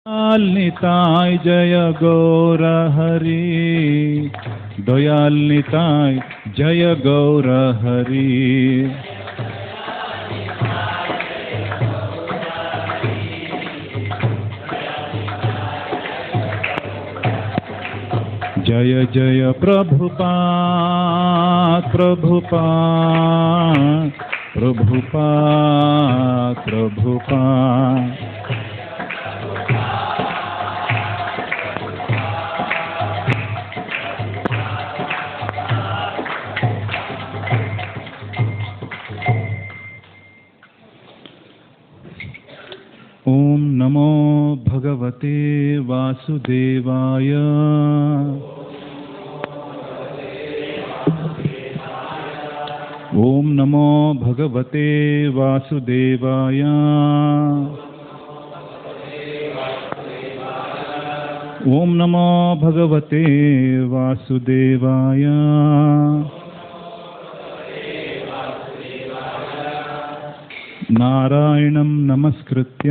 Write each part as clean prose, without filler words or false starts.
दयाल निताय जय गौर हरि, दयाल निताय जय गौर हरि। जय जय प्रभुपाद प्रभुपाद प्रभुपाद प्रभुपाद। ओम नमो भगवते वासुदेवाय। ओम नमो भगवते वासुदेवाय। ओम नमो भगवते वासुदेवाय। नारायणं नमस्कृत्य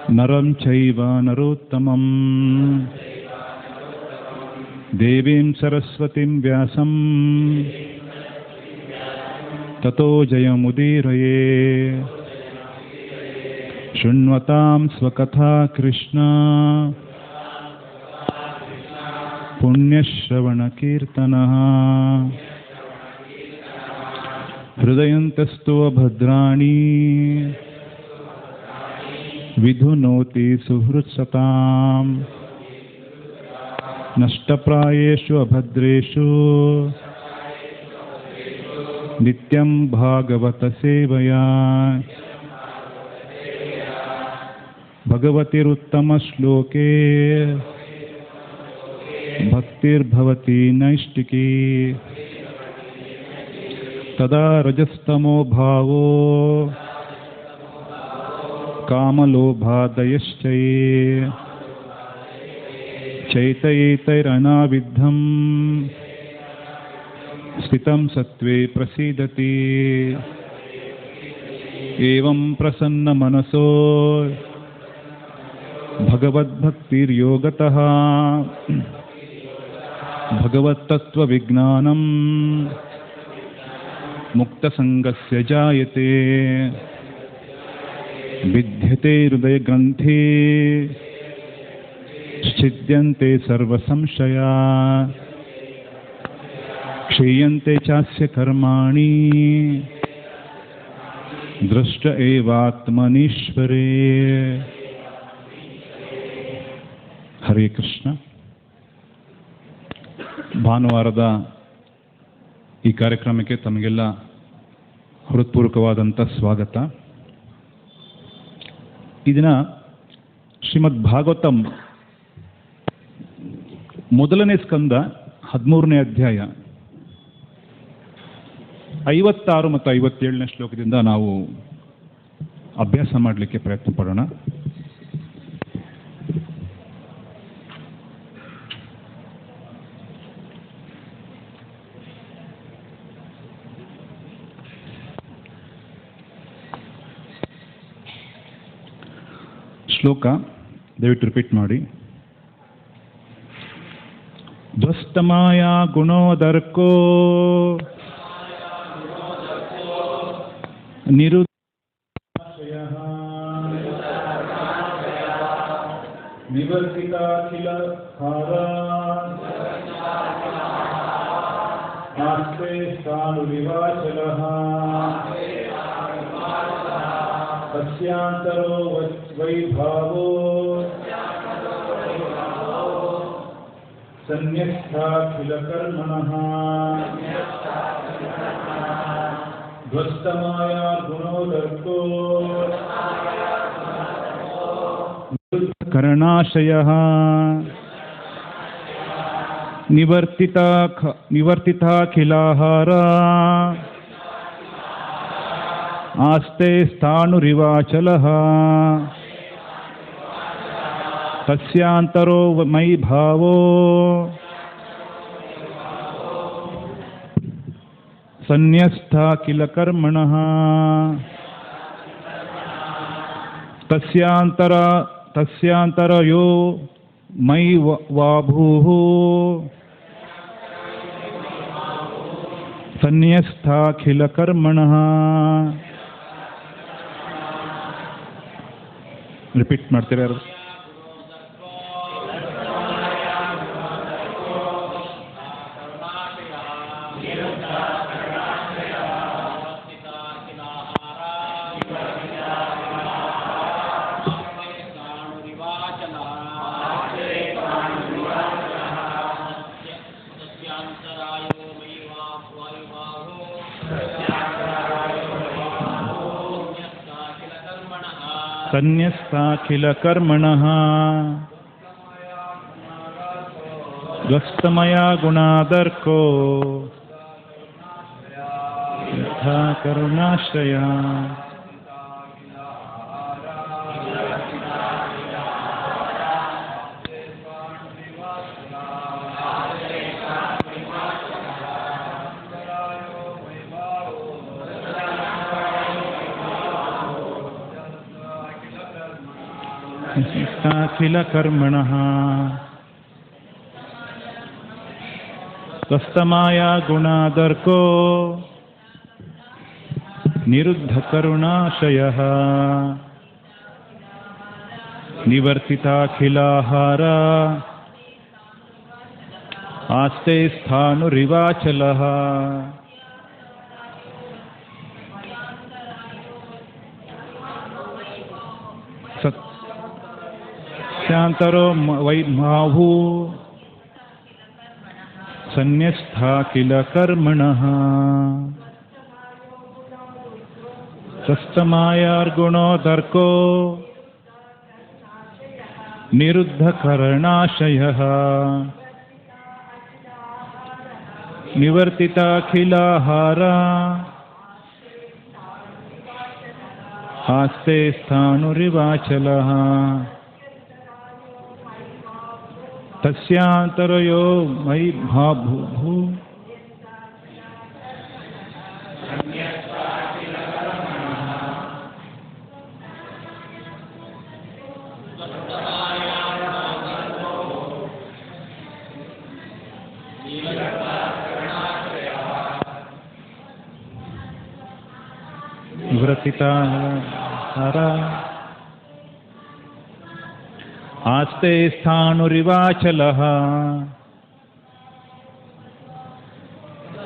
नरं चैव नरोत्तमं देवीं सरस्वतीं व्यासं ततो जयमुदीरये। शृण्वतां स्वकथा कृष्ण पुण्यश्रवणकीर्तनः। हृदयन्तस्तु भद्राणि विधुनोति सुहृत्सताम्। नष्टप्रायेषु अभद्रेषु नित्यं भागवत सेवया। भगवतिरुत्तमश्लोके भक्तिर्भवति नैष्टिकी। तदा रजस्तमो भावो कामलोभादयश्चये। चैतयेतैरनाविद्धं स्थितं सत्त्वे प्रसीदति। एवं प्रसन्नमनसो भगवद्भक्तिर्योगतः भगवत्तत्त्वविज्ञानं मुक्तसंगस्य जायते। विद्यते हृदयग्रन्थे छिद्यन्ते सर्वसंशया। क्षीयन्ते चास्य कर्माणि दृष्ट एवात्मनीश्वरे। हरे कृष्ण। ಭಾನುವಾರದ ಈ ಕಾರ್ಯಕ್ರಮಕ್ಕೆ ತಮಗೆಲ್ಲ ಹೃತ್ಪೂರ್ವಕವಾದಂಥ ಸ್ವಾಗತ. ಈ ದಿನ ಶ್ರೀಮದ್ ಭಾಗವತಂ ಮೊದಲನೇ ಸ್ಕಂದ 13ನೇ ಅಧ್ಯಾಯ 56 ಮತ್ತು 57ನೇ ಶ್ಲೋಕದಿಂದ ನಾವು ಅಭ್ಯಾಸ ಮಾಡಲಿಕ್ಕೆ ಪ್ರಯತ್ನ ಪಡೋಣ. ಶ್ಲೋಕ ದಯವಿಟ್ಟು ರಿಪೀಟ್ ಮಾಡಿ. ಧ್ವಸ್ತಮಾಯ ಗುಣೋದರ್ಕೋ ನಿರುದ್ಧಯಃ ನಿವರ್ತಿತಾಖಿಲ ಹಾರ ಆಸ್ತೆ ಸ್ಥಾನು ವಿವಾಚಲಃ ತಸ್ಯಾಂತರೋ ವೈಭಾವೋ ಸನ್ಯಸ್ಥಾಖಿಲ ಕರ್ಮಣಃ ಧ್ವಸ್ತಮಾಯ ಗುಣೋದರ್ಕೋ ಕರಣಾಶಯಃ ನಿವರ್ತಿತಾಖಿಲಾಹಾರ ಆಸ್ತೆ ಸ್ಥಾಣುರಿವಾಚಲಃ ತಸ್ಯಾಂತರೋ ಮಯಿ ಭಾವೋ ಸನ್ಯಸ್ಥ ಕಿಲ ಕರ್ಮಣಃ ತಸ್ಯಾಂತರಯೋ ಮೈ ವಾಭೂಃ ಸನ್ಯಸ್ಥಾಖಿಲ ಕರ್ಮಣಃ. ರಿಪೀಟ್ ಮಾಡ್ತೀರಾ ಯಾರು? ಸನ್ಯಸ್ಥಾಖಿಲ ಕರ್ಮಣಃ ದ್ವಸ್ತಮಯ ಗುಣಾದರ್ಕೋ ಯಥಾ ಕರುಣಾಶ್ರಯ. ಅಖಿಲ ಕರ್ಮಣಃ ಸ್ವಸ್ತಮಾಯ ಗುಣಾದರ್ಕೋ ನಿರುದ್ಧ ಕರುಣಾಶಯಃ ನಿವರ್ತಿತಾಖಿಲಾಹಾರ ಆಸ್ತೆ ಸ್ಥಾನುರಿವಾಚಲಃ. ಸತ್ಯಾಂತರೋ ವೈ ಮಾಹು ಸನ್ಯಸ್ಥಾಖಿಲ ಕರ್ಮಣಃ ಸಸ್ತಮಾಯಾರ್ಗುಣೋದರ್ಕೋ ನಿರುದ್ಧ ಕರುಣಾಶಯಃ ನಿವರ್ತಿತಾಖಿಲಾಹಾರ ಆಸ್ತೆ ಸ್ಥಾನುರಿವಾಚಲಃ. ತಸ್ಯಾಂತರಯೋ ಮೈ ಭಾಭೂ ನಿವೃತ್ತಿತಾಹಾರ ಆಸ್ತೆ ಸ್ಥಾನುರಿವಾಚಲಃ.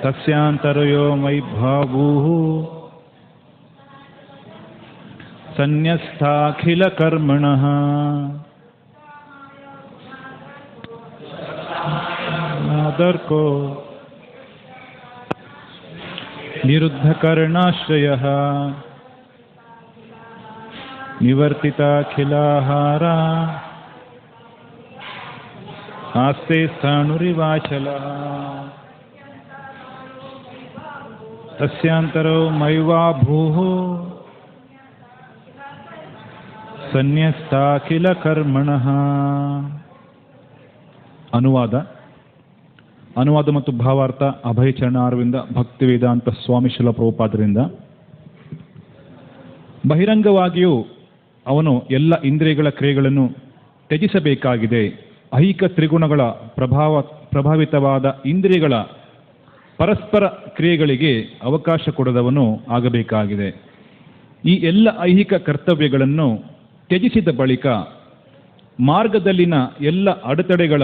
ತಸ್ಯಾಂತರಯೋ ಮೈ ಭಾಭೂಃ ಸನ್ಯಸ್ಥಾಖಿಲ ಕರ್ಮಣಃ ಆದರ್ಕೋ ನಿರುದ್ಧ ಕರುಣಾಶ್ರಯಃ ನಿವರ್ತಿತಾಖಿಲಾಹಾರ ಆಸ್ತೆ ಸ್ಥಾನುರಿವಾಚಲಃ. ತಸ್ಯಾಂತರೋ ಮೈವಾಭೂಃ ಸನ್ಯಸ್ಥಾಖಿಲ ಕರ್ಮಣಃ. ಅನುವಾದ ಮತ್ತು ಭಾವಾರ್ಥ ಅಭಯಚರಣ ಅರವಿಂದ ಭಕ್ತಿ ವೇದಾಂತ ಸ್ವಾಮಿ ಶಿಲ ಪ್ರಭುಪಾದರಿಂದ. ಬಹಿರಂಗವಾಗಿಯೂ ಅವನು ಎಲ್ಲ ಇಂದ್ರಿಯಗಳ ಕ್ರಿಯೆಗಳನ್ನು ತ್ಯಜಿಸಬೇಕಾಗಿದೆ. ಐಹಿಕ ತ್ರಿಗುಣಗಳ ಪ್ರಭಾವಿತವಾದ ಇಂದ್ರಿಯಗಳ ಪರಸ್ಪರ ಕ್ರಿಯೆಗಳಿಗೆ ಅವಕಾಶ ಕೊಡದವನು ಆಗಬೇಕಾಗಿದೆ. ಈ ಎಲ್ಲ ಐಹಿಕ ಕರ್ತವ್ಯಗಳನ್ನು ತ್ಯಜಿಸಿದ ಬಳಿಕ ಮಾರ್ಗದಲ್ಲಿನ ಎಲ್ಲ ಅಡೆತಡೆಗಳ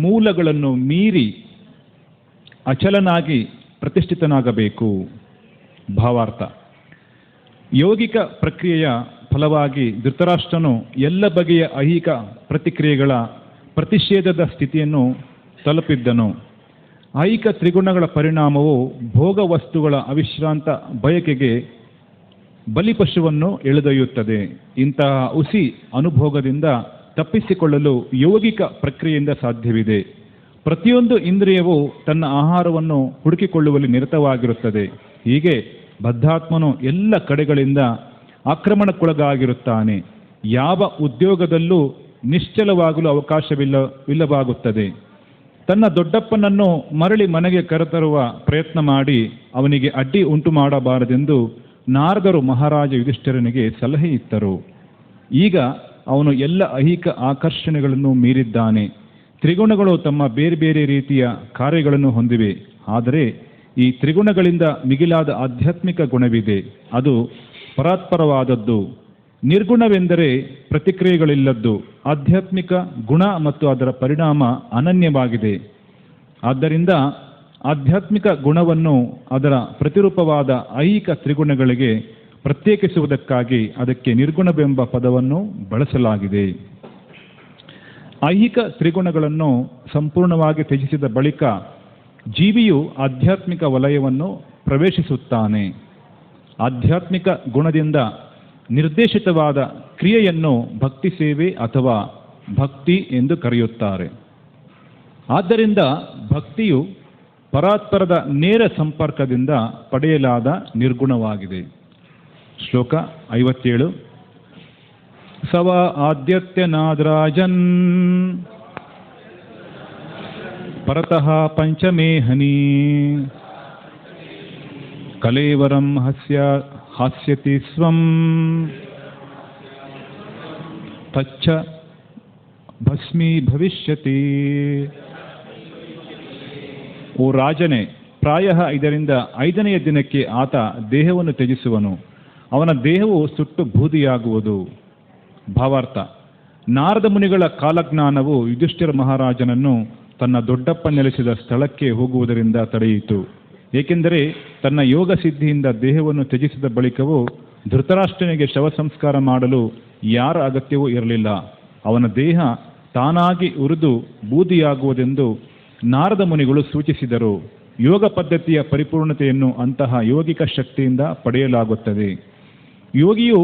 ಮೂಲಗಳನ್ನು ಮೀರಿ ಅಚಲನಾಗಿ ಪ್ರತಿಷ್ಠಿತನಾಗಬೇಕು. ಭಾವಾರ್ಥ: ಯೋಗಿಕ ಪ್ರಕ್ರಿಯೆಯ ಫಲವಾಗಿ ಧೃತರಾಷ್ಟ್ರನು ಎಲ್ಲ ಬಗೆಯ ಐಹಿಕ ಪ್ರತಿಕ್ರಿಯೆಗಳ ಪ್ರತಿಷೇಧದ ಸ್ಥಿತಿಯನ್ನು ತಲುಪಿದ್ದನು. ಐಹಿಕ ತ್ರಿಗುಣಗಳ ಪರಿಣಾಮವು ಭೋಗ ವಸ್ತುಗಳ ಅವಿಶ್ರಾಂತ ಬಯಕೆಗೆ ಬಲಿಪಶುವನ್ನು ಎಳೆದೊಯ್ಯುತ್ತದೆ. ಇಂತಹ ಹುಸಿ ಅನುಭೋಗದಿಂದ ತಪ್ಪಿಸಿಕೊಳ್ಳಲು ಯೋಗಿಕ ಪ್ರಕ್ರಿಯೆಯಿಂದ ಸಾಧ್ಯವಿದೆ. ಪ್ರತಿಯೊಂದು ಇಂದ್ರಿಯವು ತನ್ನ ಆಹಾರವನ್ನು ಹುಡುಕಿಕೊಳ್ಳುವಲ್ಲಿ ನಿರತವಾಗಿರುತ್ತದೆ. ಹೀಗೆ ಬದ್ಧಾತ್ಮನು ಎಲ್ಲ ಕಡೆಗಳಿಂದ ಆಕ್ರಮಣಕ್ಕೊಳಗಾಗಿರುತ್ತಾನೆ. ಯಾವ ಉದ್ಯೋಗದಲ್ಲೂ ನಿಶ್ಚಲವಾಗಲು ಅವಕಾಶವಿಲ್ಲವಾಗುತ್ತದೆ. ತನ್ನ ದೊಡ್ಡಪ್ಪನನ್ನು ಮರಳಿ ಮನೆಗೆ ಕರೆತರುವ ಪ್ರಯತ್ನ ಮಾಡಿ ಅವನಿಗೆ ಅಡ್ಡಿ ಉಂಟು ಮಾಡಬಾರದೆಂದು ನಾರದರು ಮಹಾರಾಜ ಯುಧಿಷ್ಠಿರನಿಗೆ ಸಲಹೆ ಇತ್ತರು. ಈಗ ಅವನು ಎಲ್ಲ ಐಹಿಕ ಆಕರ್ಷಣೆಗಳನ್ನು ಮೀರಿದ್ದಾನೆ. ತ್ರಿಗುಣಗಳು ತಮ್ಮ ಬೇರೆ ಬೇರೆ ರೀತಿಯ ಕಾರ್ಯಗಳನ್ನು ಹೊಂದಿವೆ. ಆದರೆ ಈ ತ್ರಿಗುಣಗಳಿಂದ ಮಿಗಿಲಾದ ಆಧ್ಯಾತ್ಮಿಕ ಗುಣವಿದೆ. ಅದು ಪರಾತ್ಪರವಾದದ್ದು. ನಿರ್ಗುಣವೆಂದರೆ ಪ್ರತಿಕ್ರಿಯೆಗಳಿಲ್ಲದ್ದು. ಆಧ್ಯಾತ್ಮಿಕ ಗುಣ ಮತ್ತು ಅದರ ಪರಿಣಾಮ ಅನನ್ಯವಾಗಿದೆ. ಆದ್ದರಿಂದ ಆಧ್ಯಾತ್ಮಿಕ ಗುಣವನ್ನು ಅದರ ಪ್ರತಿರೂಪವಾದ ಐಹಿಕ ತ್ರಿಗುಣಗಳಿಗೆ ಪ್ರತ್ಯೇಕಿಸುವುದಕ್ಕಾಗಿ ಅದಕ್ಕೆ ನಿರ್ಗುಣವೆಂಬ ಪದವನ್ನು ಬಳಸಲಾಗಿದೆ. ಐಹಿಕ ತ್ರಿಗುಣಗಳನ್ನು ಸಂಪೂರ್ಣವಾಗಿ ತ್ಯಜಿಸಿದ ಬಳಿಕ ಜೀವಿಯು ಆಧ್ಯಾತ್ಮಿಕ ವಲಯವನ್ನು ಪ್ರವೇಶಿಸುತ್ತಾನೆ. ಆಧ್ಯಾತ್ಮಿಕ ಗುಣದಿಂದ ನಿರ್ದೇಶಿತವಾದ ಕ್ರಿಯೆಯನ್ನು ಭಕ್ತಿ ಸೇವೆ ಅಥವಾ ಭಕ್ತಿ ಎಂದು ಕರೆಯುತ್ತಾರೆ. ಆದ್ದರಿಂದ ಭಕ್ತಿಯು ಪರಾತ್ಪರದ ನೇರ ಸಂಪರ್ಕದಿಂದ ಪಡೆಯಲಾದ ನಿರ್ಗುಣವಾಗಿದೆ. ಶ್ಲೋಕ 57. ಸವ ಆದ್ಯತ್ಯ ನಾದ್ರಾಜನ್ ಪರತಃ ಪಂಚಮೇಹನಿ ಕಲೇವರಂ ಹಾಸ್ಯತಿ ಸ್ವಂ ತಚ್ಚ ಭಸ್ಮೀ ಭವಿಷ್ಯತಿ. ಓ ರಾಜನೇ, ಪ್ರಾಯ 5ರಿಂದ 5ನೆಯ ದಿನಕ್ಕೆ ಆತ ದೇಹವನ್ನು ತ್ಯಜಿಸುವನು. ಅವನ ದೇಹವು ಸುಟ್ಟು ಬೂದಿಯಾಗುವುದು. ಭಾವಾರ್ಥ: ನಾರದ ಮುನಿಗಳ ಕಾಲಜ್ಞಾನವು ಯುಧಿಷ್ಠಿರ ಮಹಾರಾಜನನ್ನು ತನ್ನ ದೊಡ್ಡಪ್ಪ ನೆಲೆಸಿದ ಸ್ಥಳಕ್ಕೆ ಹೋಗುವುದರಿಂದ ತಡೆಯಿತು. ಏಕೆಂದರೆ ತನ್ನ ಯೋಗ ಸಿದ್ಧಿಯಿಂದ ದೇಹವನ್ನು ತ್ಯಜಿಸಿದ ಬಳಿಕವೂ ಧೃತರಾಷ್ಟ್ರನಿಗೆ ಶವ ಸಂಸ್ಕಾರ ಮಾಡಲು ಯಾರ ಅಗತ್ಯವೂ ಇರಲಿಲ್ಲ. ಅವನ ದೇಹ ತಾನಾಗಿ ಉರಿದು ಬೂದಿಯಾಗುವುದೆಂದು ನಾರದ ಮುನಿಗಳು ಸೂಚಿಸಿದರು. ಯೋಗ ಪದ್ಧತಿಯ ಪರಿಪೂರ್ಣತೆಯನ್ನು ಅಂತಹ ಯೋಗಿಕ ಶಕ್ತಿಯಿಂದ ಪಡೆಯಲಾಗುತ್ತದೆ. ಯೋಗಿಯು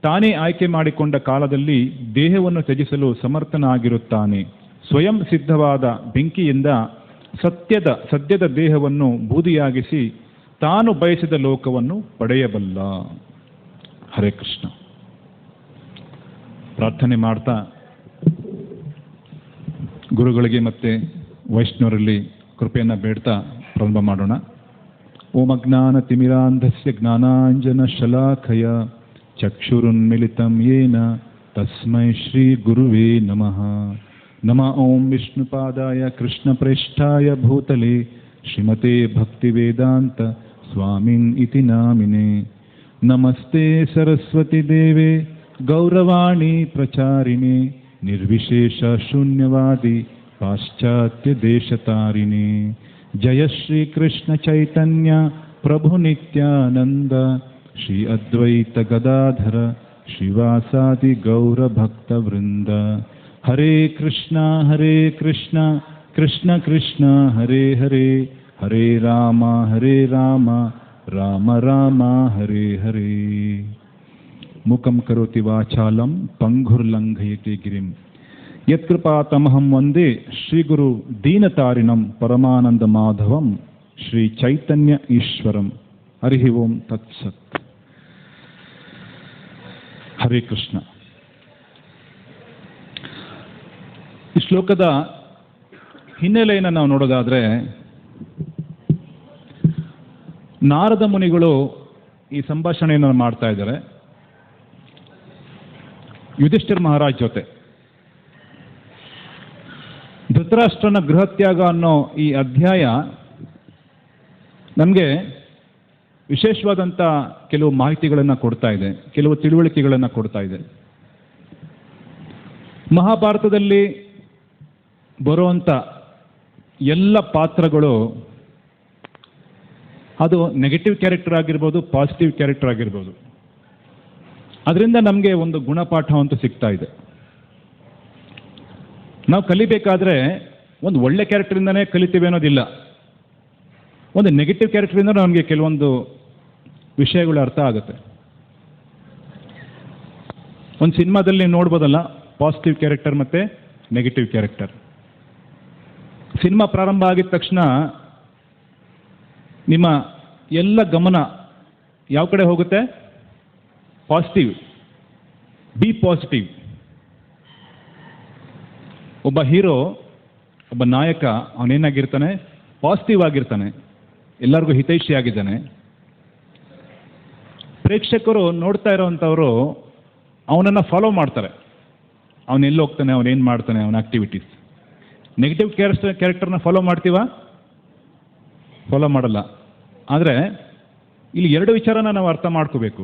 ತಾನೇ ಆಯ್ಕೆ ಮಾಡಿಕೊಂಡ ಕಾಲದಲ್ಲಿ ದೇಹವನ್ನು ತ್ಯಜಿಸಲು ಸಮರ್ಥನಾಗಿರುತ್ತಾನೆ. ಸ್ವಯಂ ಸಿದ್ಧವಾದ ಬೆಂಕಿಯಿಂದ ಸದ್ಯದ ದೇಹವನ್ನು ಬೂದಿಯಾಗಿಸಿ ತಾನು ಬಯಸಿದ ಲೋಕವನ್ನು ಪಡೆಯಬಲ್ಲ. ಹರೇ ಕೃಷ್ಣ. ಪ್ರಾರ್ಥನೆ ಮಾಡ್ತಾ ಗುರುಗಳಿಗೆ ಮತ್ತೆ ವೈಷ್ಣವರಲ್ಲಿ ಕೃಪೆಯನ್ನು ಬೇಡ್ತಾ ಪ್ರಾರಂಭ ಮಾಡೋಣ. ಓಂ ಅಜ್ಞಾನ ತಿಮಿರಾಂಧಸ್ಯ ಜ್ಞಾನಾಂಜನ ಶಲಾಖಯ ಚಕ್ಷುರುನ್ಮಿಲಿತಂ ಯೇನ ತಸ್ಮೈ ಶ್ರೀ ಗುರುವೇ ನಮಃ. ನಮಃ ಓಂ ವಿಷ್ಣುಪಾದಾಯ ಕೃಷ್ಣಪ್ರೇಷ್ಠಾಯ ಭೂತಲೆ ಶ್ರೀಮತೆ ಭಕ್ತಿವೇದಾಂತ ಸ್ವಾಮಿನ್ ಇತಿ ನಾಮಿನೇ. ನಮಸ್ತೆ ಸರಸ್ವತಿ ದೇವೆ ಗೌರವಾಣಿ ಪ್ರಚಾರಿಣೆ ನಿರ್ವಿಶೇಷ ಶೂನ್ಯವಾದಿ ಪಾಶ್ಚಾತ್ಯ ದೇಶತಾರಿಣೆ. ಜಯ ಶ್ರೀ ಕೃಷ್ಣ ಚೈತನ್ಯ ಪ್ರಭು ನಿತ್ಯಾನಂದ ಶ್ರೀ ಅದ್ವೈತ ಗದಾಧರ ಶ್ರೀವಾಸಾದಿ ಗೌರ ಭಕ್ತ ವೃಂದ. ಹರೇ ಕೃಷ್ಣ ಕೃಷ್ಣ ಕೃಷ್ಣ ಹರೇ ಹರೇ, ಹರೇ ರಾಮ ರಾಮ ರಾಮ ಹರೇ ಹರೇ. ಮುಖಂ ಕರೋತಿ ವಾಚಾಲಂ ಪಂಗುರ್ಲಂಘಯತಿ ಗಿರಿಂ ಯತ್ಕೃಪಾತಮಹಂ ವಂದೇ ಶ್ರೀಗುರು ದೀನತಾರಿಣಂ ಪರಮಾನಂದ ಮಾಧವಂ ಶ್ರೀ ಚೈತನ್ಯ ಈಶ್ವರಂ. ಹರಿ ಓಂ ತತ್ಸತ್. ಹರೇ ಕೃಷ್ಣ. ಈ ಶ್ಲೋಕದ ಹಿನ್ನೆಲೆಯನ್ನು ನಾವು ನೋಡೋದಾದ್ರೆ, ನಾರದ ಮುನಿಗಳು ಈ ಸಂಭಾಷಣೆಯನ್ನು ಮಾಡ್ತಾ ಇದ್ದಾರೆ ಯುಧಿಷ್ಠಿರ ಮಹಾರಾಜ್ ಜೊತೆ. ಧೃತರಾಷ್ಟ್ರನ ಗೃಹತ್ಯಾಗ ಅನ್ನೋ ಈ ಅಧ್ಯಾಯ ನಮಗೆ ವಿಶೇಷವಾದಂಥ ಕೆಲವು ಮಾಹಿತಿಗಳನ್ನು ಕೊಡ್ತಾ ಇದೆ, ಕೆಲವು ತಿಳುವಳಿಕೆಗಳನ್ನು ಕೊಡ್ತಾ ಇದೆ. ಮಹಾಭಾರತದಲ್ಲಿ ಬರುವಂಥ ಎಲ್ಲ ಪಾತ್ರಗಳು ಅದು ನೆಗೆಟಿವ್ ಕ್ಯಾರೆಕ್ಟರ್ ಆಗಿರ್ಬೋದು, ಪಾಸಿಟಿವ್ ಕ್ಯಾರೆಕ್ಟರ್ ಆಗಿರ್ಬೋದು. ಅದರಿಂದ ನಮಗೆ ಒಂದು ಗುಣಪಾಠ ಅಂತೂ ಸಿಗ್ತಾ ಇದೆ. ನಾವು ಕಲಿಬೇಕಾದ್ರೆ ಒಂದು ಒಳ್ಳೆ ಕ್ಯಾರೆಕ್ಟರಿಂದನೇ ಕಲಿತೀವಿ ಅನ್ನೋದಿಲ್ಲ. ಒಂದು ನೆಗೆಟಿವ್ ಕ್ಯಾರೆಕ್ಟರಿಂದ ನಮಗೆ ಕೆಲವೊಂದು ವಿಷಯಗಳು ಅರ್ಥ ಆಗುತ್ತೆ. ಒಂದು ಸಿನಿಮಾದಲ್ಲಿ ನೋಡ್ಬೋದಲ್ಲ, ಪಾಸಿಟಿವ್ ಕ್ಯಾರೆಕ್ಟರ್ ಮತ್ತು ನೆಗೆಟಿವ್ ಕ್ಯಾರೆಕ್ಟರ್. ಸಿನಿಮಾ ಪ್ರಾರಂಭ ಆಗಿದ ತಕ್ಷಣ ನಿಮ್ಮ ಎಲ್ಲ ಗಮನ ಯಾವ ಕಡೆ ಹೋಗುತ್ತೆ? ಪಾಸಿಟಿವ್. B positive. ಒಬ್ಬ ಹೀರೋ, ಒಬ್ಬ ನಾಯಕ, ಅವನೇನಾಗಿರ್ತಾನೆ? ಪಾಸಿಟಿವ್ ಆಗಿರ್ತಾನೆ, ಎಲ್ಲರಿಗೂ ಹಿತೈಷಿಯಾಗಿದ್ದಾನೆ. ಪ್ರೇಕ್ಷಕರು ನೋಡ್ತಾ ಇರೋವಂಥವರು ಅವನನ್ನು ಫಾಲೋ ಮಾಡ್ತಾರೆ. ಅವನು ಎಲ್ಲಿ ಹೋಗ್ತಾನೆ, ಅವನೇನು ಮಾಡ್ತಾನೆ, ಅವನ ಆ್ಯಕ್ಟಿವಿಟೀಸ್. ನೆಗೆಟಿವ್ ಕ್ಯಾರೆಕ್ಟರ್ನ ಫಾಲೋ ಮಾಡ್ತೀವಾ? ಫಾಲೋ ಮಾಡಲ್ಲ. ಆದರೆ ಇಲ್ಲಿ ಎರಡು ವಿಚಾರನ ನಾವು ಅರ್ಥ ಮಾಡ್ಕೋಬೇಕು.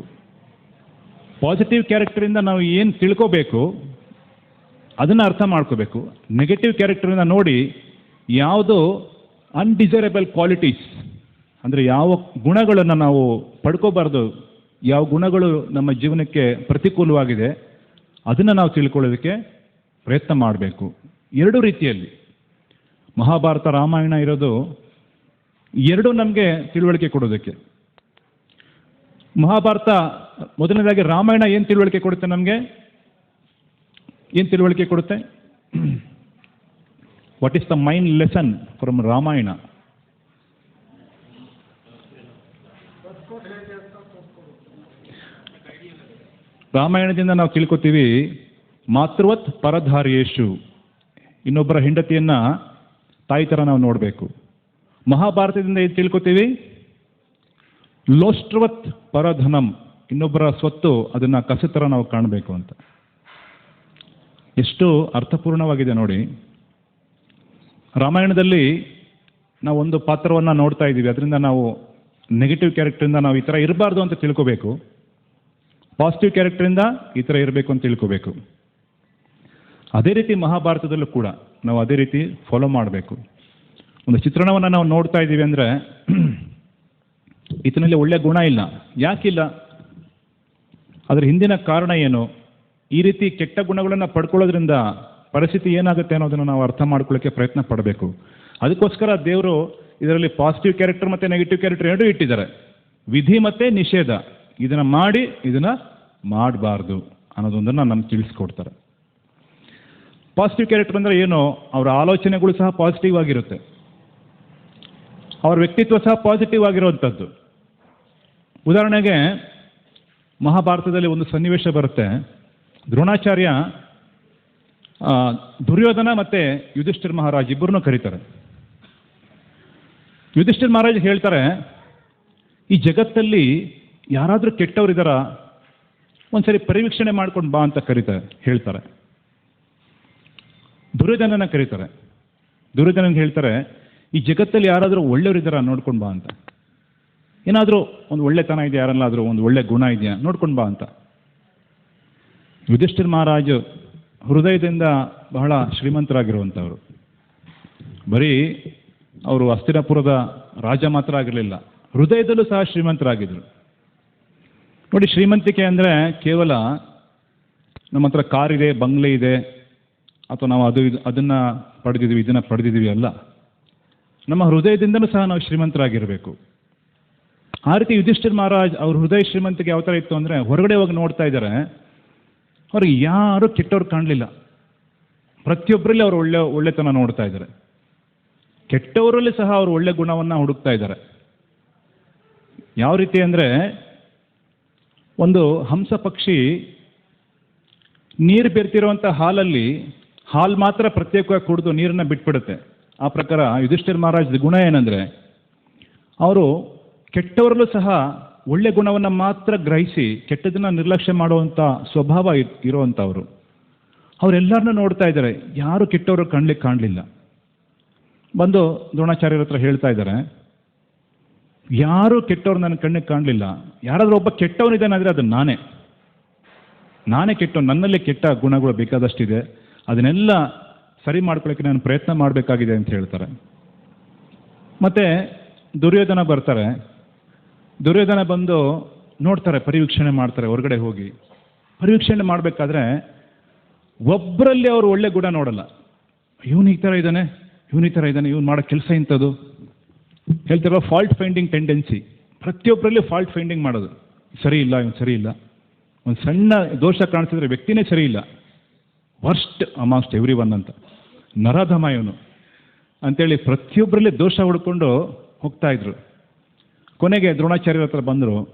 ಪಾಸಿಟಿವ್ ಕ್ಯಾರೆಕ್ಟರಿಂದ ನಾವು ಏನು ತಿಳ್ಕೋಬೇಕು ಅದನ್ನು ಅರ್ಥ ಮಾಡ್ಕೋಬೇಕು. ನೆಗೆಟಿವ್ ಕ್ಯಾರೆಕ್ಟರಿಂದ ನೋಡಿ ಯಾವುದು ಅನ್ಡಿಸೈರಬಲ್ ಕ್ವಾಲಿಟೀಸ್, ಅಂದರೆ ಯಾವ ಗುಣಗಳನ್ನು ನಾವು ಪಡ್ಕೋಬಾರ್ದು, ಯಾವ ಗುಣಗಳು ನಮ್ಮ ಜೀವನಕ್ಕೆ ಪ್ರತಿಕೂಲವಾಗಿದೆ ಅದನ್ನು ನಾವು ತಿಳ್ಕೊಳ್ಳೋದಕ್ಕೆ ಪ್ರಯತ್ನ ಮಾಡಬೇಕು. ಎರಡೂ ರೀತಿಯಲ್ಲಿ ಮಹಾಭಾರತ ರಾಮಾಯಣ ಇರೋದು ಎರಡೂ ನಮಗೆ ತಿಳುವಳಿಕೆ ಕೊಡೋದಕ್ಕೆ. ಮಹಾಭಾರತ ಮೊದಲನೇದಾಗಿ ರಾಮಾಯಣ ಏನು ತಿಳುವಳಿಕೆ ಕೊಡುತ್ತೆ, ನಮಗೆ ಏನು ತಿಳುವಳಿಕೆ ಕೊಡುತ್ತೆ? What is the main lesson from Ramayana? ರಾಮಾಯಣದಿಂದ ನಾವು ತಿಳ್ಕೊತೀವಿ ಮಾತೃವತ್ ಪರಧಾರ್ಯೇಶು, ಇನ್ನೊಬ್ಬರ ಹೆಂಡತಿಯನ್ನ ತಾಯಿ ಥರ ನಾವು ನೋಡಬೇಕು. ಮಹಾಭಾರತದಿಂದ ಏನು ತಿಳ್ಕೊತೀವಿ? ಲೋಷ್ಟ್ರವತ್ ಪರಧನಂ, ಇನ್ನೊಬ್ಬರ ಸ್ವತ್ತು ಅದನ್ನು ಕಸ ಥರ ನಾವು ಕಾಣಬೇಕು ಅಂತ. ಎಷ್ಟು ಅರ್ಥಪೂರ್ಣವಾಗಿದೆ ನೋಡಿ. ರಾಮಾಯಣದಲ್ಲಿ ನಾವು ಒಂದು ಪಾತ್ರವನ್ನು ನೋಡ್ತಾ ಇದ್ದೀವಿ, ಅದರಿಂದ ನಾವು ನೆಗೆಟಿವ್ ಕ್ಯಾರೆಕ್ಟರಿಂದ ನಾವು ಈ ಥರ ಇರಬಾರ್ದು ಅಂತ ತಿಳ್ಕೋಬೇಕು. ಪಾಸಿಟಿವ್ ಕ್ಯಾರೆಕ್ಟರಿಂದ ಈ ಥರ ಇರಬೇಕು ಅಂತ ತಿಳ್ಕೋಬೇಕು. ಅದೇ ರೀತಿ ಮಹಾಭಾರತದಲ್ಲೂ ಕೂಡ ನಾವು ಅದೇ ರೀತಿ ಫಾಲೋ ಮಾಡಬೇಕು. ಒಂದು ಚಿತ್ರಣವನ್ನು ನಾವು ನೋಡ್ತಾ ಇದ್ದೀವಿ ಅಂದರೆ ಈತನಲ್ಲಿ ಒಳ್ಳೆಯ ಗುಣ ಇಲ್ಲ. ಯಾಕಿಲ್ಲ? ಅದರ ಹಿಂದಿನ ಕಾರಣ ಏನು? ಈ ರೀತಿ ಕೆಟ್ಟ ಗುಣಗಳನ್ನು ಪಡ್ಕೊಳ್ಳೋದ್ರಿಂದ ಪರಿಸ್ಥಿತಿ ಏನಾಗುತ್ತೆ ಅನ್ನೋದನ್ನು ನಾವು ಅರ್ಥ ಮಾಡ್ಕೊಳ್ಳೋಕ್ಕೆ ಪ್ರಯತ್ನ ಪಡಬೇಕು. ಅದಕ್ಕೋಸ್ಕರ ದೇವರು ಇದರಲ್ಲಿ ಪಾಸಿಟಿವ್ ಕ್ಯಾರೆಕ್ಟರ್ ಮತ್ತು ನೆಗೆಟಿವ್ ಕ್ಯಾರೆಕ್ಟರ್ ಎರಡೂ ಇಟ್ಟಿದ್ದಾರೆ. ವಿಧಿ ಮತ್ತು ನಿಷೇಧ, ಇದನ್ನು ಮಾಡಿ ಇದನ್ನು ಮಾಡಬಾರ್ದು ಅನ್ನೋದೊಂದನ್ನು ನಮ್ಗೆ ತಿಳಿಸ್ಕೊಡ್ತಾರೆ. ಪಾಸಿಟಿವ್ ಕ್ಯಾರೆಕ್ಟರ್ ಅಂದರೆ ಏನು? ಅವರ ಆಲೋಚನೆಗಳು ಸಹ ಪಾಸಿಟಿವ್ ಆಗಿರುತ್ತೆ, ಅವರ ವ್ಯಕ್ತಿತ್ವ ಸಹ ಪಾಸಿಟಿವ್ ಆಗಿರುವಂಥದ್ದು. ಉದಾಹರಣೆಗೆ ಮಹಾಭಾರತದಲ್ಲಿ ಒಂದು ಸನ್ನಿವೇಶ ಬರುತ್ತೆ. ದ್ರೋಣಾಚಾರ್ಯ ದುರ್ಯೋಧನ ಮತ್ತು ಯುಧಿಷ್ಠಿರ ಮಹಾರಾಜ್ ಇಬ್ಬರನ್ನೂ ಕರೀತಾರೆ. ಯುಧಿಷ್ಠಿರ ಮಹಾರಾಜ್ ಹೇಳ್ತಾರೆ, ಈ ಜಗತ್ತಲ್ಲಿ ಯಾರಾದರೂ ಕೆಟ್ಟವರಿದ್ದಾರ, ಒಂದ್ಸರಿ ಪರಿವೀಕ್ಷಣೆ ಮಾಡ್ಕೊಂಡು ಬಾ ಅಂತ ಹೇಳ್ತಾರೆ. ದುರ್ಯೋಧನನ ಕರೀತಾರೆ. ದುರ್ಯೋಧನನಿಗೆ ಹೇಳ್ತಾರೆ, ಈ ಜಗತ್ತಲ್ಲಿ ಯಾರಾದರೂ ಒಳ್ಳೆಯವರಿದ್ದಾರ ನೋಡ್ಕೊಂಡು ಬಾ ಅಂತ. ಏನಾದರೂ ಒಂದು ಒಳ್ಳೆತನ ಇದೆಯಾ, ಯಾರಲ್ಲಾದರೂ ಒಂದು ಒಳ್ಳೆ ಗುಣ ಇದೆಯಾ ನೋಡ್ಕೊಂಡು ಬಾ ಅಂತ. ಯುಧಿಷ್ಠಿರ ಮಹಾರಾಜು ಹೃದಯದಿಂದ ಬಹಳ ಶ್ರೀಮಂತರಾಗಿರುವಂಥವ್ರು. ಬರೀ ಅವರು ಹಸ್ತಿನಾಪುರದ ರಾಜ ಮಾತ್ರ ಆಗಿರಲಿಲ್ಲ, ಹೃದಯದಲ್ಲೂ ಸಹ ಶ್ರೀಮಂತರಾಗಿದ್ದರು. ನೋಡಿ, ಶ್ರೀಮಂತಿಕೆ ಅಂದರೆ ಕೇವಲ ನಮ್ಮ ಹತ್ರ ಕಾರಿದೆ, ಬಂಗ್ಲೆ ಇದೆ, ಅಥವಾ ನಾವು ಅದನ್ನು ಪಡೆದಿದ್ದೀವಿ, ಇದನ್ನು ಪಡೆದಿದ್ದೀವಿ ಅಲ್ಲ. ನಮ್ಮ ಹೃದಯದಿಂದಲೂ ಸಹ ನಾವು ಶ್ರೀಮಂತರಾಗಿರಬೇಕು. ಆ ರೀತಿ ಯುಧಿಷ್ಠಿರ ಮಹಾರಾಜ್ ಅವ್ರ ಹೃದಯ ಶ್ರೀಮಂತಿಕೆ ಯಾವ ಥರ ಇತ್ತು ಅಂದರೆ, ಹೊರಗಡೆ ಹೋಗಿ ನೋಡ್ತಾ ಇದ್ದಾರೆ, ಅವ್ರಿಗೆ ಯಾರೂ ಕೆಟ್ಟವ್ರು ಕಾಣಲಿಲ್ಲ. ಪ್ರತಿಯೊಬ್ಬರಲ್ಲಿ ಅವರು ಒಳ್ಳೆತನ ನೋಡ್ತಾ ಇದ್ದಾರೆ. ಕೆಟ್ಟವರಲ್ಲಿ ಸಹ ಅವರು ಒಳ್ಳೆ ಗುಣವನ್ನು ಹುಡುಕ್ತಾ ಇದ್ದಾರೆ. ಯಾವ ರೀತಿ ಅಂದರೆ, ಒಂದು ಹಂಸ ಪಕ್ಷಿ ನೀರು ಬೆರ್ತಿರುವಂಥ ಹಾಲಲ್ಲಿ ಹಾಲು ಮಾತ್ರ ಪ್ರತ್ಯೇಕವಾಗಿ ಕುಡಿದು ನೀರನ್ನು ಬಿಟ್ಬಿಡುತ್ತೆ. ಆ ಪ್ರಕಾರ ಯುಧಿಷ್ಠಿರ ಮಹಾರಾಜದ ಗುಣ ಏನಂದರೆ, ಅವರು ಕೆಟ್ಟವರಲ್ಲೂ ಸಹ ಒಳ್ಳೆ ಗುಣವನ್ನು ಮಾತ್ರ ಗ್ರಹಿಸಿ ಕೆಟ್ಟದನ್ನು ನಿರ್ಲಕ್ಷ್ಯ ಮಾಡುವಂಥ ಸ್ವಭಾವ ಇರುವಂಥವ್ರು. ಅವರೆಲ್ಲರನ್ನೂ ನೋಡ್ತಾ ಇದ್ದಾರೆ, ಯಾರು ಕೆಟ್ಟವರು ಕಾಣಲಿಲ್ಲ. ಬಂದು ದ್ರೋಣಾಚಾರ್ಯರ ಹತ್ರ ಹೇಳ್ತಾ ಇದ್ದಾರೆ, ಯಾರೂ ಕೆಟ್ಟವ್ರು ನನ್ನ ಕಣ್ಣಿಗೆ ಕಾಣಲಿಲ್ಲ, ಯಾರಾದರೂ ಒಬ್ಬ ಕೆಟ್ಟವನಿದ್ದಾನೆ ಅಂದರೆ ಅದು ನಾನೇ ಕೆಟ್ಟವನು, ನನ್ನಲ್ಲಿ ಕೆಟ್ಟ ಗುಣಗಳು ಬೇಕಾದಷ್ಟಿದೆ, ಅದನ್ನೆಲ್ಲ ಸರಿ ಮಾಡ್ಕೊಳ್ಳೋಕ್ಕೆ ನಾನು ಪ್ರಯತ್ನ ಮಾಡಬೇಕಾಗಿದೆ ಅಂತ ಹೇಳ್ತಾರೆ. ಮತ್ತು ದುರ್ಯೋಧನ ಬರ್ತಾರೆ. ದುರ್ಯೋಧನ ಬಂದು ನೋಡ್ತಾರೆ, ಪರಿವೀಕ್ಷಣೆ ಮಾಡ್ತಾರೆ. ಹೊರಗಡೆ ಹೋಗಿ ಪರಿವೀಕ್ಷಣೆ ಮಾಡಬೇಕಾದ್ರೆ ಒಬ್ಬರಲ್ಲಿ ಅವರು ಒಳ್ಳೆ ಗುಣ ನೋಡಲ್ಲ. ಇವನು ಈ ಥರ ಇದ್ದಾನೆ, ಇವನು ಮಾಡೋ ಕೆಲಸ ಇಂಥದ್ದು ಹೇಳ್ತಾರೋ ಫಾಲ್ಟ್ ಫೈಂಡಿಂಗ್ ಟೆಂಡೆನ್ಸಿ. ಪ್ರತಿಯೊಬ್ಬರಲ್ಲಿ ಫಾಲ್ಟ್ ಫೈಂಡಿಂಗ್ ಮಾಡೋದು, ಸರಿ ಇಲ್ಲ, ಇವನು ಸರಿ ಇಲ್ಲ. ಒಂದು ಸಣ್ಣ ದೋಷ ಕಾಣಿಸಿದ್ರೆ ವ್ಯಕ್ತಿನೇ ಸರಿ ಇಲ್ಲ, ವರ್ಸ್ಟ್ ಅಮಾಂಸ್ಟ್ ಎವ್ರಿ ಒನ್ ಅಂತ, ನರಧಮ ಇವನು ಅಂತೇಳಿ ಪ್ರತಿಯೊಬ್ಬರಲ್ಲಿ ದೋಷ ಹುಡ್ಕೊಂಡು ಹೋಗ್ತಾ ಇದ್ರು. ಕೊನೆಗೆ ದ್ರೋಣಾಚಾರ್ಯರ ಹತ್ರ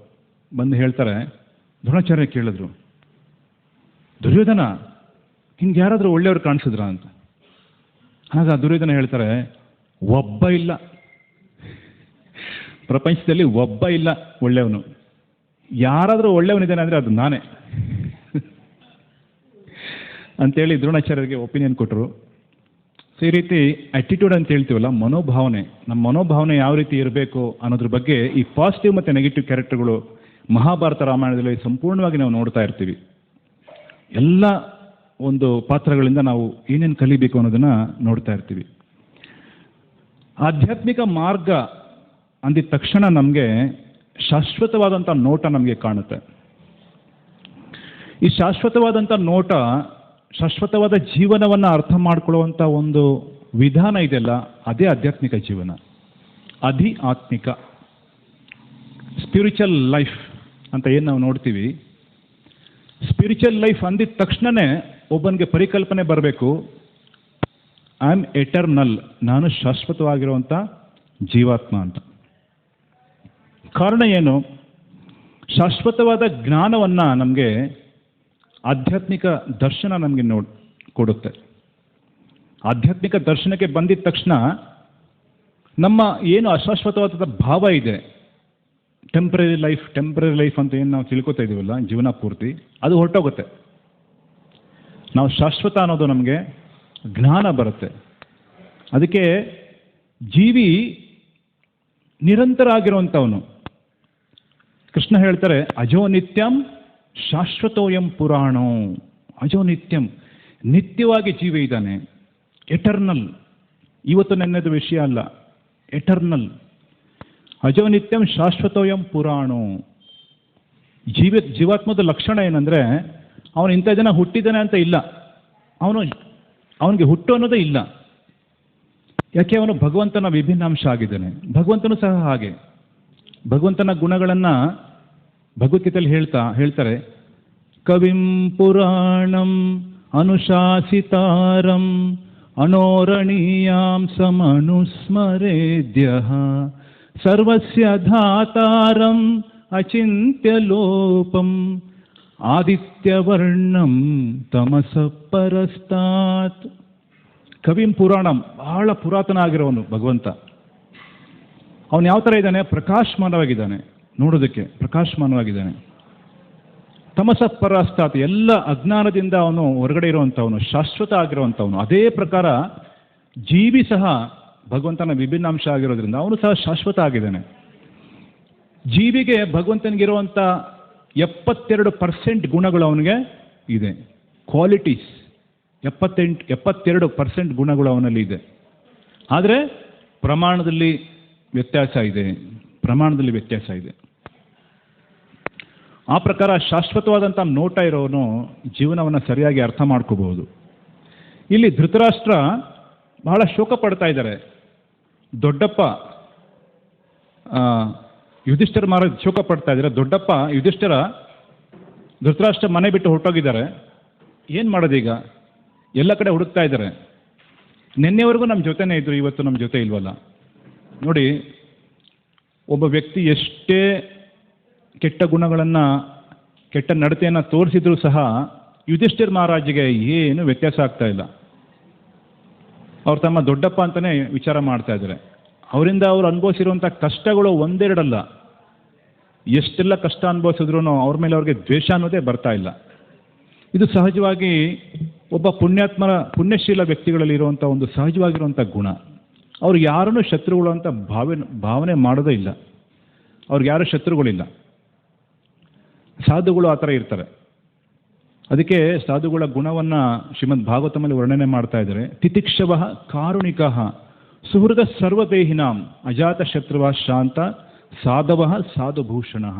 ಬಂದು ಹೇಳ್ತಾರೆ, ದ್ರೋಣಾಚಾರ್ಯ ಕೇಳಿದ್ರು, ದುರ್ಯೋಧನ ಹಿಂಗೆ ಯಾರಾದರೂ ಒಳ್ಳೆಯವ್ರು ಕಾಣಿಸಿದ್ರ ಅಂತ. ಆಗ ದುರ್ಯೋಧನ ಹೇಳ್ತಾರೆ, ಒಬ್ಬ ಇಲ್ಲ, ಪ್ರಪಂಚದಲ್ಲಿ ಒಬ್ಬ ಇಲ್ಲ ಒಳ್ಳೆಯವನು. ಯಾರಾದರೂ ಒಳ್ಳೆಯವನಿದ್ದಾನೆ ಅಂದರೆ ಅದು ನಾನೇ. ಅಂತೇಳಿ ದ್ರೋಣಾಚಾರ್ಯರಿಗೆ ಒಪಿನಿಯನ್ ಕೊಟ್ಟರು. ಸೊ ಈ ರೀತಿ ಆ್ಯಟಿಟ್ಯೂಡ್ ಅಂತ ಹೇಳ್ತೀವಲ್ಲ, ಮನೋಭಾವನೆ, ನಮ್ಮ ಮನೋಭಾವನೆ ಯಾವ ರೀತಿ ಇರಬೇಕು ಅನ್ನೋದ್ರ ಬಗ್ಗೆ ಈ ಪಾಸಿಟಿವ್ ಮತ್ತು ನೆಗೆಟಿವ್ ಕ್ಯಾರೆಕ್ಟರ್ಗಳು ಮಹಾಭಾರತ ರಾಮಾಯಣದಲ್ಲಿ ಸಂಪೂರ್ಣವಾಗಿ ನಾವು ನೋಡ್ತಾ ಇರ್ತೀವಿ. ಎಲ್ಲ ಒಂದು ಪಾತ್ರಗಳಿಂದ ನಾವು ಏನೇನು ಕಲಿಬೇಕು ಅನ್ನೋದನ್ನು ನೋಡ್ತಾ ಇರ್ತೀವಿ. ಆಧ್ಯಾತ್ಮಿಕ ಮಾರ್ಗ ಅಂದಿದ ತಕ್ಷಣ ನಮಗೆ ಶಾಶ್ವತವಾದಂಥ ನೋಟ ನಮಗೆ ಕಾಣುತ್ತೆ. ಈ ಶಾಶ್ವತವಾದಂಥ ನೋಟ, ಶಾಶ್ವತವಾದ ಜೀವನವನ್ನು ಅರ್ಥ ಮಾಡ್ಕೊಳ್ಳುವಂಥ ಒಂದು ವಿಧಾನ ಇದೆಯಲ್ಲ, ಅದೇ ಆಧ್ಯಾತ್ಮಿಕ ಜೀವನ, ಆಧ್ಯಾತ್ಮಿಕ ಸ್ಪಿರಿಚುವಲ್ ಲೈಫ್ ಅಂತ ಏನು ನಾವು ನೋಡ್ತೀವಿ. ಸ್ಪಿರಿಚುವಲ್ ಲೈಫ್ ಅಂದಿದ ತಕ್ಷಣವೇ ಒಬ್ಬನಿಗೆ ಪರಿಕಲ್ಪನೆ ಬರಬೇಕು, ಐ ಆಮ್ ಎಟರ್ನಲ್, ನಾನು ಶಾಶ್ವತವಾಗಿರುವಂಥ ಜೀವಾತ್ಮ ಅಂತ. ಕಾರಣ ಏನು? ಶಾಶ್ವತವಾದ ಜ್ಞಾನವನ್ನು ನಮಗೆ ಆಧ್ಯಾತ್ಮಿಕ ದರ್ಶನ ನಮಗೆ ಕೊಡುತ್ತೆ. ಆಧ್ಯಾತ್ಮಿಕ ದರ್ಶನಕ್ಕೆ ಬಂದಿದ ತಕ್ಷಣ ನಮ್ಮ ಏನು ಅಶಾಶ್ವತವಾದ ಭಾವ ಇದೆ, ಟೆಂಪ್ರರಿ ಲೈಫ್ ಅಂತ ಏನು ನಾವು ತಿಳ್ಕೊತಾ ಇದ್ದೀವಲ್ಲ ಜೀವನ ಪೂರ್ತಿ, ಅದು ಹೊರಟೋಗುತ್ತೆ. ನಾವು ಶಾಶ್ವತ ಅನ್ನೋದು ನಮಗೆ ಜ್ಞಾನ ಬರುತ್ತೆ. ಅದಕ್ಕೆ ಜೀವಿ ನಿರಂತರ ಆಗಿರುವಂಥವನು. ಕೃಷ್ಣ ಹೇಳ್ತಾರೆ, ಅಜೋ ನಿತ್ಯಂ ಶಾಶ್ವತೋಯಂ ಪುರಾಣೋ. ಅಜೋ ನಿತ್ಯಂ, ನಿತ್ಯವಾಗಿ ಜೀವಿ ಇದ್ದಾನೆ, ಎಟರ್ನಲ್, ಇವತ್ತು ನೆನ್ನೆದು ವಿಷಯ ಅಲ್ಲ, ಎಟರ್ನಲ್. ಅಜೋ ನಿತ್ಯಂ ಶಾಶ್ವತೋಯಂ ಪುರಾಣೋ. ಜೀವಾತ್ಮದ ಲಕ್ಷಣ ಏನಂದರೆ, ಅವನು ಇಂಥ ಜನ ಹುಟ್ಟಿದ್ದಾನೆ ಅಂತ ಇಲ್ಲ, ಅವನಿಗೆ ಹುಟ್ಟು ಅನ್ನೋದೇ ಇಲ್ಲ. ಯಾಕೆ? ಅವನು ಭಗವಂತನ ವಿಭಿನ್ನಾಂಶ ಆಗಿದ್ದಾನೆ. ಭಗವಂತನೂ ಸಹ ಹಾಗೆ. ಭಗವಂತನ ಗುಣಗಳನ್ನು ಭಗವದ್ಗೀತೆಯಲ್ಲಿ ಹೇಳ್ತಾರೆ, ಕವಿಂ ಪುರಾಣಂ ಅನುಶಾಸಿತಾರಂ ಅನೋರಣೀಯಾಂ ಸಮನುಸ್ಮರೇದ್ಯಃ ಸರ್ವಸ್ಯ ಧಾತಾರಂ ಅಚಿಂತ್ಯ ಲೋಪಂ ಆದಿತ್ಯವರ್ಣಂ ತಮಸಃ ಪರಸ್ತಾತ್. ಕವಿಂ ಪುರಾಣಂ, ಬಹಳ ಪುರಾತನ ಆಗಿರೋನು ಭಗವಂತ. ಅವನು ಯಾವ ಥರ ಇದ್ದಾನೆ? ಪ್ರಕಾಶಮಾನವಾಗಿದ್ದಾನೆ, ನೋಡೋದಕ್ಕೆ ಪ್ರಕಾಶಮಾನವಾಗಿದ್ದಾನೆ. ತಮಸಃ ಪರಸ್ತಾತ್, ಎಲ್ಲ ಅಜ್ಞಾನದಿಂದ ಅವನು ಹೊರಗಡೆ ಇರುವಂಥವನು, ಶಾಶ್ವತ ಆಗಿರುವಂಥವನು. ಅದೇ ಪ್ರಕಾರ ಜೀವಿ ಸಹ ಭಗವಂತನ ವಿಭಿನ್ನಾಂಶ ಆಗಿರೋದ್ರಿಂದ ಅವನು ಸಹ ಶಾಶ್ವತ ಆಗಿದ್ದಾನೆ. ಜೀವಿಗೆ ಭಗವಂತನಿಗಿರುವಂಥ 72% ಗುಣಗಳು ಅವನಿಗೆ ಇದೆ, ಕ್ವಾಲಿಟೀಸ್. 72% ಗುಣಗಳು ಅವನಲ್ಲಿ ಇದೆ. ಆದರೆ ಪ್ರಮಾಣದಲ್ಲಿ ವ್ಯತ್ಯಾಸ ಇದೆ. ಆ ಪ್ರಕಾರ ಶಾಶ್ವತವಾದಂಥ ನೋಟ ಇರೋನು ಜೀವನವನ್ನು ಸರಿಯಾಗಿ ಅರ್ಥ ಮಾಡ್ಕೋಬಹುದು. ಇಲ್ಲಿ ಧೃತರಾಷ್ಟ್ರ ಬಹಳ ಶೋಕ ಪಡ್ತಾ ಇದ್ದಾರೆ. ದೊಡ್ಡಪ್ಪ ಯುಧಿಷ್ಠಿರ ಮಹಾರಾಜ್ ಶೋಕ ಪಡ್ತಾ ಇದ್ದಾರೆ. ದೊಡ್ಡಪ್ಪ ಯುಧಿಷ್ಠಿರ ಧೃತರಾಷ್ಟ್ರ ಮನೆ ಬಿಟ್ಟು ಹೊರಟೋಗಿದ್ದಾರೆ. ಏನು ಮಾಡೋದೀಗ? ಎಲ್ಲ ಕಡೆ ಹುಡುಕ್ತಾ ಇದ್ದಾರೆ. ನಿನ್ನೆವರೆಗೂ ನಮ್ಮ ಜೊತೆನೇ ಇದ್ರು, ಇವತ್ತು ನಮ್ಮ ಜೊತೆ ಇಲ್ವಲ್ಲ. ನೋಡಿ, ಒಬ್ಬ ವ್ಯಕ್ತಿ ಎಷ್ಟೇ ಕೆಟ್ಟ ಗುಣಗಳನ್ನು, ಕೆಟ್ಟ ನಡತೆಯನ್ನು ತೋರಿಸಿದ್ರು ಸಹ ಯುಧಿಷ್ಠಿರ ಮಹಾರಾಜಿಗೆ ಏನು ವ್ಯತ್ಯಾಸ ಆಗ್ತಾ ಇಲ್ಲ. ಅವ್ರು ತಮ್ಮ ದೊಡ್ಡಪ್ಪ ಅಂತಲೇ ವಿಚಾರ ಮಾಡ್ತಾ ಇದ್ದಾರೆ. ಅವರಿಂದ ಅವ್ರು ಅನುಭವಿಸಿರುವಂಥ ಕಷ್ಟಗಳು ಒಂದೆರಡಲ್ಲ, ಎಷ್ಟೆಲ್ಲ ಕಷ್ಟ ಅನುಭವಿಸಿದ್ರು ಅವ್ರ ಮೇಲೆ ಅವ್ರಿಗೆ ದ್ವೇಷ ಅನ್ನೋದೇ ಬರ್ತಾ ಇಲ್ಲ. ಇದು ಸಹಜವಾಗಿ ಒಬ್ಬ ಪುಣ್ಯಶೀಲ ವ್ಯಕ್ತಿಗಳಲ್ಲಿ ಇರುವಂಥ ಒಂದು ಸಹಜವಾಗಿರುವಂಥ ಗುಣ. ಅವ್ರಿಗೆ ಯಾರನ್ನೂ ಶತ್ರುಗಳು ಅಂತ ಭಾವನೆ ಮಾಡೋದೇ ಇಲ್ಲ. ಅವ್ರಿಗೆ ಯಾರೂ ಶತ್ರುಗಳಿಲ್ಲ. ಸಾಧುಗಳು ಆ ಥರ ಇರ್ತಾರೆ. ಅದಕ್ಕೆ ಸಾಧುಗಳ ಗುಣವನ್ನು ಶ್ರೀಮದ್ ಭಾಗವತದಲ್ಲಿ ವರ್ಣನೆ ಮಾಡ್ತಾ ಇದ್ದಾರೆ. ತಿತಿಕ್ಷವಃ ಕಾರುಣಿಕಃ ಸುಹೃದ ಸರ್ವದೇಹಿನಾಂ ಅಜಾತ ಶತ್ರುವ ಶಾಂತ ಸಾಧವಃ ಸಾಧುಭೂಷಣಃ.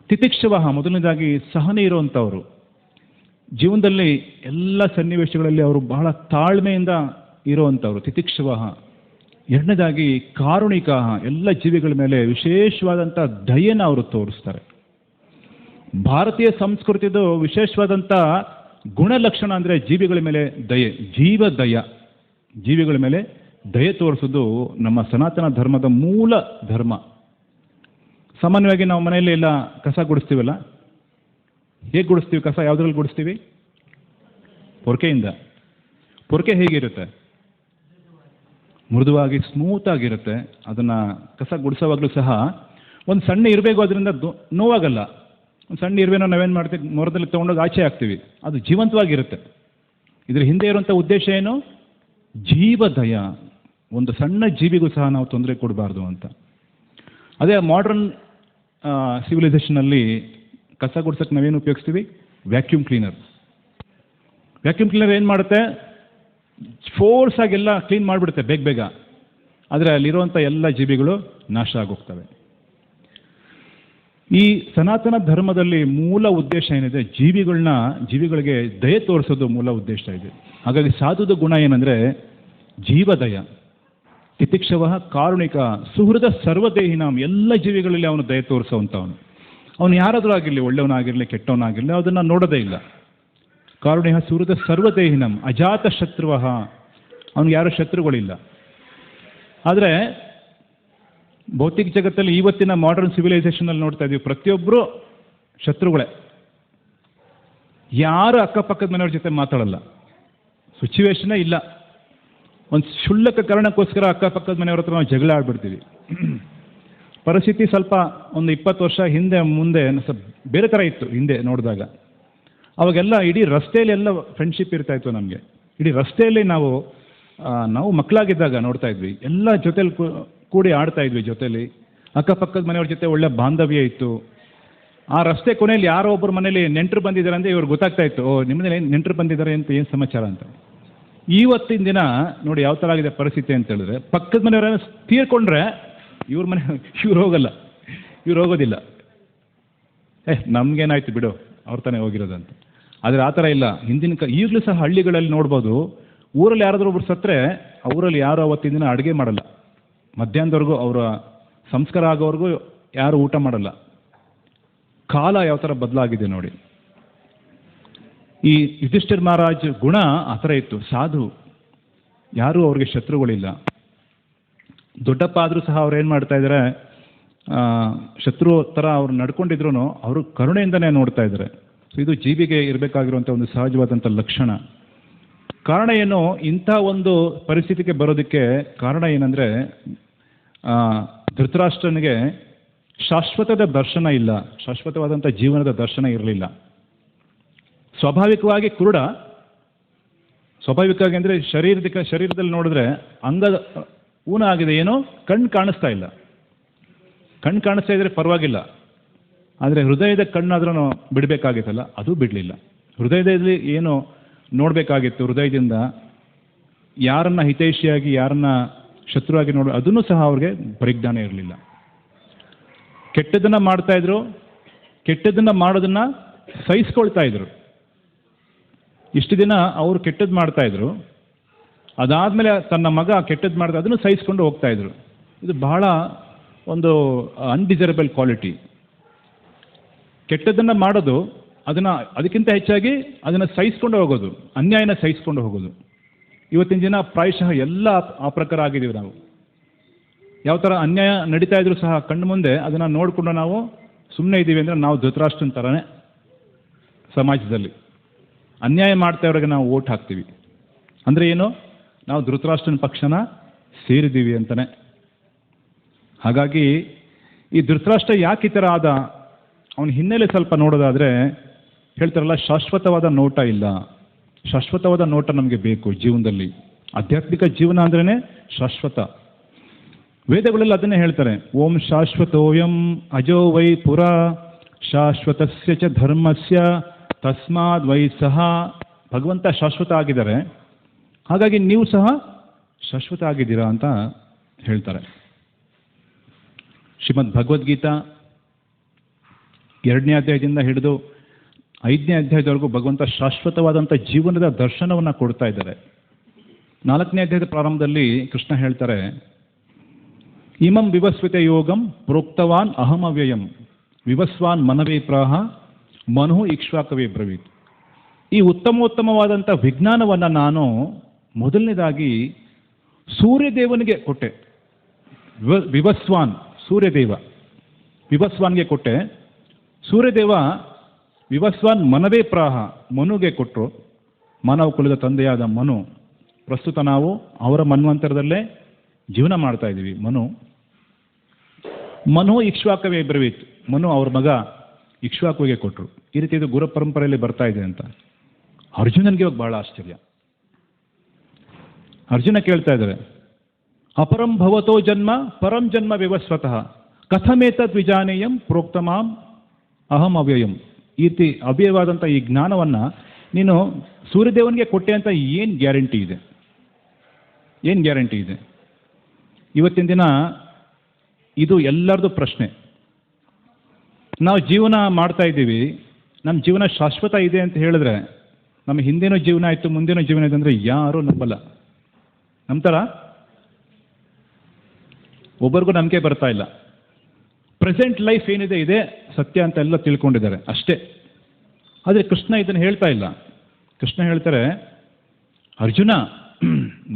ತಿತಿಕ್ಷವಃ, ಮೊದಲನೇದಾಗಿ ಸಹನೆ ಇರುವಂಥವರು. ಜೀವನದಲ್ಲಿ ಎಲ್ಲ ಸನ್ನಿವೇಶಗಳಲ್ಲಿ ಅವರು ಬಹಳ ತಾಳ್ಮೆಯಿಂದ ಇರುವಂಥವ್ರು, ತಿತಿಕ್ಷವಃ. ಎರಡನೇದಾಗಿ ಕಾರುಣಿಕ, ಎಲ್ಲ ಜೀವಿಗಳ ಮೇಲೆ ವಿಶೇಷವಾದಂಥ ದಯೆನ ಅವರು ತೋರಿಸ್ತಾರೆ. ಭಾರತೀಯ ಸಂಸ್ಕೃತಿದು ವಿಶೇಷವಾದಂಥ ಗುಣಲಕ್ಷಣ ಅಂದರೆ ಜೀವಿಗಳ ಮೇಲೆ ದಯೆ, ಜೀವಿಗಳ ಮೇಲೆ ದಯೆ ತೋರಿಸೋದು ನಮ್ಮ ಸನಾತನ ಧರ್ಮದ ಮೂಲ ಧರ್ಮ. ಸಾಮಾನ್ಯವಾಗಿ ನಾವು ಮನೆಯಲ್ಲಿ ಎಲ್ಲ ಕಸ ಗುಡಿಸ್ತೀವಲ್ಲ, ಹೇಗೆ ಗುಡಿಸ್ತೀವಿ? ಕಸ ಯಾವುದ್ರಲ್ಲಿ ಗುಡಿಸ್ತೀವಿ? ಪೊರ್ಕೆಯಿಂದ. ಪೊರ್ಕೆ ಹೇಗಿರುತ್ತೆ? ಮೃದುವಾಗಿ ಸ್ಮೂತ್ ಆಗಿರುತ್ತೆ. ಅದನ್ನು ಕಸ ಗುಡಿಸೋವಾಗಲೂ ಸಹ ಒಂದು ಸಣ್ಣ ಇರಬೇಕು, ಅದರಿಂದ ನೋವಾಗಲ್ಲ. ಒಂದು ಸಣ್ಣ ಇರುವೆನೋ ನಾವೇನು ಮಾಡ್ತೀವಿ, ಮೊರದಲ್ಲಿ ತೊಗೊಂಡೋಗಿ ಆಚೆ ಹಾಕ್ತೀವಿ, ಅದು ಜೀವಂತವಾಗಿರುತ್ತೆ. ಇದ್ರ ಹಿಂದೆ ಇರುವಂಥ ಉದ್ದೇಶ ಏನು? ಜೀವದಯ, ಒಂದು ಸಣ್ಣ ಜೀವಿಗೂ ಸಹ ನಾವು ತೊಂದರೆ ಕೊಡಬಾರ್ದು ಅಂತ. ಅದೇ ಮಾಡ್ರನ್ ಸಿವಿಲೈಸೇಷನಲ್ಲಿ ಕಸ ಗುಡ್ಸಕ್ಕೆ ನಾವೇನು ಉಪಯೋಗಿಸ್ತೀವಿ? Vacuum cleaner. ವ್ಯಾಕ್ಯೂಮ್ ಕ್ಲೀನರ್ ಏನು ಮಾಡುತ್ತೆ? ಫೋರ್ಸ್ ಆಗೆಲ್ಲ ಕ್ಲೀನ್ ಮಾಡಿಬಿಡುತ್ತೆ ಬೇಗ ಬೇಗ, ಆದರೆ ಅಲ್ಲಿರುವಂಥ ಎಲ್ಲ ಜೀವಿಗಳು ನಾಶ ಆಗೋಗ್ತವೆ. ಈ ಸನಾತನ ಧರ್ಮದಲ್ಲಿ ಮೂಲ ಉದ್ದೇಶ ಏನಿದೆ? ಜೀವಿಗಳಿಗೆ ದಯೆ ತೋರಿಸೋದು ಮೂಲ ಉದ್ದೇಶ ಇದೆ. ಹಾಗಾಗಿ ಸಾಧುದ ಗುಣ ಏನಂದರೆ ಜೀವದಯ, ತಿತಿಕ್ಷವ ಕಾರುಣಿಕ ಸುಹೃದ ಸರ್ವದೇಹಿನಾಂ, ಎಲ್ಲ ಜೀವಿಗಳಲ್ಲಿ ಅವನು ದಯೆ ತೋರಿಸೋವಂಥವನು. ಅವನು ಯಾರಾದರೂ ಆಗಿರಲಿ, ಒಳ್ಳೆಯವನಾಗಿರಲಿ ಕೆಟ್ಟವನಾಗಿರಲಿ, ಅದನ್ನು ನೋಡೋದೇ ಇಲ್ಲ. ಕಾರುಣ್ಯ ಸುಹೃದ ಸರ್ವದೇಹಿನಂ ಅಜಾತ ಶತ್ರುವ, ಅವನಿಗೆ ಯಾರೂ ಶತ್ರುಗಳಿಲ್ಲ. ಆದರೆ ಭೌತಿಕ ಜಗತ್ತಲ್ಲಿ ಇವತ್ತಿನ ಮಾಡರ್ನ್ ಸಿವಿಲೈಸೇಷನಲ್ಲಿ ನೋಡ್ತಾ ಇದ್ದೀವಿ, ಪ್ರತಿಯೊಬ್ಬರು ಶತ್ರುಗಳೇ. ಯಾರು ಅಕ್ಕಪಕ್ಕದ ಮನೆಯವ್ರ ಜೊತೆ ಮಾತಾಡಲ್ಲ, ಸಿಚುವೇಶನೇ ಇಲ್ಲ. ಒಂದು ಕ್ಷುಲ್ಲಕ ಕಾರಣಕ್ಕೋಸ್ಕರ ಅಕ್ಕಪಕ್ಕದ ಮನೆಯವ್ರ ಹತ್ರ ನಾವು ಜಗಳ ಆಡ್ಬಿಡ್ತೀವಿ. ಪರಿಸ್ಥಿತಿ ಸ್ವಲ್ಪ ಒಂದು 20 ವರ್ಷ ಹಿಂದೆ ಮುಂದೆ ಬೇರೆ ಥರ ಇತ್ತು. ಹಿಂದೆ ನೋಡಿದಾಗ ಅವಾಗೆಲ್ಲ ಇಡೀ ರಸ್ತೆಯಲ್ಲಿ ಎಲ್ಲ ಫ್ರೆಂಡ್ಶಿಪ್ ಇರ್ತಾ ಇತ್ತು ನಮಗೆ. ಇಡೀ ರಸ್ತೆಯಲ್ಲಿ ನಾವು ಮಕ್ಕಳಾಗಿದ್ದಾಗ ನೋಡ್ತಾ ಇದ್ವಿ, ಎಲ್ಲ ಜೊತೆಲಿ ಕೂಡಿ ಆಡ್ತಾ ಇದ್ವಿ ಜೊತೆಲಿ. ಅಕ್ಕಪಕ್ಕದ ಮನೆಯವ್ರ ಜೊತೆ ಒಳ್ಳೆ ಬಾಂಧವ್ಯ ಇತ್ತು. ಆ ರಸ್ತೆ ಕೊನೆಯಲ್ಲಿ ಯಾರೋ ಒಬ್ಬರ ಮನೇಲಿ ನೆಂಟರು ಬಂದಿದ್ದಾರೆ ಅಂದರೆ ಇವ್ರಿಗೆ ಗೊತ್ತಾಗ್ತಾ ಇತ್ತು, ಓ ನಿಮ್ಮ ಮನೇಲಿ ನೆಂಟರು ಬಂದಿದ್ದಾರೆ ಅಂತ, ಏನು ಸಮಾಚಾರ ಅಂತ. ಇವತ್ತಿನ ದಿನ ನೋಡಿ ಯಾವ ಥರ ಆಗಿದೆ ಪರಿಸ್ಥಿತಿ ಅಂತ ಹೇಳಿದ್ರೆ, ಪಕ್ಕದ ಮನೆಯವರ ತೀರ್ಕೊಂಡ್ರೆ ಇವ್ರು ಹೋಗಲ್ಲ, ಇವ್ರು ಹೋಗೋದಿಲ್ಲ. ನಮಗೇನಾಯ್ತು ಬಿಡು, ಅವ್ರ ತಾನೇ ಹೋಗಿರೋದಂತ. ಆದರೆ ಆ ಥರ ಇಲ್ಲ. ಈಗಲೂ ಸಹ ಹಳ್ಳಿಗಳಲ್ಲಿ ನೋಡ್ಬೋದು, ಊರಲ್ಲಿ ಯಾರಾದರೂ ಒಬ್ರು ಸತ್ತರೆ ಆ ಊರಲ್ಲಿ ಯಾರು ಅವತ್ತಿನ ದಿನ ಅಡುಗೆ ಮಾಡಲ್ಲ. ಮಧ್ಯಾಹ್ನದವರೆಗೂ ಅವರ ಸಂಸ್ಕಾರ ಆಗೋವರೆಗೂ ಯಾರು ಊಟ ಮಾಡಲ್ಲ. ಕಾಲ ಯಾವ ಥರ ಬದಲಾಗಿದೆ ನೋಡಿ. ಈ ಯುಧಿಷ್ಠಿರ ಮಹಾರಾಜ್ ಗುಣ ಆ ಥರ ಇತ್ತು, ಸಾಧು, ಯಾರೂ ಅವ್ರಿಗೆ ಶತ್ರುಗಳಿಲ್ಲ. ದೊಡ್ಡಪ್ಪ ಆದರೂ ಸಹ ಅವ್ರು ಏನು ಮಾಡ್ತಾ ಇದ್ದಾರೆ, ಶತ್ರು ಥರ ಅವ್ರು ನಡ್ಕೊಂಡಿದ್ರು ಅವರು ಕರುಣೆಯಿಂದನೇ ನೋಡ್ತಾ ಇದ್ದಾರೆ. ಸೊ ಇದು ಜೀವಿಗೆ ಇರಬೇಕಾಗಿರುವಂಥ ಒಂದು ಸಹಜವಾದಂಥ ಲಕ್ಷಣ. ಕಾರಣ ಏನು? ಇಂಥ ಒಂದು ಪರಿಸ್ಥಿತಿಗೆ ಬರೋದಕ್ಕೆ ಕಾರಣ ಏನಂದರೆ, ಧೃತರಾಷ್ಟ್ರನಿಗೆ ಶಾಶ್ವತದ ದರ್ಶನ ಇಲ್ಲ, ಶಾಶ್ವತವಾದಂಥ ಜೀವನದ ದರ್ಶನ ಇರಲಿಲ್ಲ. ಸ್ವಾಭಾವಿಕವಾಗಿ ಕುರುಡ, ಸ್ವಾಭಾವಿಕವಾಗಿ ಅಂದರೆ ಶರೀರದಲ್ಲಿ ನೋಡಿದ್ರೆ ಅಂಗದ ಊನ ಆಗಿದೆ, ಏನೋ ಕಣ್ಣು ಕಾಣಿಸ್ತಾ ಇಲ್ಲ. ಕಣ್ಣು ಕಾಣಿಸ್ತಾ ಇದ್ರೆ ಪರವಾಗಿಲ್ಲ, ಆದರೆ ಹೃದಯದ ಕಣ್ಣಾದ್ರೂ ಬಿಡಬೇಕಾಗಿತ್ತಲ್ಲ, ಅದು ಬಿಡಲಿಲ್ಲ. ಹೃದಯದಲ್ಲಿ ಏನು ನೋಡಬೇಕಾಗಿತ್ತು, ಹೃದಯದಿಂದ ಯಾರನ್ನ ಹಿತೈಷಿಯಾಗಿ ಯಾರನ್ನ ಶತ್ರುವಾಗಿ ಅದನ್ನು ಸಹ ಅವ್ರಿಗೆ ಪರಿಜ್ಞಾನ ಇರಲಿಲ್ಲ. ಕೆಟ್ಟದನ್ನು ಮಾಡ್ತಾ ಇದ್ರು, ಕೆಟ್ಟದನ್ನು ಮಾಡೋದನ್ನು ಸಹಿಸ್ಕೊಳ್ತಾ ಇದ್ರು. ಇಷ್ಟು ದಿನ ಅವರು ಕೆಟ್ಟದ್ದು ಮಾಡ್ತಾ ಇದ್ರು, ಅದಾದಮೇಲೆ ತನ್ನ ಮಗ ಕೆಟ್ಟದ್ದು ಮಾಡಿದ ಅದನ್ನು ಸಹಿಸ್ಕೊಂಡು ಹೋಗ್ತಾ ಇದ್ರು. ಇದು ಬಹಳ ಒಂದು ಅನ್ಡಿಸೈರಬಲ್ ಕ್ವಾಲಿಟಿ. ಕೆಟ್ಟದ್ದನ್ನು ಮಾಡೋದು, ಅದಕ್ಕಿಂತ ಹೆಚ್ಚಾಗಿ ಅದನ್ನು ಸಹಿಸ್ಕೊಂಡು ಹೋಗೋದು, ಅನ್ಯಾಯನ ಸಹಿಸ್ಕೊಂಡು ಹೋಗೋದು. ಇವತ್ತಿನ ದಿನ ಪ್ರಾಯಶಃ ಎಲ್ಲ ಆ ಪ್ರಕಾರ ಆಗಿದ್ದೀವಿ ನಾವು. ಯಾವ ಥರ ಅನ್ಯಾಯ ನಡೀತಾ ಇದ್ರು ಸಹ ಕಣ್ಣು ಮುಂದೆ ಅದನ್ನು ನೋಡಿಕೊಂಡು ನಾವು ಸುಮ್ಮನೆ ಇದ್ದೀವಿ ಅಂದರೆ ನಾವು ಧೃತರಾಷ್ಟ್ರನ ಥರನೇ ಸಮಾಜದಲ್ಲಿ. ಅನ್ಯಾಯ ಮಾಡ್ತಾ ಇರೋರಿಗೆ ನಾವು ಓಟ್ ಹಾಕ್ತೀವಿ ಅಂದರೆ ಏನು? ನಾವು ಧೃತರಾಷ್ಟ್ರನ ಪಕ್ಷನ ಸೇರಿದ್ದೀವಿ ಅಂತಲೇ. ಹಾಗಾಗಿ ಈ ಧೃತರಾಷ್ಟ್ರ ಯಾಕೆ ಈ ಥರ ಆದ, ಅವನ ಹಿನ್ನೆಲೆ ಸ್ವಲ್ಪ ನೋಡೋದಾದರೆ ಹೇಳ್ತಾರಲ್ಲ, ಶಾಶ್ವತವಾದ ನೋಟ ಇಲ್ಲ. ಶಾಶ್ವತವಾದ ನೋಟ ನಮಗೆ ಬೇಕು ಜೀವನದಲ್ಲಿ. ಆಧ್ಯಾತ್ಮಿಕ ಜೀವನ ಅಂದ್ರೇ ಶಾಶ್ವತ. ವೇದಗಳಲ್ಲಿ ಅದನ್ನೇ ಹೇಳ್ತಾರೆ, ಓಂ ಶಾಶ್ವತೋಯಂ ಅಜೋ ವೈ ಪುರ ಶಾಶ್ವತಸ್ಯ ಚ ಧರ್ಮಸ್ಯ ತಸ್ಮಾದ್ ವೈ ಸಹ. ಭಗವಂತ ಶಾಶ್ವತ ಆಗಿದ್ದಾರೆ, ಹಾಗಾಗಿ ನೀವು ಸಹ ಶಾಶ್ವತ ಆಗಿದ್ದೀರಾ ಅಂತ ಹೇಳ್ತಾರೆ. ಶ್ರೀಮದ್ ಭಗವದ್ಗೀತಾ 2ನೇ ಅಧ್ಯಾಯದಿಂದ ಹಿಡಿದು 5ನೇ ಅಧ್ಯಾಯದವರೆಗೂ ಭಗವಂತ ಶಾಶ್ವತವಾದಂಥ ಜೀವನದ ದರ್ಶನವನ್ನು ಕೊಡ್ತಾ ಇದ್ದಾರೆ. 4ನೇ ಅಧ್ಯಾಯದ ಪ್ರಾರಂಭದಲ್ಲಿ ಕೃಷ್ಣ ಹೇಳ್ತಾರೆ, ಇಮಂ ವಿವಸ್ವಿತ ಯೋಗಂ ಪ್ರೋಕ್ತವಾನ್ ಅಹಮವ್ಯಯಂ ವಿವಸ್ವಾನ್ ಮನವೇ ಪ್ರಾಹ ಮನು ಇಕ್ಷ್ವಾಕವೇ ಬ್ರವೀತ್. ಈ ಉತ್ತಮೋತ್ತಮವಾದಂಥ ವಿಜ್ಞಾನವನ್ನು ನಾನು ಮೊದಲನೇದಾಗಿ ಸೂರ್ಯದೇವನಿಗೆ ಕೊಟ್ಟೆ. ವಿವಸ್ವಾನ್, ಸೂರ್ಯದೇವ ವಿವಸ್ವಾನ್ಗೆ ಕೊಟ್ಟೆ. ಸೂರ್ಯದೇವ ವಿವಸ್ವಾನ್ ಮನವೇ ಪ್ರಾಹ, ಮನುಗೆ ಕೊಟ್ಟರು. ಮಾನವ ಕುಲದ ತಂದೆಯಾದ ಮನು. ಪ್ರಸ್ತುತ ನಾವು ಅವರ ಮನ್ವಂತರದಲ್ಲೇ ಜೀವನ ಮಾಡ್ತಾ ಇದ್ದೀವಿ. ಮನು ಇಕ್ಷ್ವಾಕವೇ ಬ್ರವೀತ್, ಮನು ಅವ್ರ ಮಗ ಇಕ್ಷ್ವಾಕುವಿಗೆ ಕೊಟ್ಟರು. ಈ ರೀತಿ ಇದು ಗುರು ಪರಂಪರೆಯಲ್ಲಿ ಬರ್ತಾ ಇದೆ ಅಂತ. ಅರ್ಜುನನಿಗೆ ಇವಾಗ ಬಹಳ ಆಶ್ಚರ್ಯ. ಅರ್ಜುನ ಕೇಳ್ತಾ ಇದ್ದಾರೆ, ಅಪರಂ ಭವತೋ ಜನ್ಮ ಪರಂ ಜನ್ಮ ವಿವಸ್ವತಃ ಕಥಮೇತದ್ ವಿಜಾನೇಯಂ ಪ್ರೋಕ್ತಮಾಂ ಅಹಂ ಅವ್ಯಯಂ. ಈ ರೀತಿ ಅವ್ಯಯವಾದಂಥ ಈ ಜ್ಞಾನವನ್ನು ನೀನು ಸೂರ್ಯದೇವನಿಗೆ ಕೊಟ್ಟೆ ಅಂತ ಏನು ಗ್ಯಾರಂಟಿ ಇದೆ? ಏನು ಗ್ಯಾರಂಟಿ ಇದೆ? ಇವತ್ತಿನ ದಿನ ಇದು ಎಲ್ಲರದು ಪ್ರಶ್ನೆ. ನಾವು ಜೀವನ ಮಾಡ್ತಾ ಇದ್ದೀವಿ, ನಮ್ಮ ಜೀವನ ಶಾಶ್ವತ ಇದೆ ಅಂತ ಹೇಳಿದ್ರೆ, ನಮ್ಮ ಹಿಂದಿನ ಜೀವನ ಆಯಿತು ಮುಂದಿನ ಜೀವನ ಇದೆ ಅಂದರೆ ಯಾರೂ ನಂಬಲ್ಲ. ನಂಬ್ತಾರ? ಒಬ್ಬರಿಗೂ ನಂಬಿಕೆ ಬರ್ತಾ ಇಲ್ಲ. ಪ್ರೆಸೆಂಟ್ ಲೈಫ್ ಏನಿದೆ ಇದೆ ಸತ್ಯ ಅಂತ ಎಲ್ಲ ತಿಳ್ಕೊಂಡಿದ್ದಾರೆ ಅಷ್ಟೇ. ಆದರೆ ಕೃಷ್ಣ ಇದನ್ನು ಹೇಳ್ತಾ ಇಲ್ಲ. ಕೃಷ್ಣ ಹೇಳ್ತಾರೆ, ಅರ್ಜುನ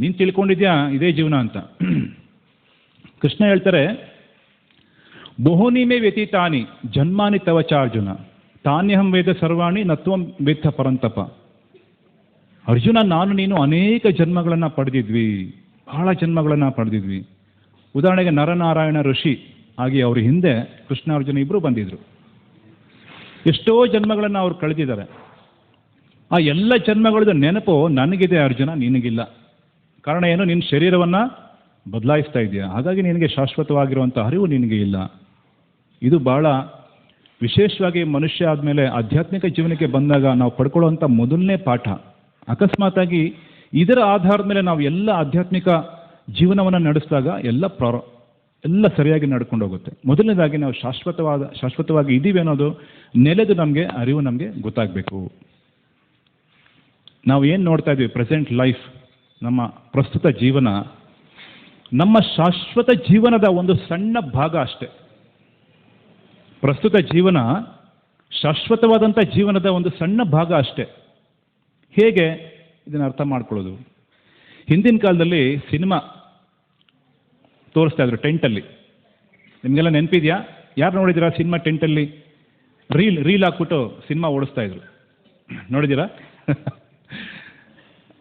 ನೀನು ತಿಳ್ಕೊಂಡಿದ್ಯಾ ಇದೇ ಜೀವನ ಅಂತ. ಕೃಷ್ಣ ಹೇಳ್ತಾರೆ, ಬಹುನಿಮೆ ವ್ಯತೀತಾನಿ ಜನ್ಮಾನಿ ತವ ಚ ಅರ್ಜುನ ತಾನ್ಯಹಂ ವೇದ ಸರ್ವಾಣಿ ನತ್ವಂ ವೇತ್ತ ಪರಂತಪ. ಅರ್ಜುನ, ನಾನು ನೀನು ಅನೇಕ ಜನ್ಮಗಳನ್ನು ಪಡೆದಿದ್ವಿ, ಬಹಳ ಜನ್ಮಗಳನ್ನು ಪಡೆದಿದ್ವಿ. ಉದಾಹರಣೆಗೆ ನರನಾರಾಯಣ ಋಷಿ ಆಗಿ ಅವ್ರ ಹಿಂದೆ ಕೃಷ್ಣ ಅರ್ಜುನ ಇಬ್ಬರು ಬಂದಿದ್ರು. ಎಷ್ಟೋ ಜನ್ಮಗಳನ್ನು ಅವ್ರು ಕಳೆದಿದ್ದಾರೆ. ಆ ಎಲ್ಲ ಜನ್ಮಗಳದ್ದು ನೆನಪು ನನಗಿದೆ ಅರ್ಜುನ, ನಿನಗಿಲ್ಲ. ಕಾರಣ ಏನು? ನಿನ್ನ ಶರೀರವನ್ನು ಬದಲಾಯಿಸ್ತಾ ಇದೆಯಾ, ಹಾಗಾಗಿ ನಿನಗೆ ಶಾಶ್ವತವಾಗಿರುವಂಥ ಅರಿವು ನಿನಗೆ ಇಲ್ಲ. ಇದು ಬಹಳ ವಿಶೇಷವಾಗಿ ಮನುಷ್ಯ ಆದಮೇಲೆ ಆಧ್ಯಾತ್ಮಿಕ ಜೀವನಕ್ಕೆ ಬಂದಾಗ ನಾವು ಪಡ್ಕೊಳ್ಳುವಂಥ ಮೊದಲನೇ ಪಾಠ. ಅಕಸ್ಮಾತಾಗಿ ಇದರ ಆಧಾರದ ಮೇಲೆ ನಾವು ಎಲ್ಲ ಆಧ್ಯಾತ್ಮಿಕ ಜೀವನವನ್ನು ನಡೆಸಿದಾಗ ಎಲ್ಲ ಸರಿಯಾಗಿ ನಡ್ಕೊಂಡು ಹೋಗುತ್ತೆ. ಮೊದಲನೇದಾಗಿ ನಾವು ಶಾಶ್ವತವಾಗಿ ಇದ್ದೀವಿ ಅನ್ನೋದು ನೆಲೆದು ನಮಗೆ ಅರಿವು ನಮಗೆ ಗೊತ್ತಾಗಬೇಕು. ನಾವು ಏನು ನೋಡ್ತಾ ಇದ್ದೀವಿ ಪ್ರೆಸೆಂಟ್ ಲೈಫ್, ನಮ್ಮ ಪ್ರಸ್ತುತ ಜೀವನ ನಮ್ಮ ಶಾಶ್ವತ ಜೀವನದ ಒಂದು ಸಣ್ಣ ಭಾಗ ಅಷ್ಟೆ. ಪ್ರಸ್ತುತ ಜೀವನ ಶಾಶ್ವತವಾದಂಥ ಜೀವನದ ಒಂದು ಸಣ್ಣ ಭಾಗ ಅಷ್ಟೆ. ಹೇಗೆ ಇದನ್ನು ಅರ್ಥ ಮಾಡ್ಕೊಳ್ಳೋದು? ಹಿಂದಿನ ಕಾಲದಲ್ಲಿ ಸಿನಿಮಾ ತೋರಿಸ್ತಾ ಇದ್ರು ಟೆಂಟಲ್ಲಿ. ನಿಮಗೆಲ್ಲ ನೆನಪಿದೆಯಾ? ಯಾರು ನೋಡಿದ್ದೀರಾ ಸಿನಿಮಾ ಟೆಂಟಲ್ಲಿ? ರೀಲ್ ಹಾಕ್ಬಿಟ್ಟು ಸಿನಿಮಾ ಓಡಿಸ್ತಾ ಇದ್ರು, ನೋಡಿದ್ದೀರಾ?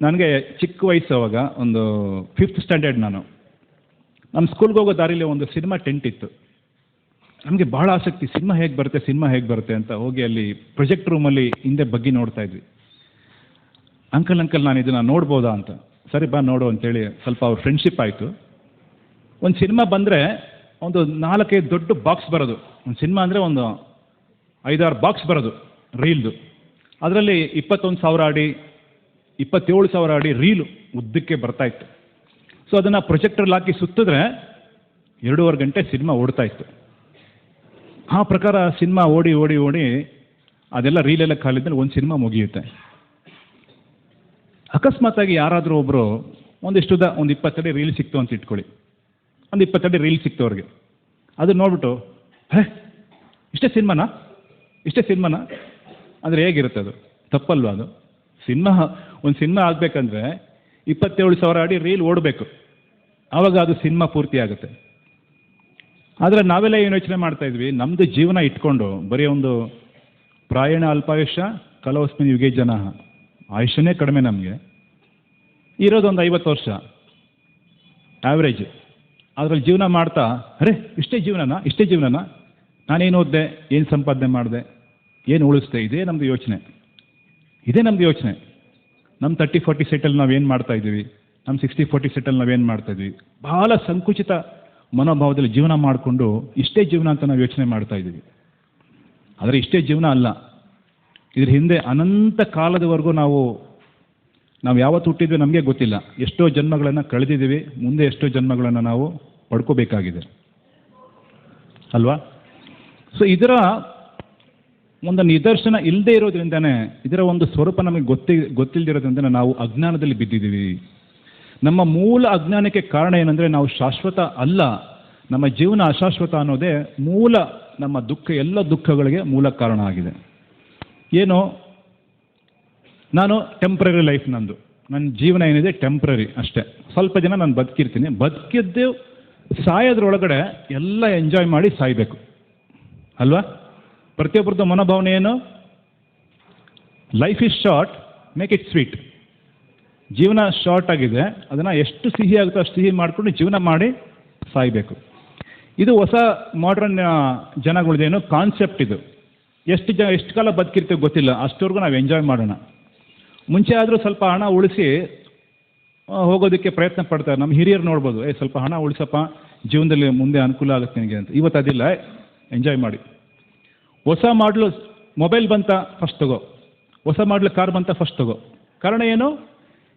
ನನಗೆ ಚಿಕ್ಕ ವಯಸ್ಸು, ಅವಾಗ ಒಂದು 5th ಸ್ಟ್ಯಾಂಡರ್ಡ್. ನಮ್ಮ ಸ್ಕೂಲ್ಗೆ ಹೋಗೋ ದಾರಿಲಿ ಒಂದು ಸಿನಿಮಾ ಟೆಂಟ್ ಇತ್ತು. ನಮಗೆ ಭಾಳ ಆಸಕ್ತಿ, ಸಿನಿಮಾ ಹೇಗೆ ಬರುತ್ತೆ ಅಂತ ಹೋಗಿ ಅಲ್ಲಿ ಪ್ರೊಜೆಕ್ಟ್ ರೂಮಲ್ಲಿ ಹಿಂದೆ ಬಗ್ಗಿ ನೋಡ್ತಾ ಇದ್ವಿ. ಅಂಕಲ್ ನಾನು ಇದನ್ನು ನೋಡ್ಬೋದಾ ಅಂತ. ಸರಿ ಬಾ ನೋಡು ಅಂತೇಳಿ ಸ್ವಲ್ಪ ಅವ್ರ ಫ್ರೆಂಡ್ಶಿಪ್ ಆಯಿತು. ಒಂದು ಸಿನಿಮಾ ಬಂದರೆ ಒಂದು 4-5 ದೊಡ್ಡ ಬಾಕ್ಸ್ ಬರೋದು. ಒಂದು ಸಿನಿಮಾ ಅಂದರೆ ಒಂದು 5-6 ಬಾಕ್ಸ್ ಬರೋದು ರೀಲ್ದು. ಅದರಲ್ಲಿ 21,000 ಅಡಿ 27,000 ಅಡಿ ರೀಲು ಉದ್ದಕ್ಕೆ ಬರ್ತಾಯಿತ್ತು. ಸೊ ಅದನ್ನು ಪ್ರೊಜೆಕ್ಟರ್ಲ್ಲಿ ಹಾಕಿ ಸುತ್ತಿದ್ರೆ 2.5 ಗಂಟೆ ಸಿನಿಮಾ ಓಡ್ತಾ ಇತ್ತು. ಆ ಪ್ರಕಾರ ಸಿನಿಮಾ ಓಡಿ ಅದೆಲ್ಲ ರೀಲೆಲ್ಲ ಖಾಲಿದ್ಮೇಲೆ ಒಂದು ಸಿನಿಮಾ ಮುಗಿಯುತ್ತೆ. ಅಕಸ್ಮಾತಾಗಿ ಯಾರಾದರೂ ಒಬ್ಬರು ಒಂದು 20 ಅಡಿ ರೀಲ್ ಸಿಕ್ತು ಅಂತ ಇಟ್ಕೊಳ್ಳಿ. ಒಂದು 20 ಅಡಿ ರೀಲ್ ಸಿಕ್ತು ಅವ್ರಿಗೆ. ಅದು ನೋಡ್ಬಿಟ್ಟು ಇಷ್ಟೇ ಸಿನಿಮಾನ ಅಂದರೆ ಹೇಗಿರುತ್ತೆ? ಅದು ತಪ್ಪಲ್ವಾ? ಅದು ಒಂದು ಸಿನಿಮಾ ಆಗಬೇಕಂದ್ರೆ 27,000 ಅಡಿ ರೀಲ್ ಓಡಬೇಕು, ಆವಾಗ ಅದು ಸಿನಿಮಾ ಪೂರ್ತಿ ಆಗುತ್ತೆ. ಆದರೆ ನಾವೆಲ್ಲ ಏನು ಯೋಚನೆ ಮಾಡ್ತಾ ಇದ್ವಿ, ನಮ್ಮದು ಜೀವನ ಇಟ್ಕೊಂಡು ಬರೀ ಒಂದು ಪ್ರಾಯಣ ಅಲ್ಪಾಯುಷ್ಯ ಕಲವಸ್ಮಿನ್ ಯುಗೇ ಜನ, ಆಯುಷ್ಯನೇ ಕಡಿಮೆ ನಮಗೆ ಇರೋದೊಂದು 50 ವರ್ಷ ಆ್ಯಾವ್ರೇಜ್. ಅದರಲ್ಲಿ ಜೀವನ ಮಾಡ್ತಾ ಇಷ್ಟೇ ಜೀವನನ ನಾನೇನು ಓದಿದೆ, ಏನು ಸಂಪಾದನೆ ಮಾಡಿದೆ, ಏನು ಉಳಿಸ್ದೆ, ಇದೇ ನಮ್ಮದು ಯೋಚನೆ. ನಮ್ಮ 30-40 ಸೆಟಲ್ಲಿ ನಾವೇನು ಮಾಡ್ತಾ ಇದ್ದೀವಿ, ನಮ್ಮ 60-40 ಸೆಟಲ್ಲಿ ನಾವೇನು ಮಾಡ್ತಾ ಇದ್ವಿ. ಬಹಳ ಸಂಕುಚಿತ ಮನೋಭಾವದಲ್ಲಿ ಜೀವನ ಮಾಡಿಕೊಂಡು ಇಷ್ಟೇ ಜೀವನ ಅಂತ ನಾವು ಯೋಚನೆ ಮಾಡ್ತಾ ಇದ್ದೀವಿ. ಆದರೆ ಇಷ್ಟೇ ಜೀವನ ಅಲ್ಲ, ಇದ್ರ ಹಿಂದೆ ಅನಂತ ಕಾಲದವರೆಗೂ ನಾವು ಯಾವತ್ತು ಹುಟ್ಟಿದ್ವಿ ನಮಗೆ ಗೊತ್ತಿಲ್ಲ. ಎಷ್ಟೋ ಜನ್ಮಗಳನ್ನು ಕಳೆದಿದ್ದೀವಿ, ಮುಂದೆ ಎಷ್ಟೋ ಜನ್ಮಗಳನ್ನು ನಾವು ಪಡ್ಕೋಬೇಕಾಗಿದೆ ಅಲ್ವಾ? ಸೊ ಇದರ ಒಂದು ನಿದರ್ಶನ ಇಲ್ಲದೆ ಇರೋದ್ರಿಂದನೇ, ಇದರ ಒಂದು ಸ್ವರೂಪ ನಮಗೆ ಗೊತ್ತಿಲ್ಲದಿರೋದ್ರಿಂದ ನಾವು ಅಜ್ಞಾನದಲ್ಲಿ ಬಿದ್ದಿದ್ದೀವಿ. ನಮ್ಮ ಮೂಲ ಅಜ್ಞಾನಕ್ಕೆ ಕಾರಣ ಏನಂದರೆ ನಾವು ಶಾಶ್ವತ ಅಲ್ಲ, ನಮ್ಮ ಜೀವನ ಅಶಾಶ್ವತ ಅನ್ನೋದೇ ಮೂಲ ನಮ್ಮ ಎಲ್ಲ ದುಃಖಗಳಿಗೆ ಮೂಲ ಕಾರಣ ಆಗಿದೆ. ಏನು, ನಾನು ಟೆಂಪ್ರರಿ ಲೈಫ್, ನನ್ನ ಜೀವನ ಏನಿದೆ ಟೆಂಪ್ರರಿ ಅಷ್ಟೇ. ಸ್ವಲ್ಪ ದಿನ ನಾನು ಬದುಕಿರ್ತೀನಿ, ಬದುಕಿದ್ದು ಸಾಯೋದ್ರೊಳಗಡೆ ಎಲ್ಲ ಎಂಜಾಯ್ ಮಾಡಿ ಸಾಯಬೇಕು ಅಲ್ವಾ? ಪ್ರತಿಯೊಬ್ಬರದ್ದು ಮನೋಭಾವನೆ ಏನು? Life is short, make it sweet. ಜೀವನ ಶಾರ್ಟ್ ಆಗಿದೆ, ಅದನ್ನು ಎಷ್ಟು ಸಿಹಿ ಆಗುತ್ತೋ ಅಷ್ಟು ಸಿಹಿ ಮಾಡಿಕೊಂಡು ಜೀವನ ಮಾಡಿ ಸಾಯಬೇಕು. ಇದು ಹೊಸ ಮಾಡ್ರನ್ ಜನಗಳದ್ದೇನು ಕಾನ್ಸೆಪ್ಟ್. ಎಷ್ಟು ಕಾಲ ಬದುಕಿರ್ತೀವಿ ಗೊತ್ತಿಲ್ಲ, ಅಷ್ಟವರೆಗೂ ನಾವು ಎಂಜಾಯ್ ಮಾಡೋಣ. ಮುಂಚೆ ಆದರೂ ಸ್ವಲ್ಪ ಹಣ ಉಳಿಸಿ ಹೋಗೋದಕ್ಕೆ ಪ್ರಯತ್ನ ಪಡ್ತಾರೆ. ನಮ್ಮ ಹಿರಿಯರು ನೋಡ್ಬೋದು, ಸ್ವಲ್ಪ ಹಣ ಉಳಿಸಪ್ಪ, ಜೀವನದಲ್ಲಿ ಮುಂದೆ ಅನುಕೂಲ ಆಗುತ್ತೆ ನಿನಗೆ ಅಂತ. ಇವತ್ತು ಅದಿಲ್ಲ, ಎಂಜಾಯ್ ಮಾಡಿ. ಹೊಸ ಮಾಡಲು ಮೊಬೈಲ್ ಬಂತ ಫಸ್ಟ್ ತಗೋ, ಹೊಸ ಮಾಡಲು ಕಾರ್ ಬಂತ ಫಸ್ಟ್ ತಗೋ. ಕಾರಣ ಏನು?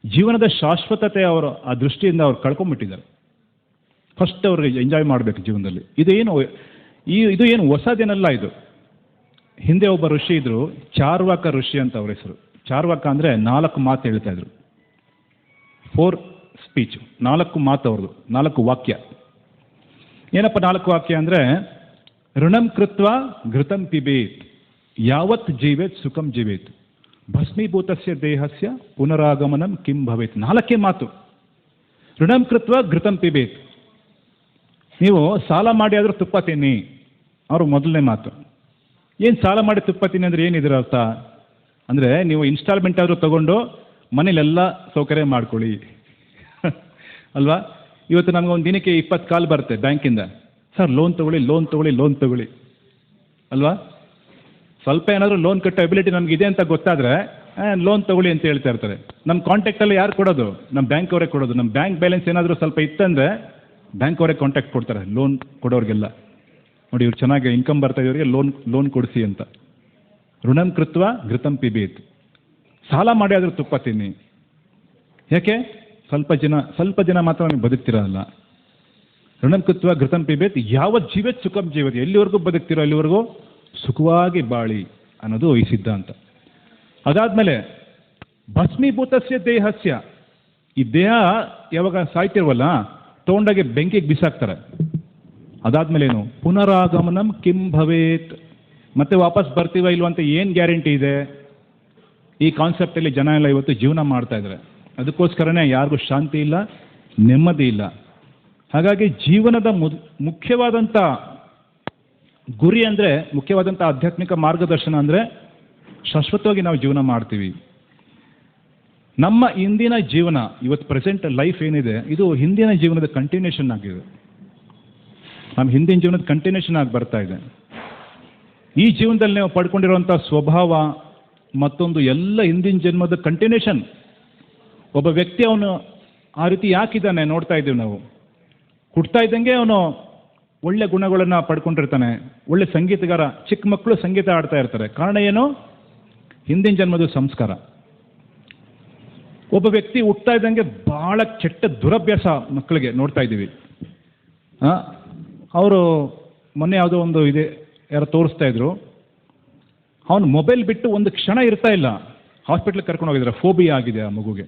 ಜೀವನದ ಶಾಶ್ವತತೆ ಅವರು ಆ ದೃಷ್ಟಿಯಿಂದ ಅವ್ರು ಕಳ್ಕೊಂಡ್ಬಿಟ್ಟಿದ್ದಾರೆ. ಫಸ್ಟ್ ಅವ್ರಿಗೆ ಎಂಜಾಯ್ ಮಾಡಬೇಕು ಜೀವನದಲ್ಲಿ. ಇದು ಏನು ಹೊಸದೇನಲ್ಲ ಇದು. ಹಿಂದೆ ಒಬ್ಬ ಋಷಿ ಇದ್ರು, ಚಾರ್ವಾಕ ಋಷಿ ಅಂತ ಅವ್ರ ಹೆಸರು. ಚಾರ್ವಾಕ ಅಂದರೆ 4 ಮಾತು ಹೇಳ್ತಾ ಇದ್ರು. 4 ಸ್ಪೀಚ್, 4 ಮಾತು ಅವ್ರದ್ದು, 4 ವಾಕ್ಯ. ಏನಪ್ಪ 4 ವಾಕ್ಯ ಅಂದರೆ, ಋಣಂ ಕೃತ್ವ ಘೃತಂ ಪಿಬೇತ್, ಯಾವತ್ ಜೀವೇತ್ ಸುಖಂ ಜೀವೇತ್, ಭಸ್ಮೀಭೂತಸ್ಯ ದೇಹಸ್ಯ ಪುನರಾಗಮನಂ ಕಿಂ ಭವೇತ್. 4 ಮಾತು. ಋಣಂ ಕೃತ್ವ ಘೃತಂ ಪಿಬೇತ್, ನೀವು ಸಾಲ ಮಾಡಿ ಆದರೂ ತುಪ್ಪ ತಿನ್ನಿ, ಅವರು ಮೊದಲನೇ ಮಾತು. ಏನು ಸಾಲ ಮಾಡಿ ತುಪ್ಪ ತಿನ್ನಿ ಅಂದರೆ ಏನಿದ್ರ ಅರ್ಥ ಅಂದರೆ, ನೀವು ಇನ್ಸ್ಟಾಲ್ಮೆಂಟ್ ಆದರೂ ತೊಗೊಂಡು ಮನೇಲೆಲ್ಲ ಸೌಕರ್ಯ ಮಾಡ್ಕೊಳ್ಳಿ ಅಲ್ವಾ. ಇವತ್ತು ನಮ್ಗೆ ಒಂದು ದಿನಕ್ಕೆ 20 ಕಾಲ್ ಬರುತ್ತೆ ಬ್ಯಾಂಕಿಂದ, ಸರ್ ಲೋನ್ ತೊಗೊಳ್ಳಿ ಅಲ್ವಾ. ಸ್ವಲ್ಪ ಏನಾದರೂ ಲೋನ್ ಕಟ್ಟೋ ಎಬಿಲಿಟಿ ನಮಗಿದೆ ಅಂತ ಗೊತ್ತಾದರೆ ಲೋನ್ ತೊಗೊಳ್ಳಿ ಅಂತ ಹೇಳ್ತಾ ಇರ್ತಾರೆ. ನಮ್ಮ ಕಾಂಟ್ಯಾಕ್ಟಲ್ಲಿ ಯಾರು ಕೊಡೋದು? ನಮ್ಮ ಬ್ಯಾಂಕ್ ಅವರೇ ಕೊಡೋದು. ನಮ್ಮ ಬ್ಯಾಂಕ್ ಬ್ಯಾಲೆನ್ಸ್ ಏನಾದರೂ ಸ್ವಲ್ಪ ಇತ್ತಂದರೆ ಬ್ಯಾಂಕ್ ಅವರೇ ಕಾಂಟ್ಯಾಕ್ಟ್ ಕೊಡ್ತಾರೆ ಲೋನ್ ಕೊಡೋರಿಗೆಲ್ಲ. ನೋಡಿ, ಇವ್ರು ಚೆನ್ನಾಗಿ ಇನ್ಕಮ್ ಬರ್ತಾ ಇವರಿಗೆ ಲೋನ್ ಕೊಡಿಸಿ ಅಂತ. ಋಣಂ ಕೃತ್ವ ಘೃತಂ ಪಿಬೇತ್, ಸಾಲ ಮಾಡಿ ಆದರೂ ತುಪ್ಪ ತಿನ್ನಿ. ಯಾಕೆ? ಸ್ವಲ್ಪ ಜನ ಮಾತ್ರ ನಮಗೆ ಬದುಕ್ತಿರೋಲ್ಲ. ಋಣಂ ಕೃತ್ವ ಘೃತಂ ಪಿಬೇತ್, ಯಾವತ್ ಜೀವೇತ್ ಸುಖಂ ಜೀವತ್, ಎಲ್ಲಿವರೆಗೂ ಬದುಕ್ತಿರೋ ಅಲ್ಲಿವರೆಗೂ ಸುಖವಾಗಿ ಬಾಳಿ ಅನ್ನೋದು ಈ ಸಿದ್ಧಾಂತ. ಅದಾದಮೇಲೆ ಭಸ್ಮೀಭೂತಸ್ಯ ದೇಹಸ್ಯ, ಈ ದೇಹ ಯಾವಾಗ ಸಾಯ್ತಿರ್ವಲ್ಲ ತೊಗೊಂಡಾಗೆ ಬೆಂಕಿಗೆ ಬಿಸಾಕ್ತಾರೆ. ಅದಾದ್ಮೇಲೆ ಏನು? ಪುನರಾಗಮನಂ ಕಿಂ ಭವೇತ್, ಮತ್ತೆ ವಾಪಸ್ ಬರ್ತೀವ ಇಲ್ವ ಅಂತ ಏನು ಗ್ಯಾರಂಟಿ ಇದೆ? ಈ ಕಾನ್ಸೆಪ್ಟಲ್ಲಿ ಜನ ಎಲ್ಲ ಇವತ್ತು ಜೀವನ ಮಾಡ್ತಾ ಇದ್ದಾರೆ. ಅದಕ್ಕೋಸ್ಕರನೇ ಯಾರಿಗೂ ಶಾಂತಿ ಇಲ್ಲ, ನೆಮ್ಮದಿ ಇಲ್ಲ. ಹಾಗಾಗಿ ಜೀವನದ ಮುಖ್ಯವಾದಂಥ ಗುರಿ ಅಂದರೆ, ಮುಖ್ಯವಾದಂಥ ಆಧ್ಯಾತ್ಮಿಕ ಮಾರ್ಗದರ್ಶನ ಅಂದರೆ ಶಾಶ್ವತವಾಗಿ ನಾವು ಜೀವನ ಮಾಡ್ತೀವಿ. ನಮ್ಮ ಇಂದಿನ ಜೀವನ, ಇವತ್ತು ಪ್ರೆಸೆಂಟ್ ಲೈಫ್ ಏನಿದೆ, ಇದು ಹಿಂದಿನ ಜೀವನದ ಕಂಟಿನ್ಯೂಷನ್ ಆಗಿದೆ. ನಮ್ಮ ಹಿಂದಿನ ಜೀವನದ ಕಂಟಿನ್ಯೂಷನ್ ಆಗಿ ಬರ್ತಾ ಇದೆ. ಈ ಜೀವನದಲ್ಲಿ ನಾವು ಪಡ್ಕೊಂಡಿರುವಂಥ ಸ್ವಭಾವ ಮತ್ತೊಂದು ಎಲ್ಲ ಹಿಂದಿನ ಜನ್ಮದ ಕಂಟಿನ್ಯೂಷನ್. ಒಬ್ಬ ವ್ಯಕ್ತಿ ಅವನು ಆ ರೀತಿ ಯಾಕಿದ್ದಾನೆ ನೋಡ್ತಾ ಇದ್ದೀವಿ ನಾವು. ಹುಡ್ತಾ ಇದ್ದಂಗೆ ಅವನು ಒಳ್ಳೆ ಗುಣಗಳನ್ನು ಪಡ್ಕೊಂಡಿರ್ತಾನೆ, ಒಳ್ಳೆ ಸಂಗೀತಗಾರ. ಚಿಕ್ಕ ಮಕ್ಕಳು ಸಂಗೀತ ಆಡ್ತಾ ಇರ್ತಾರೆ. ಕಾರಣ ಏನು? ಹಿಂದಿನ ಜನ್ಮದ ಸಂಸ್ಕಾರ. ಒಬ್ಬ ವ್ಯಕ್ತಿ ಹುಟ್ತಾ ಇದ್ದಂಗೆ ಭಾಳ ಕೆಟ್ಟ ದುರಭ್ಯಾಸ ಮಕ್ಕಳಿಗೆ ನೋಡ್ತಾ ಇದ್ದೀವಿ. ಅವರು ಮೊನ್ನೆ ಯಾವುದೋ ಒಂದು ಇದೆ ಯಾರೋ ತೋರಿಸ್ತಾ ಇದ್ರು, ಅವನು ಮೊಬೈಲ್ ಬಿಟ್ಟು ಒಂದು ಕ್ಷಣ ಇರ್ತಾ ಇಲ್ಲ. ಹಾಸ್ಪಿಟ್ಲಿಗೆ ಕರ್ಕೊಂಡು ಹೋಗಿದ್ದಾರೆ, ಫೋಬಿಯಾ ಆಗಿದೆ ಆ ಮಗುಗೆ.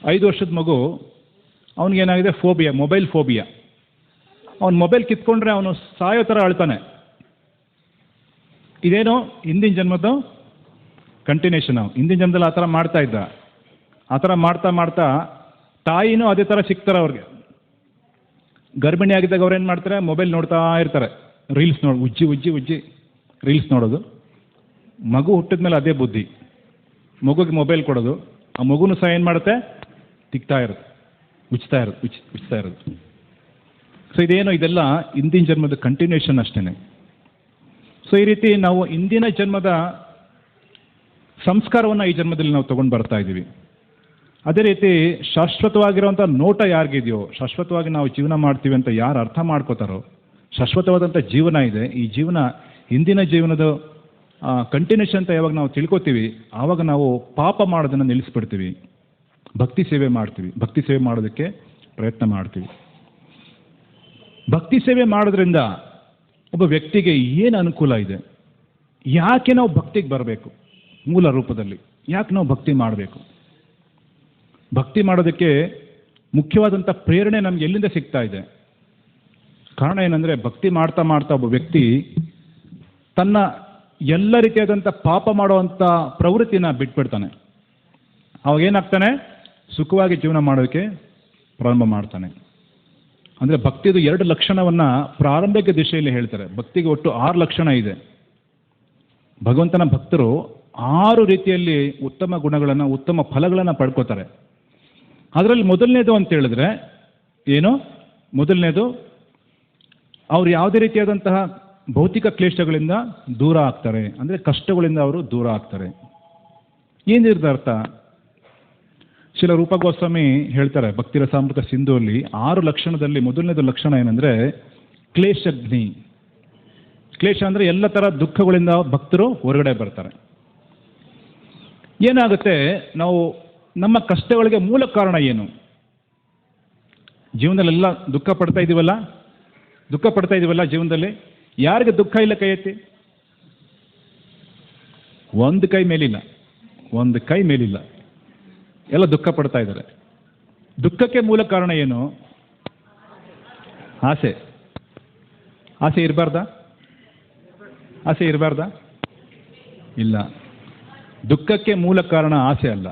5 ವರ್ಷದ ಮಗು, ಅವನಿಗೇನಾಗಿದೆ? Phobia, mobile phobia. ಅವನು ಮೊಬೈಲ್ ಕಿತ್ಕೊಂಡ್ರೆ ಅವನು ಸಾಯೋ ಥರ ಅಳ್ತಾನೆ. ಇದೇನೋ ಹಿಂದಿನ ಜನ್ಮದ ಕಂಟಿನ್ಯೂಷನ್. ಹಿಂದಿನ ಜನ್ಮದಲ್ಲಿ ಆ ಥರ ಮಾಡ್ತಾ ಇದ್ದ. ಆ ಥರ ಮಾಡ್ತಾ ತಾಯಿನೂ ಅದೇ ಥರ ಸಿಗ್ತಾರೆ ಅವ್ರಿಗೆ. ಗರ್ಭಿಣಿ ಆಗಿದ್ದಾಗ ಅವ್ರು ಏನು ಮಾಡ್ತಾರೆ? ಮೊಬೈಲ್ ನೋಡ್ತಾ ಇರ್ತಾರೆ, ರೀಲ್ಸ್ ಉಜ್ಜಿ ರೀಲ್ಸ್ ನೋಡೋದು. ಮಗು ಹುಟ್ಟಿದ ಮೇಲೆ ಅದೇ ಬುದ್ಧಿ, ಮಗುಗೆ ಮೊಬೈಲ್ ಕೊಡೋದು. ಆ ಮಗುನೂ ಸಹ ಏನು ಮಾಡುತ್ತೆ? ತಿಕ್ತಾ ಇರೋದು, ಉಚ್ತಾ ಇರೋದು. ಸೊ ಇದೇನೋ ಇದೆಲ್ಲ ಹಿಂದಿನ ಜನ್ಮದ ಕಂಟಿನ್ಯೂಷನ್ ಅಷ್ಟೇ. ಸೊ ಈ ರೀತಿ ನಾವು ಹಿಂದಿನ ಜನ್ಮದ ಸಂಸ್ಕಾರವನ್ನು ಈ ಜನ್ಮದಲ್ಲಿ ನಾವು ತೊಗೊಂಡು ಬರ್ತಾ ಇದ್ದೀವಿ. ಅದೇ ರೀತಿ ಶಾಶ್ವತವಾಗಿರುವಂಥ ನೋಟ ಯಾರಿಗಿದೆಯೋ, ಶಾಶ್ವತವಾಗಿ ನಾವು ಜೀವನ ಮಾಡ್ತೀವಿ ಅಂತ ಯಾರು ಅರ್ಥ ಮಾಡ್ಕೋತಾರೋ, ಶಾಶ್ವತವಾದಂಥ ಜೀವನ ಇದೆ, ಈ ಜೀವನ ಹಿಂದಿನ ಜೀವನದ ಕಂಟಿನ್ಯೂಷನ್ ಅಂತ ಯಾವಾಗ ನಾವು ತಿಳ್ಕೊತೀವಿ, ಆವಾಗ ನಾವು ಪಾಪ ಮಾಡೋದನ್ನು ನಿಲ್ಲಿಸ್ಬಿಡ್ತೀವಿ, ಭಕ್ತಿ ಸೇವೆ ಮಾಡ್ತೀವಿ. ಭಕ್ತಿ ಸೇವೆ ಮಾಡೋದಕ್ಕೆ ಪ್ರಯತ್ನ ಮಾಡ್ತೀವಿ. ಭಕ್ತಿ ಸೇವೆ ಮಾಡೋದ್ರಿಂದ ಒಬ್ಬ ವ್ಯಕ್ತಿಗೆ ಏನು ಅನುಕೂಲ ಇದೆ? ಯಾಕೆ ನಾವು ಭಕ್ತಿಗೆ ಬರಬೇಕು? ಮೂಲ ರೂಪದಲ್ಲಿ ಯಾಕೆ ನಾವು ಭಕ್ತಿ ಮಾಡಬೇಕು? ಭಕ್ತಿ ಮಾಡೋದಕ್ಕೆ ಮುಖ್ಯವಾದಂಥ ಪ್ರೇರಣೆ ನಮ್ಗೆ ಎಲ್ಲಿಂದ ಸಿಗ್ತಾ ಇದೆ? ಕಾರಣ ಏನಂದರೆ, ಭಕ್ತಿ ಮಾಡ್ತಾ ಒಬ್ಬ ವ್ಯಕ್ತಿ ತನ್ನ ಎಲ್ಲ ರೀತಿಯಾದಂಥ ಪಾಪ ಮಾಡುವಂಥ ಪ್ರವೃತ್ತಿನ ಬಿಟ್ಬಿಡ್ತಾನೆ. ಅವಾಗ ಏನಾಗ್ತಾನೆ? ಸುಖವಾಗಿ ಜೀವನ ಮಾಡೋದಕ್ಕೆ ಪ್ರಾರಂಭ ಮಾಡ್ತಾನೆ. ಅಂದರೆ ಭಕ್ತಿದು 2 ಲಕ್ಷಣವನ್ನು ಪ್ರಾರಂಭಿಕ ದಿಶೆಯಲ್ಲಿ ಹೇಳ್ತಾರೆ. ಭಕ್ತಿಗೆ ಒಟ್ಟು 6 ಲಕ್ಷಣ ಇದೆ. ಭಗವಂತನ ಭಕ್ತರು 6 ರೀತಿಯಲ್ಲಿ ಉತ್ತಮ ಗುಣಗಳನ್ನು, ಉತ್ತಮ ಫಲಗಳನ್ನು ಪಡ್ಕೋತಾರೆ. ಅದರಲ್ಲಿ ಮೊದಲನೇದು ಅಂತ ಹೇಳಿದ್ರೆ ಏನು? ಮೊದಲನೇದು, ಅವ್ರು ಯಾವುದೇ ರೀತಿಯಾದಂತಹ ಭೌತಿಕ ಕ್ಲೇಶಗಳಿಂದ ದೂರ ಆಗ್ತಾರೆ, ಅಂದರೆ ಕಷ್ಟಗಳಿಂದ ಅವರು ದೂರ ಆಗ್ತಾರೆ. ಏನಿರ್ದ ಅರ್ಥ? ಶಿಲ ರೂಪ ಗೋಸ್ವಾಮಿ ಹೇಳ್ತಾರೆ ಭಕ್ತಿರಸಾಮೃತ ಸಿಂಧುವಲ್ಲಿ 6 ಲಕ್ಷಣದಲ್ಲಿ ಮೊದಲನೇದು ಲಕ್ಷಣ ಏನಂದರೆ ಕ್ಲೇಶಗ್ನಿ. ಕ್ಲೇಶ ಅಂದರೆ ಎಲ್ಲ ಥರ ದುಃಖಗಳಿಂದ ಭಕ್ತರು ಹೊರಗಡೆ ಬರ್ತಾರೆ. ಏನಾಗುತ್ತೆ, ನಾವು ನಮ್ಮ ಕಷ್ಟಗಳಿಗೆ ಮೂಲ ಕಾರಣ ಏನು? ಜೀವನದಲ್ಲೆಲ್ಲ ದುಃಖ ಪಡ್ತಾ ಇದೀವಲ್ಲ ಜೀವನದಲ್ಲಿ. ಯಾರಿಗೆ ದುಃಖ ಇಲ್ಲ? ಕೈ ಎತ್ತಿ. ಒಂದು ಕೈ ಮೇಲಿಲ್ಲ, ಎಲ್ಲ ದುಃಖ ಪಡ್ತಾ ಇದ್ದಾರೆ. ದುಃಖಕ್ಕೆ ಮೂಲ ಕಾರಣ ಏನು? ಆಸೆ ಇರಬಾರ್ದಾ? ಇಲ್ಲ. ದುಃಖಕ್ಕೆ ಮೂಲ ಕಾರಣ ಆಸೆ ಅಲ್ಲ,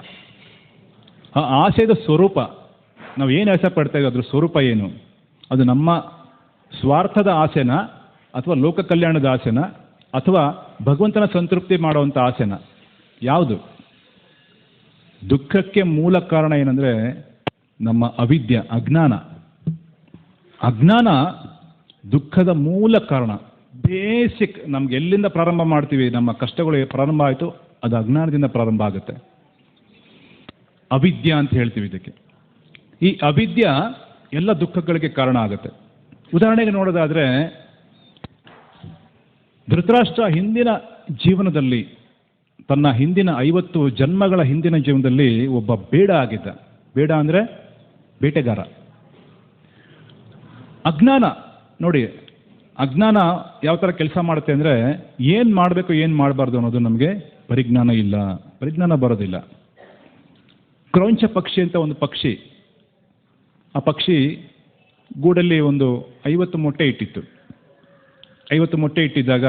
ಆ ಆಸೆದ ಸ್ವರೂಪ. ನಾವು ಏನು ಆಸೆ ಪಡ್ತಾ ಇದ್ದೀವಿ ಅದ್ರ ಸ್ವರೂಪ ಏನು? ಅದು ನಮ್ಮ ಸ್ವಾರ್ಥದ ಆಸೆನ, ಅಥವಾ ಲೋಕ ಕಲ್ಯಾಣದ ಆಸೆನ, ಅಥವಾ ಭಗವಂತನ ಸಂತೃಪ್ತಿ ಮಾಡುವಂಥ ಆಸೆನ? ಯಾವುದು? ದುಃಖಕ್ಕೆ ಮೂಲ ಕಾರಣ ಏನಂದರೆ ನಮ್ಮ ಅವಿದ್ಯೆ, ಅಜ್ಞಾನ ದುಃಖದ ಮೂಲ ಕಾರಣ. ಬೇಸಿಕ್ ನಮ್ಗೆ ಎಲ್ಲಿಂದ ಪ್ರಾರಂಭ ಮಾಡ್ತೀವಿ, ನಮ್ಮ ಕಷ್ಟಗಳು ಪ್ರಾರಂಭ ಆಯಿತು, ಅದು ಅಜ್ಞಾನದಿಂದ ಪ್ರಾರಂಭ ಆಗುತ್ತೆ. ಅವಿದ್ಯೆ ಅಂತ ಹೇಳ್ತೀವಿ ಇದಕ್ಕೆ. ಈ ಅವಿದ್ಯೆ ಎಲ್ಲ ದುಃಖಗಳಿಗೆ ಕಾರಣ ಆಗುತ್ತೆ. ಉದಾಹರಣೆಗೆ ನೋಡೋದಾದರೆ, ಧೃತರಾಷ್ಟ್ರ ಹಿಂದಿನ ಜೀವನದಲ್ಲಿ, ತನ್ನ ಹಿಂದಿನ 50 ಜನ್ಮಗಳ ಹಿಂದಿನ ಜೀವನದಲ್ಲಿ ಒಬ್ಬ ಬೇಡ ಆಗಿದ್ದ. ಬೇಡ ಅಂದರೆ ಬೇಟೆಗಾರ. ಅಜ್ಞಾನ ನೋಡಿ, ಅಜ್ಞಾನ ಯಾವ ಥರ ಕೆಲಸ ಮಾಡುತ್ತೆ ಅಂದರೆ, ಏನು ಮಾಡಬೇಕು ಏನು ಮಾಡಬಾರ್ದು ಅನ್ನೋದು ನಮಗೆ ಪರಿಜ್ಞಾನ ಬರೋದಿಲ್ಲ. ಕ್ರೌಂಚ ಪಕ್ಷಿ ಅಂತ ಒಂದು ಪಕ್ಷಿ, ಆ ಪಕ್ಷಿ ಗೂಡಲ್ಲಿ ಒಂದು 50 ಮೊಟ್ಟೆ ಇಟ್ಟಿತ್ತು. 50 ಮೊಟ್ಟೆ ಇಟ್ಟಿದ್ದಾಗ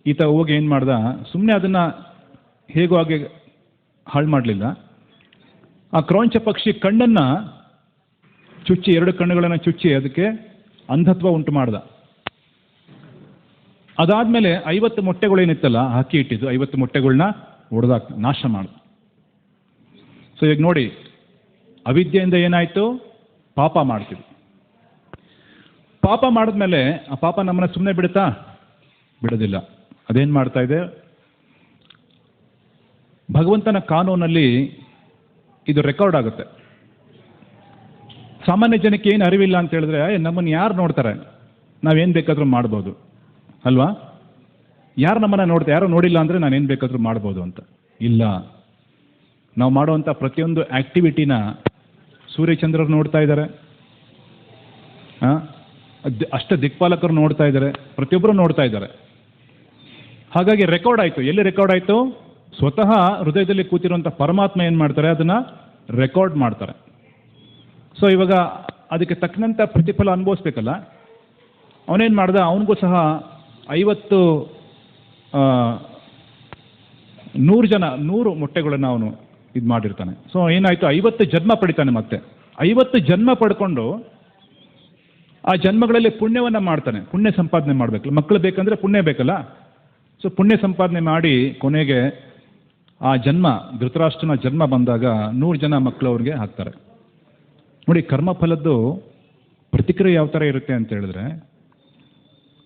ಈತ ಹೋಗಿ ಏನು ಮಾಡ್ದ, ಸುಮ್ಮನೆ ಅದನ್ನು ಹೇಗೋ ಹಾಗೆ ಹಾಳು ಮಾಡಲಿಲ್ಲ. ಆ ಕ್ರೌಂಚ ಪಕ್ಷಿ ಕಣ್ಣನ್ನು ಚುಚ್ಚಿ, 2 ಕಣ್ಣುಗಳನ್ನು ಚುಚ್ಚಿ ಅದಕ್ಕೆ ಅಂಧತ್ವ ಉಂಟು ಮಾಡ್ದ. ಅದಾದಮೇಲೆ 50 ಮೊಟ್ಟೆಗಳೇನಿತ್ತಲ್ಲ ಹಾಕಿ ಇಟ್ಟಿದ್ದು, 50 ಮೊಟ್ಟೆಗಳನ್ನ ನಾಶ ಮಾಡ್ದ. ಸೊ ಈಗ ನೋಡಿ, ಅವಿದ್ಯೆಯಿಂದ ಏನಾಯಿತು? ಪಾಪ ಮಾಡ್ತೀವಿ. ಪಾಪ ಮಾಡಿದ್ಮೇಲೆ ಆ ಪಾಪ ನಮ್ಮನ್ನ ಸುಮ್ಮನೆ ಬಿಡೋದಿಲ್ಲ. ಅದೇನು ಮಾಡ್ತಾ ಇದೆ? ಭಗವಂತನ ಕಾನೂನಲ್ಲಿ ಇದು ರೆಕಾರ್ಡ್ ಆಗುತ್ತೆ. ಸಾಮಾನ್ಯ ಜನಕ್ಕೆ ಏನು ಅರಿವಿಲ್ಲ ಅಂತ ಹೇಳಿದ್ರೆ, ನಮ್ಮನ್ನು ಯಾರು ನೋಡ್ತಾರೆ, ನಾವೇನು ಬೇಕಾದರೂ ಮಾಡ್ಬೋದು ಅಲ್ವಾ? ಯಾರು ನಮ್ಮನ್ನು ನೋಡ್ತಾರೆ? ಯಾರೋ ನೋಡಿಲ್ಲ ಅಂದರೆ ನಾನೇನು ಬೇಕಾದರೂ ಮಾಡ್ಬೋದು ಅಂತ ಇಲ್ಲ. ನಾವು ಮಾಡುವಂಥ ಪ್ರತಿಯೊಂದು ಆ್ಯಕ್ಟಿವಿಟಿನ ಸೂರ್ಯಚಂದ್ರರು ನೋಡ್ತಾ ಇದ್ದಾರೆ, ಅಷ್ಟ ದಿಕ್ಪಾಲಕರು ನೋಡ್ತಾ ಇದ್ದಾರೆ, ಪ್ರತಿಯೊಬ್ಬರು ನೋಡ್ತಾ ಇದ್ದಾರೆ. ಹಾಗಾಗಿ ರೆಕಾರ್ಡ್ ಆಯಿತು. ಎಲ್ಲಿ ರೆಕಾರ್ಡ್ ಆಯಿತು? ಸ್ವತಃ ಹೃದಯದಲ್ಲಿ ಕೂತಿರುವಂಥ ಪರಮಾತ್ಮ ಏನು ಮಾಡ್ತಾರೆ, ಅದನ್ನು ರೆಕಾರ್ಡ್ ಮಾಡ್ತಾರೆ. ಸೊ ಇವಾಗ ಅದಕ್ಕೆ ತಕ್ಕಂಥ ಪ್ರತಿಫಲ ಅನುಭವಿಸ್ಬೇಕಲ್ಲ. ಅವನೇನು ಮಾಡ್ದ, ಅವನಿಗೂ ಸಹ 100 ಮೊಟ್ಟೆಗಳನ್ನು ಅವನು ಇದು ಮಾಡಿರ್ತಾನೆ. ಸೊ ಏನಾಯಿತು, 50 ಜನ್ಮ ಪಡಿತಾನೆ. ಮತ್ತೆ 50 ಜನ್ಮ ಪಡ್ಕೊಂಡು ಆ ಜನ್ಮಗಳಲ್ಲಿ ಪುಣ್ಯವನ್ನು ಮಾಡ್ತಾನೆ. ಪುಣ್ಯ ಸಂಪಾದನೆ ಮಾಡಬೇಕಲ್ಲ, ಮಕ್ಕಳು ಬೇಕಂದ್ರೆ ಪುಣ್ಯ ಬೇಕಲ್ಲ. ಸೊ ಪುಣ್ಯ ಸಂಪಾದನೆ ಮಾಡಿ ಕೊನೆಗೆ ಆ ಜನ್ಮ, ಧೃತರಾಷ್ಟ್ರನ ಜನ್ಮ ಬಂದಾಗ 100 ಜನ ಮಕ್ಕಳು ಅವ್ರಿಗೆ ಹಾಕ್ತಾರೆ. ನೋಡಿ, ಕರ್ಮಫಲದ್ದು ಪ್ರತಿಕ್ರಿಯೆ ಯಾವ ಥರ ಇರುತ್ತೆ ಅಂತ ಹೇಳಿದ್ರೆ,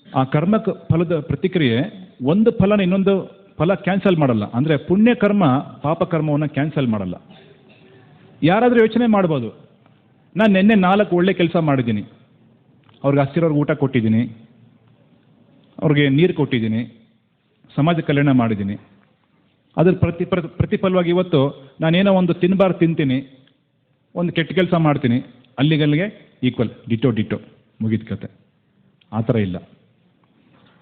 ಆ ಕರ್ಮ ಫಲದ ಪ್ರತಿಕ್ರಿಯೆ ಒಂದು ಫಲನ ಇನ್ನೊಂದು ಫಲ ಕ್ಯಾನ್ಸಲ್ ಮಾಡಲ್ಲ. ಅಂದರೆ ಪುಣ್ಯ ಕರ್ಮ ಪಾಪ ಕರ್ಮವನ್ನು ಕ್ಯಾನ್ಸಲ್ ಮಾಡಲ್ಲ. ಯಾರಾದರೂ ಯೋಚನೆ ಮಾಡ್ಬೋದು, ನಾನು ನಿನ್ನೆ 4 ಒಳ್ಳೆ ಕೆಲಸ ಮಾಡಿದ್ದೀನಿ, ಅವ್ರಿಗೆ ಹಸಿರೋರ್ಗೆ ಊಟ ಕೊಟ್ಟಿದ್ದೀನಿ, ಅವ್ರಿಗೆ ನೀರು ಕೊಟ್ಟಿದ್ದೀನಿ, ಸಮಾಜ ಕಲ್ಯಾಣ ಮಾಡಿದ್ದೀನಿ, ಅದ್ರ ಪ್ರತಿಫಲವಾಗಿ ಇವತ್ತು ನಾನೇನೋ ಒಂದು ತಿಂತೀನಿ, ಒಂದು ಕೆಟ್ಟ ಕೆಲಸ ಮಾಡ್ತೀನಿ, ಅಲ್ಲಿಗಲ್ಲಿಗೆ ಈಕ್ವಲ್, ಡಿಟೋ ಮುಗಿದ ಕತೆ. ಆ ಥರ ಇಲ್ಲ.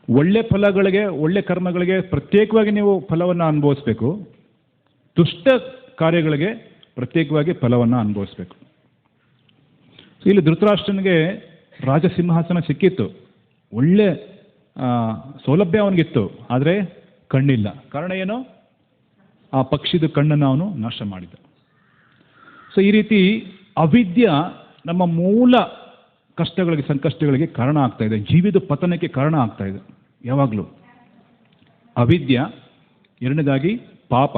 ಒಳ್ಳೆ ಫಲಗಳಿಗೆ, ಒಳ್ಳೆ ಕರ್ಮಗಳಿಗೆ ಪ್ರತ್ಯೇಕವಾಗಿ ನೀವು ಫಲವನ್ನು ಅನುಭವಿಸ್ಬೇಕು, ದುಷ್ಟ ಕಾರ್ಯಗಳಿಗೆ ಪ್ರತ್ಯೇಕವಾಗಿ ಫಲವನ್ನು ಅನುಭವಿಸ್ಬೇಕು. ಇಲ್ಲಿ ಧೃತರಾಷ್ಟ್ರನಿಗೆ ರಾಜಸಿಂಹಾಸನ ಸಿಕ್ಕಿತ್ತು, ಒಳ್ಳೆ ಸೌಲಭ್ಯ ಅವನಿಗಿತ್ತು, ಆದರೆ ಕಣ್ಣಿಲ್ಲ. ಕಾರಣ ಏನು? ಆ ಪಕ್ಷಿದ ಕಣ್ಣನ್ನು ಅವನು ನಾಶ ಮಾಡಿದ. ಸೊ ಈ ರೀತಿ ಅವಿದ್ಯ ನಮ್ಮ ಮೂಲ ಕಷ್ಟಗಳಿಗೆ, ಸಂಕಷ್ಟಗಳಿಗೆ ಕಾರಣ ಆಗ್ತಾ ಇದೆ. ಜೀವಿತ ಪತನಕ್ಕೆ ಕಾರಣ ಆಗ್ತಾ ಇದೆ ಯಾವಾಗಲೂ ಅವಿದ್ಯ. ಎರಡನೇದಾಗಿ ಪಾಪ.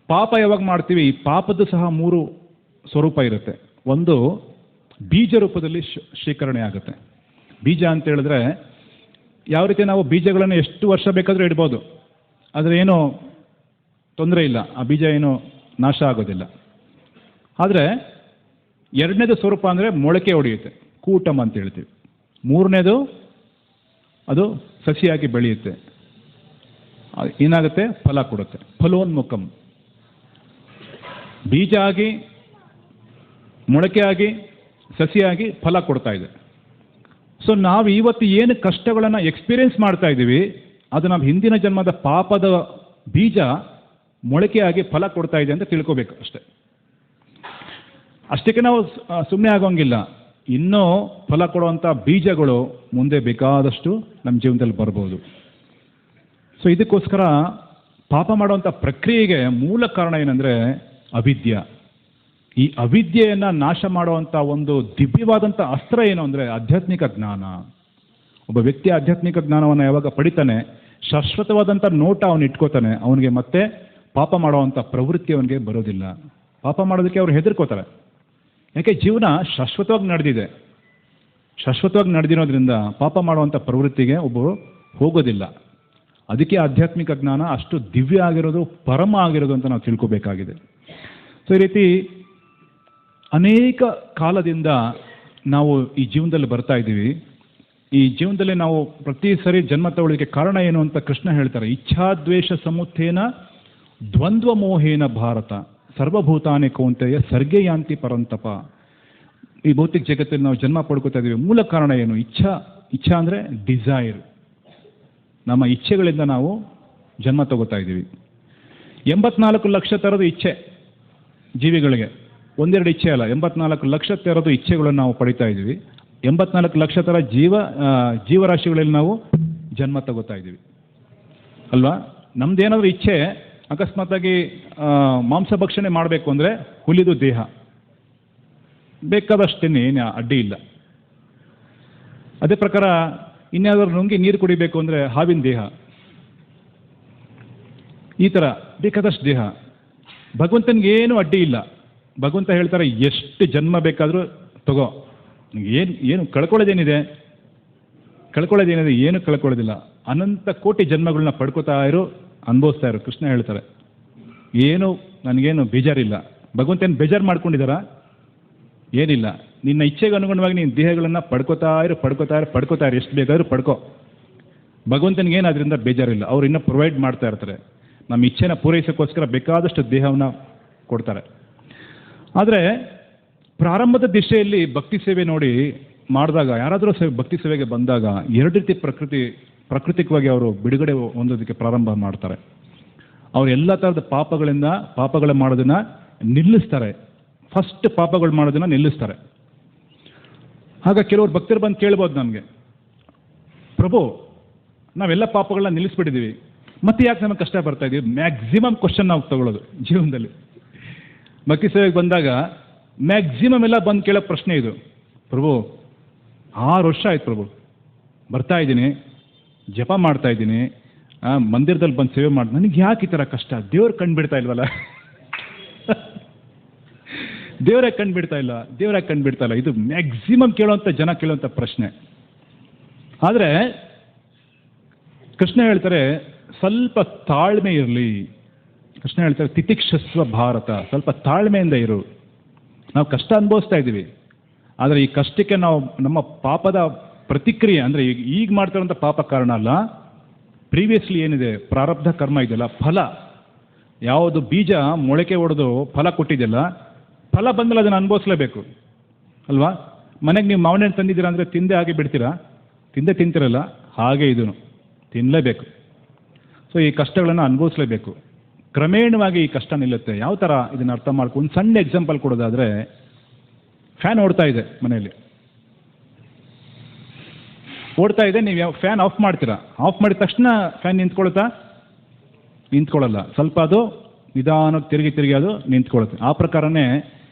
ಪಾಪ ಯಾವಾಗ ಮಾಡ್ತೀವಿ, ಈ ಪಾಪದ್ದು ಸಹ 3 ಸ್ವರೂಪ ಇರುತ್ತೆ. ಒಂದು ಬೀಜ ರೂಪದಲ್ಲಿ ಶೇಖರಣೆ ಆಗುತ್ತೆ. ಬೀಜ ಅಂತ ಹೇಳಿದ್ರೆ ಯಾವ ರೀತಿ ನಾವು ಬೀಜಗಳನ್ನು ಎಷ್ಟು ವರ್ಷ ಬೇಕಾದರೂ ಇಡ್ಬೋದು, ಆದರೆ ಏನೂ ತೊಂದರೆ ಇಲ್ಲ, ಆ ಬೀಜ ಏನು ನಾಶ ಆಗೋದಿಲ್ಲ. ಆದರೆ ಎರಡನೇದು ಸ್ವರೂಪ ಅಂದರೆ ಮೊಳಕೆ ಹೊಡೆಯುತ್ತೆ, ಕೂಟಮ್ ಅಂತ ಹೇಳ್ತೀವಿ. ಮೂರನೇದು ಅದು ಸಸಿಯಾಗಿ ಬೆಳೆಯುತ್ತೆ, ಏನಾಗುತ್ತೆ, ಫಲ ಕೊಡುತ್ತೆ. ಫಲೋನ್ಮುಖಂ, ಬೀಜ ಆಗಿ ಮೊಳಕೆ ಆಗಿ ಸಸಿಯಾಗಿ ಫಲ ಕೊಡ್ತಾ ಇದೆ. ಸೊ ನಾವು ಇವತ್ತು ಏನು ಕಷ್ಟಗಳನ್ನು ಎಕ್ಸ್ಪೀರಿಯೆನ್ಸ್ ಮಾಡ್ತಾ ಇದ್ದೀವಿ, ಅದು ನಾವು ಹಿಂದಿನ ಜನ್ಮದ ಪಾಪದ ಬೀಜ ಮೊಳಕೆಯಾಗಿ ಫಲ ಕೊಡ್ತಾ ಇದೆ ಅಂತ ತಿಳ್ಕೋಬೇಕು ಅಷ್ಟೇ. ಅಷ್ಟಕ್ಕೆ ನಾವು ಸುಮ್ಮನೆ ಆಗೋಂಗಿಲ್ಲ. ಇನ್ನೂ ಫಲ ಕೊಡುವಂಥ ಬೀಜಗಳು ಮುಂದೆ ಬೇಕಾದಷ್ಟು ನಮ್ಮ ಜೀವನದಲ್ಲಿ ಬರ್ಬೋದು. ಸೊ ಇದಕ್ಕೋಸ್ಕರ ಪಾಪ ಮಾಡುವಂಥ ಪ್ರಕ್ರಿಯೆಗೆ ಮೂಲ ಕಾರಣ ಏನಂದರೆ ಅವಿದ್ಯೆ. ಈ ಅವಿದ್ಯೆಯನ್ನು ನಾಶ ಮಾಡುವಂಥ ಒಂದು ದಿವ್ಯವಾದಂಥ ಅಸ್ತ್ರ ಏನು ಅಂದರೆ ಆಧ್ಯಾತ್ಮಿಕ ಜ್ಞಾನ. ಒಬ್ಬ ವ್ಯಕ್ತಿ ಆಧ್ಯಾತ್ಮಿಕ ಜ್ಞಾನವನ್ನು ಯಾವಾಗ ಪಡಿತಾನೆ, ಶಾಶ್ವತವಾದಂಥ ನೋಟ ಅವನು ಇಟ್ಕೋತಾನೆ, ಅವನಿಗೆ ಮತ್ತೆ ಪಾಪ ಮಾಡುವಂಥ ಪ್ರವೃತ್ತಿ ಅವನಿಗೆ ಬರೋದಿಲ್ಲ. ಪಾಪ ಮಾಡೋದಕ್ಕೆ ಅವ್ರು ಹೆದರ್ಕೋತಾರೆ. ಯಾಕೆ, ಜೀವನ ಶಾಶ್ವತವಾಗಿ ನಡೆದಿದೆ. ಶಾಶ್ವತವಾಗಿ ನಡೆದಿರೋದ್ರಿಂದ ಪಾಪ ಮಾಡುವಂಥ ಪ್ರವೃತ್ತಿಗೆ ಒಬ್ಬರು ಹೋಗೋದಿಲ್ಲ. ಅದಕ್ಕೆ ಆಧ್ಯಾತ್ಮಿಕ ಜ್ಞಾನ ಅಷ್ಟು ದಿವ್ಯ ಆಗಿರೋದು, ಪರಮ ಆಗಿರೋದು ಅಂತ ನಾವು ತಿಳ್ಕೋಬೇಕಾಗಿದೆ. ಸೊ ಈ ರೀತಿ ಅನೇಕ ಕಾಲದಿಂದ ನಾವು ಈ ಜೀವನದಲ್ಲಿ ಬರ್ತಾ ಇದ್ದೀವಿ. ಈ ಜೀವನದಲ್ಲಿ ನಾವು ಪ್ರತಿ ಸರಿ ಜನ್ಮ ತಗೊಳ್ಳಿಕ್ಕೆ ಕಾರಣ ಏನು ಅಂತ ಕೃಷ್ಣ ಹೇಳ್ತಾರೆ. ಇಚ್ಛಾದ್ವೇಷ ಸಮುತ್ಥೇನ ದ್ವಂದ್ವ ಮೋಹೇನ ಭಾರತ ಸರ್ವಭೂತಾನಿ ಕೌಂತೆಯ ಸರ್ಗೆ ಯಾಂತಿ ಪರಂತಪ. ಈ ಭೌತಿಕ ಜಗತ್ತಲ್ಲಿ ನಾವು ಜನ್ಮ ಪಡ್ಕೋತಾ ಇದ್ದೀವಿ. ಮೂಲ ಕಾರಣ ಏನು? ಇಚ್ಛಾ ಅಂದರೆ ಡಿಸೈರ್. ನಮ್ಮ ಇಚ್ಛೆಗಳಿಂದ ನಾವು ಜನ್ಮ ತಗೋತಾ ಇದ್ದೀವಿ. 84 ಲಕ್ಷ ಥರದ ಇಚ್ಛೆ ಜೀವಿಗಳಿಗೆ, ಒಂದೆರಡು ಇಚ್ಛೆ ಅಲ್ಲ, 84 ಲಕ್ಷ ಥರದ ಇಚ್ಛೆಗಳನ್ನು ನಾವು ಪಡಿತಾ ಇದ್ದೀವಿ. 84 ಲಕ್ಷ ಥರ ಜೀವರಾಶಿಗಳಲ್ಲಿ ನಾವು ಜನ್ಮ ತಗೋತಾ ಇದ್ದೀವಿ ಅಲ್ವಾ? ನಮ್ದೇನಾದರೂ ಇಚ್ಛೆ ಅಕಸ್ಮಾತಾಗಿ ಮಾಂಸ ಭಕ್ಷಣೆ ಮಾಡಬೇಕು ಅಂದರೆ ಹುಲಿದು ದೇಹ ಬೇಕಾದಷ್ಟೇನೆ, ಏನು ಅಡ್ಡಿ ಇಲ್ಲ. ಅದೇ ಪ್ರಕಾರ ಇನ್ಯಾವುದಾದ್ರು ನುಂಗಿ ನೀರು ಕುಡಿಬೇಕು ಅಂದರೆ ಹಾವಿನ ದೇಹ, ಈ ಥರ ಬೇಕಾದಷ್ಟು ದೇಹ. ಭಗವಂತನಿಗೇನು ಅಡ್ಡಿ ಇಲ್ಲ. ಭಗವಂತ ಹೇಳ್ತಾರೆ, ಎಷ್ಟು ಜನ್ಮ ಬೇಕಾದರೂ ತಗೋ, ಏನು ಕಳ್ಕೊಳ್ಳೋದೇನಿದೆ, ಏನು ಕಳ್ಕೊಳ್ಳೋದಿಲ್ಲ. ಅನಂತ ಕೋಟಿ ಜನ್ಮಗಳನ್ನ ಪಡ್ಕೋತಾ ಇರು, ಅನುಭವಿಸ್ತಾ ಇರು. ಕೃಷ್ಣ ಹೇಳ್ತಾರೆ, ಏನು ನನಗೇನು ಬೇಜಾರಿಲ್ಲ. ಭಗವಂತನ ಬೇಜಾರು ಮಾಡ್ಕೊಂಡಿದ್ದಾರಾ? ಏನಿಲ್ಲ. ನಿನ್ನ ಇಚ್ಛೆಗೆ ಅನುಗುಣವಾಗಿ ನೀನು ದೇಹಗಳನ್ನು ಪಡ್ಕೋತಾ ಇರು, ಎಷ್ಟು ಬೇಕಾದರೂ ಪಡ್ಕೋ. ಭಗವಂತನಿಗೇನು ಅದರಿಂದ ಬೇಜಾರಿಲ್ಲ. ಅವ್ರು ಇನ್ನೂ ಪ್ರೊವೈಡ್ ಮಾಡ್ತಾ ಇರ್ತಾರೆ. ನಮ್ಮ ಇಚ್ಛೆನ ಪೂರೈಸೋಕ್ಕೋಸ್ಕರ ಬೇಕಾದಷ್ಟು ದೇಹವನ್ನು ಕೊಡ್ತಾರೆ. ಆದರೆ ಪ್ರಾರಂಭದ ದಿಶೆಯಲ್ಲಿ ಭಕ್ತಿ ಸೇವೆ ನೋಡಿ ಮಾಡಿದಾಗ, ಯಾರಾದರೂ ಭಕ್ತಿ ಸೇವೆಗೆ ಬಂದಾಗ ಎರಡು ರೀತಿ ಪ್ರಾಕೃತಿಕವಾಗಿ ಅವರು ಬಿಡುಗಡೆ ಹೊಂದೋದಕ್ಕೆ ಪ್ರಾರಂಭ ಮಾಡ್ತಾರೆ. ಅವರು ಎಲ್ಲ ಥರದ ಪಾಪಗಳು ಮಾಡೋದನ್ನು ನಿಲ್ಲಿಸ್ತಾರೆ. ಫಸ್ಟ್ ಪಾಪಗಳು ಮಾಡೋದನ್ನು ನಿಲ್ಲಿಸ್ತಾರೆ. ಆಗ ಕೆಲವರು ಭಕ್ತರು ಬಂದು ಕೇಳ್ಬೋದು ನಮಗೆ, ಪ್ರಭು ನಾವೆಲ್ಲ ಪಾಪಗಳನ್ನ ನಿಲ್ಲಿಸ್ಬಿಟ್ಟಿದ್ದೀವಿ, ಮತ್ತೆ ಯಾಕೆ ನಮಗೆ ಕಷ್ಟ ಬರ್ತಾ ಇದೀವಿ? ಮ್ಯಾಕ್ಸಿಮಮ್ ಕ್ವಶನ್ ನಾವು ತಗೊಳ್ಳೋದು ಜೀವನದಲ್ಲಿ. ಭಕ್ತಿ ಸೇವೆಗೆ ಬಂದಾಗ ಮ್ಯಾಕ್ಸಿಮಮ್ ಎಲ್ಲ ಬಂದು ಕೇಳೋ ಪ್ರಶ್ನೆ ಇದು, ಪ್ರಭು 6 ವರ್ಷ ಆಯ್ತು ಪ್ರಭು, ಬರ್ತಾ ಇದ್ದೀನಿ, ಜಪ ಮಾಡ್ತಾ ಇದ್ದೀನಿ, ಮಂದಿರದಲ್ಲಿ ಬಂದು ಸೇವೆ ಮಾಡಿ, ನನಗೆ ಯಾಕೆ ಈ ಥರ ಕಷ್ಟ? ದೇವ್ರು ಕಂಡುಬಿಡ್ತಾ ಇಲ್ವಲ್ಲ, ದೇವರೇ ಕಂಡುಬಿಡ್ತಾ ಇಲ್ಲ. ಇದು ಮ್ಯಾಕ್ಸಿಮಮ್ ಜನ ಕೇಳುವಂಥ ಪ್ರಶ್ನೆ. ಆದರೆ ಕೃಷ್ಣ ಹೇಳ್ತಾರೆ, ಸ್ವಲ್ಪ ತಾಳ್ಮೆ ಇರಲಿ. ಕೃಷ್ಣ ಹೇಳ್ತಾರೆ, ತಿತಿಕ್ಷಸ್ವ ಭಾರತ, ಸ್ವಲ್ಪ ತಾಳ್ಮೆಯಿಂದ ಇರು. ನಾವು ಕಷ್ಟ ಅನುಭವಿಸ್ತಾ ಇದ್ದೀವಿ, ಆದರೆ ಈ ಕಷ್ಟಕ್ಕೆ ನಾವು ನಮ್ಮ ಪಾಪದ ಪ್ರತಿಕ್ರಿಯೆ ಅಂದರೆ ಈಗ ಮಾಡ್ತಿರೋಂಥ ಪಾಪ ಕಾರಣ ಅಲ್ಲ, ಪ್ರೀವಿಯಸ್ಲಿ ಏನಿದೆ ಪ್ರಾರಬ್ಧ ಕರ್ಮ ಇದೆಯಲ್ಲ, ಫಲ, ಯಾವುದು ಬೀಜ ಮೊಳಕೆ ಹೊಡೆದು ಫಲ ಕೊಟ್ಟಿದೆಯಲ್ಲ, ಫಲ ಬಂದಮೇಲೆ ಅದನ್ನು ಅನುಭವಿಸ್ಲೇಬೇಕು ಅಲ್ವಾ? ಮನೆಗೆ ನೀವು ಮಾವಿನ ಹಣ್ಣು ತಂದಿದ್ದೀರಾ ಅಂದರೆ ತಿಂದೇ ಹಾಗೆ ಬಿಡ್ತೀರಾ? ತಿಂತಿರಲ್ಲ, ಹಾಗೆ ಇದನ್ನು ತಿನ್ನಲೇಬೇಕು. ಸೊ ಈ ಕಷ್ಟಗಳನ್ನು ಅನುಭವಿಸ್ಲೇಬೇಕು. ಕ್ರಮೇಣವಾಗಿ ಈ ಕಷ್ಟ ನಿಲ್ಲುತ್ತೆ. ಯಾವ ಥರ ಇದನ್ನು ಅರ್ಥ ಮಾಡ್ಕೊಂಡು ಒಂದು ಸಣ್ಣ ಎಕ್ಸಾಂಪಲ್ ಕೊಡೋದಾದರೆ, ಫ್ಯಾನ್ ಓಡ್ತಾ ಇದೆ ಮನೆಯಲ್ಲಿ, ಓಡ್ತಾ ಇದೆ, ನೀವು ಫ್ಯಾನ್ ಆಫ್ ಮಾಡ್ತೀರಾ. ಆಫ್ ಮಾಡಿದ ತಕ್ಷಣ ಫ್ಯಾನ್ ನಿಂತ್ಕೊಳ್ಳಲ್ಲ. ಸ್ವಲ್ಪ ಅದು ನಿಧಾನಕ್ಕೆ ತಿರುಗಿ ಅದು ನಿಂತ್ಕೊಳ್ಳುತ್ತೆ. ಆ ಪ್ರಕಾರನೇ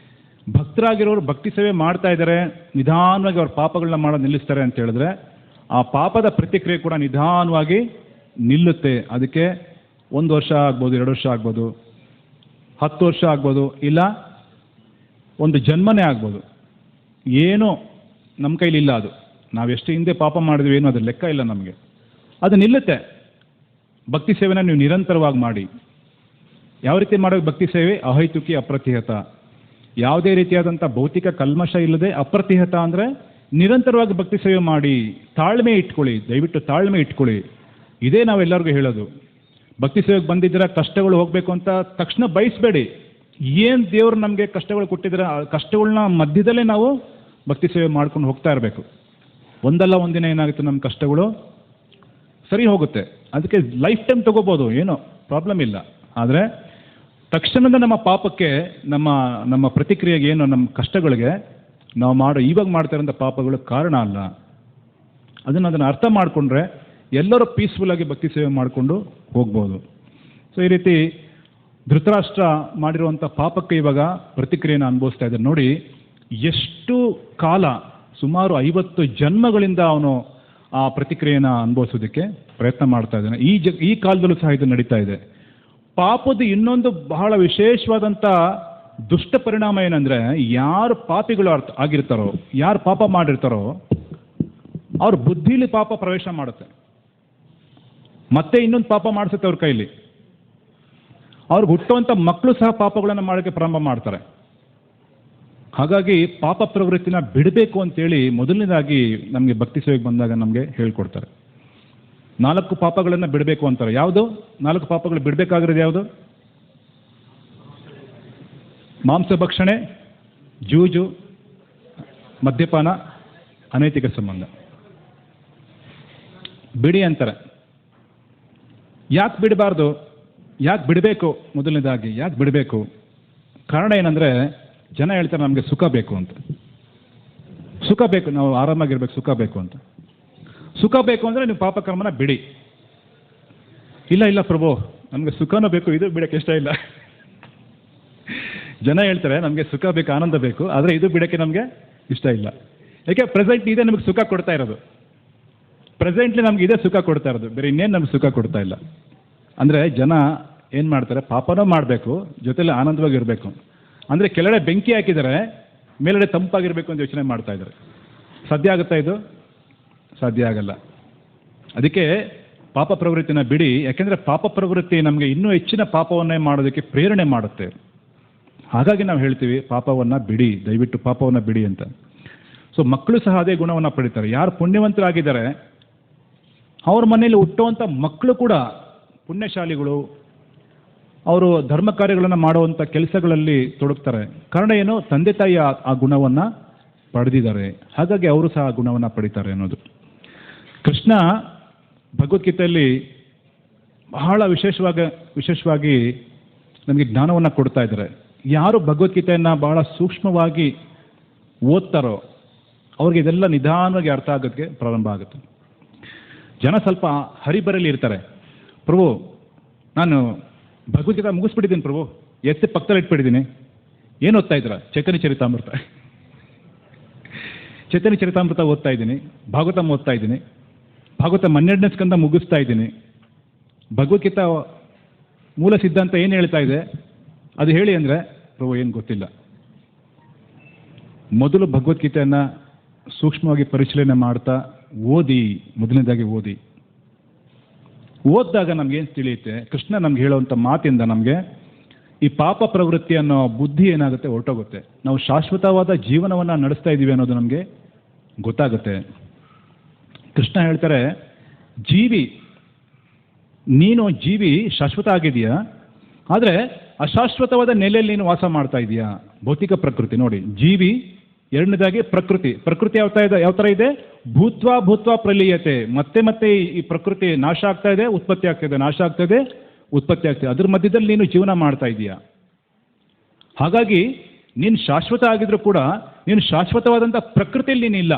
ಭಕ್ತರಾಗಿರೋರು ಭಕ್ತಿ ಸೇವೆ ಮಾಡ್ತಾ ಇದ್ದಾರೆ, ನಿಧಾನವಾಗಿ ಅವ್ರ ಪಾಪಗಳನ್ನ ಮಾಡೋದು ನಿಲ್ಲಿಸ್ತಾರೆ ಅಂತ ಹೇಳಿದ್ರೆ, ಆ ಪಾಪದ ಪ್ರತಿಕ್ರಿಯೆ ಕೂಡ ನಿಧಾನವಾಗಿ ನಿಲ್ಲುತ್ತೆ. ಅದಕ್ಕೆ 1 ವರ್ಷ ಆಗ್ಬೋದು, 2 ವರ್ಷ ಆಗ್ಬೋದು, 10 ವರ್ಷ ಆಗ್ಬೋದು, ಇಲ್ಲ ಒಂದು ಜನ್ಮನೇ ಆಗ್ಬೋದು. ಏನೋ ನಮ್ಮ ಕೈಲಿಲ್ಲ ಅದು. ನಾವು ಎಷ್ಟು ಹಿಂದೆ ಪಾಪ ಮಾಡಿದ್ವಿ ಏನೋ ಅದ್ರ ಲೆಕ್ಕ ಇಲ್ಲ ನಮಗೆ. ಅದು ನಿಲ್ಲುತ್ತೆ. ಭಕ್ತಿ ಸೇವೆನ ನೀವು ನಿರಂತರವಾಗಿ ಮಾಡಿ. ಯಾವ ರೀತಿ ಮಾಡೋದು ಭಕ್ತಿ ಸೇವೆ? ಅಹೈತುಕಿ ಅಪ್ರತಿಹತ, ಯಾವುದೇ ರೀತಿಯಾದಂಥ ಭೌತಿಕ ಕಲ್ಮಶ ಇಲ್ಲದೆ. ಅಪ್ರತಿಹತ ಅಂದರೆ ನಿರಂತರವಾಗಿ ಭಕ್ತಿ ಸೇವೆ ಮಾಡಿ, ತಾಳ್ಮೆ ಇಟ್ಕೊಳ್ಳಿ, ದಯವಿಟ್ಟು ತಾಳ್ಮೆ ಇಟ್ಕೊಳ್ಳಿ. ಇದೇ ನಾವೆಲ್ಲರಿಗೂ ಹೇಳೋದು. ಭಕ್ತಿ ಸೇವೆಗೆ ಬಂದಿದ್ದೀರಾ, ಕಷ್ಟಗಳು ಹೋಗಬೇಕು ಅಂತ ತಕ್ಷಣ ಬಯಸಬೇಡಿ. ಏನು ದೇವರು ನಮಗೆ ಕಷ್ಟಗಳು ಕೊಟ್ಟಿದ್ರೆ ಆ ಕಷ್ಟಗಳನ್ನ ಮಧ್ಯದಲ್ಲೇ ನಾವು ಭಕ್ತಿ ಸೇವೆ ಮಾಡ್ಕೊಂಡು ಹೋಗ್ತಾ ಇರಬೇಕು. ಒಂದಲ್ಲ ಒಂದಿನ ಏನಾಗುತ್ತೆ, ನಮ್ಮ ಕಷ್ಟಗಳು ಸರಿ ಹೋಗುತ್ತೆ. ಅದಕ್ಕೆ ಲೈಫ್ ಟೈಮ್ ತೊಗೋಬೋದು, ಏನೋ ಪ್ರಾಬ್ಲಮ್ ಇಲ್ಲ. ಆದರೆ ತಕ್ಷಣದ ನಮ್ಮ ಪಾಪಕ್ಕೆ, ನಮ್ಮ ಪ್ರತಿಕ್ರಿಯೆಗೆ, ಏನು ನಮ್ಮ ಕಷ್ಟಗಳಿಗೆ ನಾವು ಇವಾಗ ಮಾಡ್ತಾ ಇರೋಂಥ ಪಾಪಗಳು ಕಾರಣ ಅಲ್ಲ. ಅದನ್ನು ಅರ್ಥ ಮಾಡಿಕೊಂಡ್ರೆ ಎಲ್ಲರೂ ಪೀಸ್ಫುಲ್ಲಾಗಿ ಭಕ್ತಿ ಸೇವೆ ಮಾಡಿಕೊಂಡು ಹೋಗ್ಬೋದು. ಸೊ ಈ ರೀತಿ ಧೃತರಾಷ್ಟ್ರ ಮಾಡಿರುವಂಥ ಪಾಪಕ್ಕೆ ಇವಾಗ ಪ್ರತಿಕ್ರಿಯೆಯನ್ನು ಅನುಭವಿಸ್ತಾ ಇದ್ದಾರೆ. ನೋಡಿ ಎಷ್ಟು ಕಾಲ, ಸುಮಾರು 50 ಜನ್ಮಗಳಿಂದ ಅವನು ಆ ಪ್ರತಿಕ್ರಿಯೆಯನ್ನು ಅನುಭವಿಸೋದಕ್ಕೆ ಪ್ರಯತ್ನ ಮಾಡ್ತಾ ಇದ್ದಾನೆ. ಈ ಕಾಲದಲ್ಲೂ ಸಹ ಇದು ನಡೀತಾ ಇದೆ. ಪಾಪದ ಇನ್ನೊಂದು ಬಹಳ ವಿಶೇಷವಾದಂಥ ದುಷ್ಟ ಪರಿಣಾಮ ಏನಂದರೆ, ಯಾರು ಪಾಪಿಗಳು ಆಗಿರ್ತಾರೋ, ಯಾರು ಪಾಪ ಮಾಡಿರ್ತಾರೋ ಅವ್ರ ಬುದ್ಧಿಲಿ ಪಾಪ ಪ್ರವೇಶ ಮಾಡುತ್ತೆ, ಮತ್ತೆ ಇನ್ನೊಂದು ಪಾಪ ಮಾಡಿಸುತ್ತೆ ಅವ್ರ ಕೈಲಿ. ಅವ್ರಿಗೆ ಹುಟ್ಟುವಂಥ ಮಕ್ಕಳು ಸಹ ಪಾಪಗಳನ್ನು ಮಾಡೋಕ್ಕೆ ಪ್ರಾರಂಭ ಮಾಡ್ತಾರೆ. ಹಾಗಾಗಿ ಪಾಪ ಪ್ರವೃತ್ತಿನ ಬಿಡಬೇಕು ಅಂತೇಳಿ ಮೊದಲನೇದಾಗಿ ನಮಗೆ ಭಕ್ತಿ ಸೇವೆಗೆ ಬಂದಾಗ ನಮಗೆ ಹೇಳ್ಕೊಡ್ತಾರೆ. 4 ಪಾಪಗಳನ್ನು ಬಿಡಬೇಕು ಅಂತಾರೆ. ಯಾವುದು 4 ಪಾಪಗಳು ಬಿಡಬೇಕಾಗಿರೋದು? ಯಾವುದು? ಮಾಂಸ ಭಕ್ಷಣೆ, ಜೂಜು, ಮದ್ಯಪಾನ, ಅನೈತಿಕ ಸಂಬಂಧ. ಬಿಡಿ ಅಂತಾರೆ. ಯಾಕೆ ಬಿಡಬಾರ್ದು? ಯಾಕೆ ಬಿಡಬೇಕು? ಮೊದಲನೇದಾಗಿ ಯಾಕೆ ಬಿಡಬೇಕು? ಕಾರಣ ಏನಂದರೆ, ಜನ ಹೇಳ್ತಾರೆ ನಮಗೆ ಸುಖ ಬೇಕು ಅಂತ. ಸುಖ ಬೇಕು, ನಾವು ಆರಾಮಾಗಿರ್ಬೇಕು, ಸುಖ ಬೇಕು ಅಂತ. ಸುಖ ಬೇಕು ಅಂದರೆ ನೀವು ಪಾಪಕರ್ಮನ ಬಿಡಿ. ಇಲ್ಲ ಪ್ರಭು, ನಮಗೆ ಸುಖನೂ ಬೇಕು, ಇದು ಬಿಡೋಕ್ಕೆ ಇಷ್ಟ ಇಲ್ಲ. ಜನ ಹೇಳ್ತಾರೆ ನಮಗೆ ಸುಖ ಬೇಕು, ಆನಂದ ಬೇಕು, ಆದರೆ ಇದು ಬಿಡೋಕ್ಕೆ ನಮಗೆ ಇಷ್ಟ ಇಲ್ಲ. ಯಾಕೆ? ಪ್ರೆಸೆಂಟ್ ಇದೇ ನಮಗೆ ಸುಖ ಕೊಡ್ತಾ ಇರೋದು. ಪ್ರೆಸೆಂಟ್ಲಿ ನಮ್ಗೆ ಇದೇ ಸುಖ ಕೊಡ್ತಾ ಇರೋದು, ಬೇರೆ ಇನ್ನೇನು ನಮ್ಗೆ ಸುಖ ಕೊಡ್ತಾ ಇಲ್ಲ. ಅಂದರೆ ಜನ ಏನು ಮಾಡ್ತಾರೆ, ಪಾಪನೂ ಮಾಡಬೇಕು, ಜೊತೆಲಿ ಆನಂದವಾಗಿರಬೇಕು. ಅಂದರೆ ಕೆಳಗಡೆ ಬೆಂಕಿ ಹಾಕಿದರೆ ಮೇಲ್ಗಡೆ ತಂಪಾಗಿರಬೇಕು ಅಂತ ಯೋಚನೆ ಮಾಡ್ತಾ ಇದ್ದಾರೆ. ಸಾಧ್ಯ ಆಗುತ್ತಾ ಇದು? ಸಾಧ್ಯ ಆಗಲ್ಲ. ಅದಕ್ಕೆ ಪಾಪ ಪ್ರವೃತ್ತಿನ ಬಿಡಿ. ಯಾಕೆಂದರೆ ಪಾಪ ಪ್ರವೃತ್ತಿ ನಮಗೆ ಇನ್ನೂ ಹೆಚ್ಚಿನ ಪಾಪವನ್ನೇ ಮಾಡೋದಕ್ಕೆ ಪ್ರೇರಣೆ ಮಾಡುತ್ತೆ. ಹಾಗಾಗಿ ನಾವು ಹೇಳ್ತೀವಿ ಪಾಪವನ್ನು ಬಿಡಿ, ದಯವಿಟ್ಟು ಪಾಪವನ್ನು ಬಿಡಿ ಅಂತ. ಸೊ ಮಕ್ಕಳು ಸಹ ಅದೇ ಗುಣವನ್ನು ಪಡಿತಾರೆ. ಯಾರು ಪುಣ್ಯವಂತರಾಗಿದ್ದಾರೆ ಅವ್ರ ಮನೇಲಿ ಹುಟ್ಟುವಂಥ ಮಕ್ಕಳು ಕೂಡ ಪುಣ್ಯಶಾಲಿಗಳು. ಅವರು ಧರ್ಮ ಕಾರ್ಯಗಳನ್ನು ಮಾಡುವಂಥ ಕೆಲಸಗಳಲ್ಲಿ ತೊಡಗ್ತಾರೆ. ಕಾರಣ ಏನು? ತಂದೆ ತಾಯಿ ಆ ಗುಣವನ್ನು ಪಡೆದಿದ್ದಾರೆ. ಹಾಗಾಗಿ ಅವರು ಸಹ ಆ ಗುಣವನ್ನು ಪಡಿತಾರೆ ಅನ್ನೋದು. ಕೃಷ್ಣ ಭಗವದ್ಗೀತೆಯಲ್ಲಿ ಬಹಳ ವಿಶೇಷವಾಗಿ ನಮಗೆ ಜ್ಞಾನವನ್ನು ಕೊಡ್ತಾ ಇದ್ದಾರೆ. ಯಾರು ಭಗವದ್ಗೀತೆಯನ್ನು ಬಹಳ ಸೂಕ್ಷ್ಮವಾಗಿ ಓದ್ತಾರೋ ಅವ್ರಿಗೆ ಇದೆಲ್ಲ ನಿಧಾನವಾಗಿ ಅರ್ಥ ಆಗೋದಕ್ಕೆ ಪ್ರಾರಂಭ ಆಗುತ್ತೆ. ಜನ ಸ್ವಲ್ಪ ಹರಿಬರಲ್ಲಿ ಇರ್ತಾರೆ. ಪ್ರಭು, ನಾನು ಭಗವದ್ಗೀತೆ ಮುಗಿಸ್ಬಿಟ್ಟಿದ್ದೀನಿ ಪ್ರಭು, ಎತ್ತಿ ಪಕ್ಕದಲ್ಲಿ ಇಟ್ಬಿಟ್ಟಿದ್ದೀನಿ. ಏನು ಓದ್ತಾ ಇದ್ದೀರಾ? ಚೈತನ್ಯ ಚರಿತಾಮೃತ ಓದ್ತಾ ಇದ್ದೀನಿ, ಭಾಗವತಂ ಓದ್ತಾ ಇದ್ದೀನಿ, ಭಾಗವತ 12ನೇ ಸ್ಕಂದ ಮುಗಿಸ್ತಾ ಇದ್ದೀನಿ. ಭಗವದ್ಗೀತಾ ಮೂಲ ಸಿದ್ಧಾಂತ ಏನು ಹೇಳ್ತಾ ಇದೆ ಅದು ಹೇಳಿ ಅಂದರೆ, ಪ್ರಭು ಏನು ಗೊತ್ತಿಲ್ಲ. ಮೊದಲು ಭಗವದ್ಗೀತೆಯನ್ನು ಸೂಕ್ಷ್ಮವಾಗಿ ಪರಿಶೀಲನೆ ಮಾಡ್ತಾ ಮೊದಲನೇದಾಗಿ ಓದಿದಾಗ ನಮಗೇನು ತಿಳಿಯುತ್ತೆ, ಕೃಷ್ಣ ನಮ್ಗೆ ಹೇಳುವಂಥ ಮಾತಿಂದ ನಮಗೆ ಈ ಪಾಪ ಪ್ರವೃತ್ತಿ ಅನ್ನೋ ಬುದ್ಧಿ ಏನಾಗುತ್ತೆ, ಹೊರಟೋಗುತ್ತೆ. ನಾವು ಶಾಶ್ವತವಾದ ಜೀವನವನ್ನು ನಡೆಸ್ತಾ ಇದ್ದೀವಿ ಅನ್ನೋದು ನಮಗೆ ಗೊತ್ತಾಗುತ್ತೆ. ಕೃಷ್ಣ ಹೇಳ್ತಾರೆ, ನೀನು ಜೀವಿ ಶಾಶ್ವತ ಆಗಿದೆಯಾ, ಆದರೆ ಅಶಾಶ್ವತವಾದ ನೆಲೆಯಲ್ಲಿ ನೀನು ವಾಸ ಮಾಡ್ತಾ ಇದೆಯಾ. ಭೌತಿಕ ಪ್ರಕೃತಿ ನೋಡಿ, ಜೀವಿ. ಎರಡನೇದಾಗಿ ಪ್ರಕೃತಿ ಯಾವ ಥರ ಇದೆ? ಭೂತ್ವಾ ಪ್ರಲೀಯತೆ. ಮತ್ತೆ ಈ ಪ್ರಕೃತಿ ನಾಶ ಆಗ್ತಾ ಇದೆ, ಉತ್ಪತ್ತಿ ಆಗ್ತಾ ಇದೆ. ಅದ್ರ ಮಧ್ಯದಲ್ಲಿ ನೀನು ಜೀವನ ಮಾಡ್ತಾ ಇದೀಯಾ. ಹಾಗಾಗಿ ನೀನು ಶಾಶ್ವತ ಆಗಿದ್ರೂ ಕೂಡ ನೀನು ಶಾಶ್ವತವಾದಂಥ ಪ್ರಕೃತಿಯಲ್ಲಿ ನೀನಿಲ್ಲ.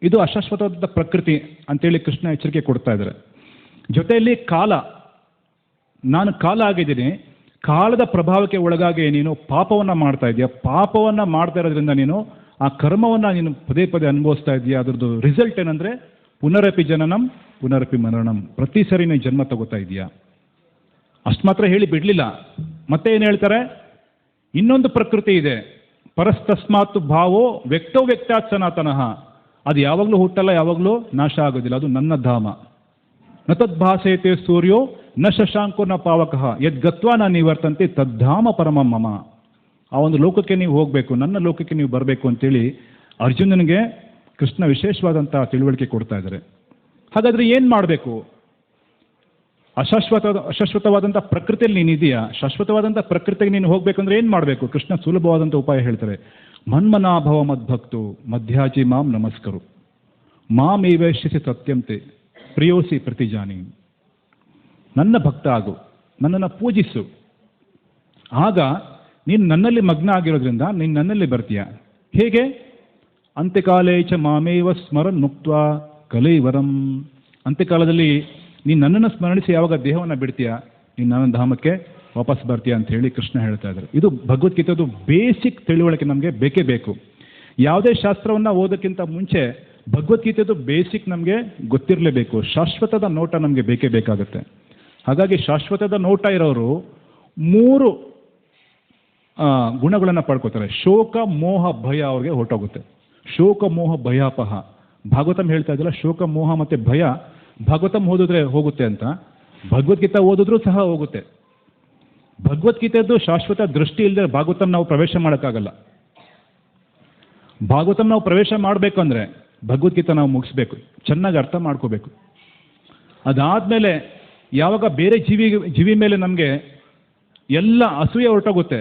ಇದು ಅಶಾಶ್ವತವಾದಂಥ ಪ್ರಕೃತಿ ಅಂತೇಳಿ ಕೃಷ್ಣ ಎಚ್ಚರಿಕೆ ಕೊಡ್ತಾ ಇದ್ದಾರೆ. ಜೊತೆಯಲ್ಲಿ ನಾನು ಕಾಲ ಆಗಿದ್ದೀನಿ, ಕಾಲದ ಪ್ರಭಾವಕ್ಕೆ ಒಳಗಾಗಿ ನೀನು ಪಾಪವನ್ನು ಮಾಡ್ತಾ ಇದೆಯಾ. ಪಾಪವನ್ನು ಮಾಡ್ತಾ ಇರೋದ್ರಿಂದ ನೀನು ಆ ಕರ್ಮವನ್ನು ನೀನು ಪದೇ ಅನುಭವಿಸ್ತಾ ಇದೆಯಾ. ಅದ್ರದ್ದು ರಿಸಲ್ಟ್ ಏನಂದರೆ ಪುನರಪಿ ಜನನಂ ಪುನರಪಿ ಮರಣಂ. ಪ್ರತಿ ಸರಿ ನೀನು ಜನ್ಮ ತಗೋತಾ ಇದೆಯಾ. ಅಷ್ಟು ಮಾತ್ರ ಹೇಳಿ ಬಿಡಲಿಲ್ಲ. ಮತ್ತೆ ಏನು ಹೇಳ್ತಾರೆ, ಇನ್ನೊಂದು ಪ್ರಕೃತಿ ಇದೆ, ಪರಸ್ತಸ್ಮಾತ್ ಭಾವೋ ವ್ಯಕ್ತಾತ್ ಸನಾತನಃ. ಅದು ಯಾವಾಗಲೂ ಹುಟ್ಟಲ್ಲ, ಯಾವಾಗಲೂ ನಾಶ ಆಗೋದಿಲ್ಲ, ಅದು ನನ್ನ ಧಾಮ. ನ ತದ್ಭಾಸೇತೆ ಸೂರ್ಯೋ ನ ಶಶಾಂಕೋ ನ ಪಾವಕಃ ಯದ್ಗತ್ವಾ ನ ನಿವರ್ತಂತೆ ತದ್ಧಾಮ ಪರಮಂ ಮಮ. ಆ ಒಂದು ಲೋಕಕ್ಕೆ ನೀವು ಹೋಗಬೇಕು, ನನ್ನ ಲೋಕಕ್ಕೆ ನೀವು ಬರಬೇಕು ಅಂತೇಳಿ ಅರ್ಜುನನಿಗೆ ಕೃಷ್ಣ ವಿಶೇಷವಾದಂಥ ತಿಳುವಳಿಕೆ ಕೊಡ್ತಾ ಇದ್ದಾರೆ. ಹಾಗಾದರೆ ಏನು ಮಾಡಬೇಕು? ಅಶಾಶ್ವತವಾದಂಥ ಪ್ರಕೃತಿಯಲ್ಲಿ ನೀನಿದೆಯಾ, ಶಾಶ್ವತವಾದಂಥ ಪ್ರಕೃತಿಗೆ ನೀನು ಹೋಗಬೇಕಂದ್ರೆ ಏನು ಮಾಡಬೇಕು? ಕೃಷ್ಣ ಸುಲಭವಾದಂಥ ಉಪಾಯ ಹೇಳ್ತಾರೆ. ಮನ್ಮನಾಭವ ಮದ್ಭಕ್ತು ಮಧ್ಯಾಜಿ ಮಾಂ ನಮಸ್ಕರು ಮಾಮೇವೇಶಿಸಿ ಸತ್ಯಂತೆ ಪ್ರಿಯೋಸಿ ಪ್ರತಿಜಾನಿ. ನನ್ನ ಭಕ್ತ ಆಗು, ನನ್ನನ್ನು ಪೂಜಿಸು, ಆಗ ನೀನು ನನ್ನಲ್ಲಿ ಮಗ್ನ ಆಗಿರೋದ್ರಿಂದ ನೀನು ನನ್ನಲ್ಲಿ ಬರ್ತೀಯ. ಹೇಗೆ? ಅಂತ್ಯಕಾಲೇ ಚ ಮಾಮೇವ ಸ್ಮರನ್ ಮುಕ್ತ್ವಾ ಕಲೈವರಂ. ಅಂತ್ಯಕಾಲದಲ್ಲಿ ನೀನು ನನ್ನನ್ನು ಸ್ಮರಣಿಸಿ ಯಾವಾಗ ದೇಹವನ್ನು ಬಿಡ್ತೀಯ, ನೀನು ನನ್ನ ಧಾಮಕ್ಕೆ ವಾಪಸ್ ಬರ್ತೀಯ ಅಂತ ಹೇಳಿ ಕೃಷ್ಣ ಹೇಳ್ತಾ ಇದ್ದಾರೆ. ಇದು ಭಗವದ್ಗೀತೆದು ಬೇಸಿಕ್ ತಿಳುವಳಿಕೆ ನಮಗೆ ಬೇಕೇ ಬೇಕು. ಯಾವುದೇ ಶಾಸ್ತ್ರವನ್ನು ಓದೋಕ್ಕಿಂತ ಮುಂಚೆ ಭಗವದ್ಗೀತೆದು ಬೇಸಿಕ್ ನಮಗೆ ಗೊತ್ತಿರಲೇಬೇಕು. ಶಾಶ್ವತದ ನೋಟ ನಮಗೆ ಬೇಕೇ ಬೇಕಾಗುತ್ತೆ. ಹಾಗಾಗಿ ಶಾಶ್ವತದ ನೋಟ ಇರೋರು 3 ಗುಣಗಳನ್ನು ಪಡ್ಕೋತಾರೆ. ಶೋಕ ಮೋಹ ಭಯ ಅವ್ರಿಗೆ ಹೊರಟೋಗುತ್ತೆ. ಶೋಕ ಮೋಹ ಭಯಾಪಹ. ಭಾಗವತಂ ಹೇಳ್ತಾ ಇದ್ದಲ್ಲ, ಶೋಕ ಮೋಹ ಮತ್ತು ಭಯ ಭಾಗವತಂ ಓದಿದ್ರೆ ಹೋಗುತ್ತೆ ಅಂತ, ಭಗವದ್ಗೀತೆ ಓದಿದ್ರೂ ಸಹ ಹೋಗುತ್ತೆ. ಭಗವದ್ಗೀತೆದು ಶಾಶ್ವತ ದೃಷ್ಟಿ ಇಲ್ಲದೆ ಭಾಗವತಂ ನಾವು ಪ್ರವೇಶ ಮಾಡೋಕ್ಕಾಗಲ್ಲ. ಭಾಗವತಂ ನಾವು ಪ್ರವೇಶ ಮಾಡಬೇಕಂದ್ರೆ ಭಗವದ್ಗೀತೆ ನಾವು ಮುಗಿಸ್ಬೇಕು, ಚೆನ್ನಾಗಿ ಅರ್ಥ ಮಾಡ್ಕೋಬೇಕು. ಅದಾದಮೇಲೆ ಯಾವಾಗ ಬೇರೆ ಜೀವಿ ಮೇಲೆ ನಮಗೆ ಎಲ್ಲ ಅಸೂಯೆ ಹೊರಟೋಗುತ್ತೆ,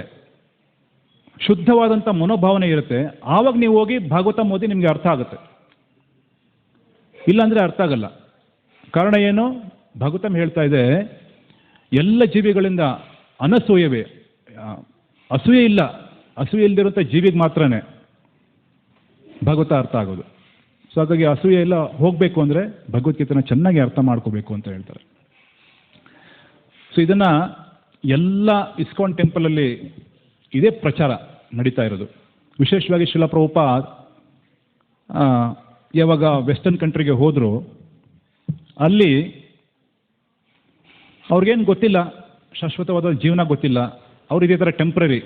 ಶುದ್ಧವಾದಂಥ ಮನೋಭಾವನೆ ಇರುತ್ತೆ, ಆವಾಗ ನೀವು ಹೋಗಿ ಭಾಗವತಂ ಓದಿ ನಿಮಗೆ ಅರ್ಥ ಆಗುತ್ತೆ. ಇಲ್ಲಾಂದರೆ ಅರ್ಥ ಆಗಲ್ಲ. ಕಾರಣ ಏನು? ಭಾಗವತಂ ಹೇಳ್ತಾ ಇದೆ, ಎಲ್ಲ ಜೀವಿಗಳಿಂದ ಅನಸೂಯವೇ, ಅಸೂಯೆ ಇಲ್ಲ, ಅಸೂಯೆ ಇಲ್ಲದಿರುವಂಥ ಜೀವಿಗೆ ಮಾತ್ರನೇ ಭಾಗವತ ಅರ್ಥ ಆಗೋದು. ಸೊ ಹಾಗಾಗಿ ಅಸೂಯೆ ಎಲ್ಲ ಹೋಗಬೇಕು ಅಂದರೆ ಭಗವದ್ಗೀತೆನ ಚೆನ್ನಾಗಿ ಅರ್ಥ ಮಾಡ್ಕೋಬೇಕು ಅಂತ ಹೇಳ್ತಾರೆ. ಸೊ ಇದನ್ನು ಎಲ್ಲ ಇಸ್ಕಾನ್ ಟೆಂಪಲಲ್ಲಿ ಇದೇ ಪ್ರಚಾರ ನಡೀತಾ ಇರೋದು. ವಿಶೇಷವಾಗಿ ಶ್ರೀಲ ಪ್ರಭುಪಾದ್ ಯಾವಾಗ ವೆಸ್ಟರ್ನ್ ಕಂಟ್ರಿಗೆ ಹೋದರೂ ಅಲ್ಲಿ ಅವ್ರಿಗೇನು ಗೊತ್ತಿಲ್ಲ, ಶಾಶ್ವತವಾದ ಜೀವನ ಗೊತ್ತಿಲ್ಲ. ಅವ್ರು ಇದೇ ಥರ ಟೆಂಪ್ರರಿ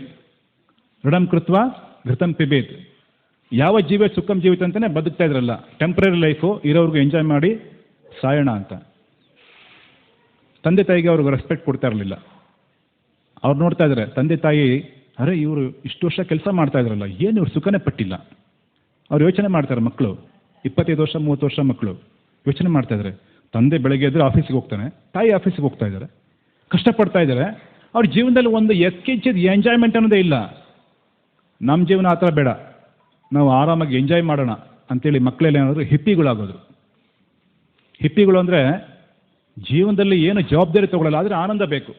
ಋಣಂ ಕೃತ್ವ ಘೃತಂ ಪಿಬೇತ್, ಯಾವ ಜೀವ ಸುಖಂ ಜೀವಿತ ಅಂತಲೇ ಬದುಕ್ತಾ ಇದ್ರಲ್ಲ. ಟೆಂಪ್ರರಿ ಲೈಫು ಇರೋರ್ಗು ಎಂಜಾಯ್ ಮಾಡಿ ಸಾಯೋಣ ಅಂತ. ತಂದೆ ತಾಯಿಗೆ ಅವ್ರಿಗೆ ರೆಸ್ಪೆಕ್ಟ್ ಕೊಡ್ತಾ ಇರಲಿಲ್ಲ. ಅವ್ರು ನೋಡ್ತಾ ಇದ್ದಾರೆ ತಂದೆ ತಾಯಿ, ಅರೆ ಇವರು ಇಷ್ಟು ವರ್ಷ ಕೆಲಸ ಮಾಡ್ತಾ ಇದ್ರಲ್ಲ, ಏನು ಇವ್ರು ಸುಖನೇ ಪಟ್ಟಿಲ್ಲ. ಅವ್ರು ಯೋಚನೆ ಮಾಡ್ತಾರೆ, ಮಕ್ಕಳು 25 ವರ್ಷ 30 ವರ್ಷ ಮಕ್ಕಳು ಯೋಚನೆ ಮಾಡ್ತಾ ಇದ್ದಾರೆ. ತಂದೆ ಬೆಳಗ್ಗೆ ಎದ್ರೆ ಆಫೀಸಿಗೆ ಹೋಗ್ತಾನೆ, ತಾಯಿ ಆಫೀಸಿಗೆ ಹೋಗ್ತಾ ಇದ್ದಾರೆ, ಕಷ್ಟಪಡ್ತಾ ಇದ್ದಾರೆ. ಅವ್ರ ಜೀವನದಲ್ಲಿ ಒಂದು ಎಕ್ಕಿಂಚಿದ ಎಂಜಾಯ್ಮೆಂಟ್ ಅನ್ನೋದೇ ಇಲ್ಲ. ನಮ್ಮ ಜೀವನ ಆ ಥರ ಬೇಡ, ನಾವು ಆರಾಮಾಗಿ ಎಂಜಾಯ್ ಮಾಡೋಣ ಅಂತೇಳಿ ಮಕ್ಕಳೆಲ್ಲ ಏನಾದರೂ ಹಿಪ್ಪಿಗಳಾಗೋದು. ಹಿಪ್ಪಿಗಳು ಅಂದರೆ ಜೀವನದಲ್ಲಿ ಏನು ಜವಾಬ್ದಾರಿ ತಗೊಳ್ಳಲ್ಲ, ಆದರೆ ಆನಂದ ಬೇಕು.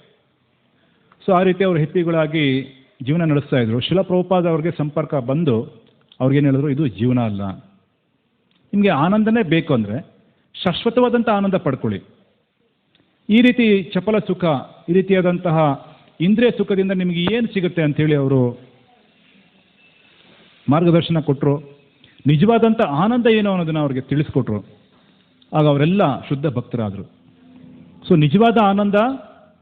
ಸೊ ಆ ರೀತಿ ಅವರು ಹಿಪ್ಪಿಗಳಾಗಿ ಜೀವನ ನಡೆಸ್ತಾ ಇದ್ರು. ಶ್ರೀಲ ಪ್ರಭುಪಾದ ಅವ್ರಿಗೆ ಸಂಪರ್ಕ ಬಂದು ಅವ್ರಿಗೇನು ಹೇಳಿದ್ರು, ಇದು ಜೀವನ ಅಲ್ಲ, ನಿಮಗೆ ಆನಂದನೇ ಬೇಕು ಅಂದರೆ ಶಾಶ್ವತವಾದಂಥ ಆನಂದ ಪಡ್ಕೊಳ್ಳಿ. ಈ ರೀತಿ ಚಪಲ ಸುಖ, ಈ ರೀತಿಯಾದಂತಹ ಇಂದ್ರಿಯ ಸುಖದಿಂದ ನಿಮಗೆ ಏನು ಸಿಗುತ್ತೆ ಅಂಥೇಳಿ ಅವರು ಮಾರ್ಗದರ್ಶನ ಕೊಟ್ಟರು. ನಿಜವಾದಂಥ ಆನಂದ ಏನು ಅನ್ನೋದನ್ನು ಅವ್ರಿಗೆ ತಿಳಿಸ್ಕೊಟ್ರು. ಆಗ ಅವರೆಲ್ಲ ಶುದ್ಧ ಭಕ್ತರಾದರು. ಸೊ ನಿಜವಾದ ಆನಂದ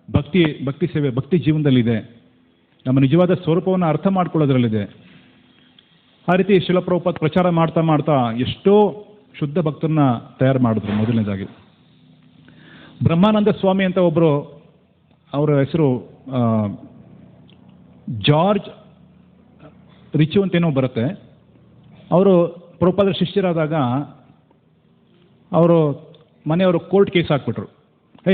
ಭಕ್ತಿ ಸೇವೆ, ಭಕ್ತಿ ಜೀವನದಲ್ಲಿದೆ. ನಮ್ಮ ನಿಜವಾದ ಸ್ವರೂಪವನ್ನು ಅರ್ಥ ಮಾಡ್ಕೊಳ್ಳೋದ್ರಲ್ಲಿದೆ. ಆ ರೀತಿ ಶ್ರೀಲ ಪ್ರಭುಪಾದ್ ಪ್ರಚಾರ ಮಾಡ್ತಾ ಮಾಡ್ತಾ ಎಷ್ಟೋ ಶುದ್ಧ ಭಕ್ತರನ್ನ ತಯಾರು ಮಾಡಿದ್ರು. ಮೊದಲನೇದಾಗಿ ಬ್ರಹ್ಮಾನಂದ ಸ್ವಾಮಿ ಅಂತ ಒಬ್ಬರು, ಅವರ ಹೆಸರು ಜಾರ್ಜ್ ರಿಚು ಅಂತೇನೋ ಬರುತ್ತೆ. ಅವರು ಪ್ರಭುಪಾದರ ಶಿಷ್ಯರಾದಾಗ ಅವರು ಮನೆಯವರು ಕೋರ್ಟ್ ಕೇಸ್ ಹಾಕ್ಬಿಟ್ರು.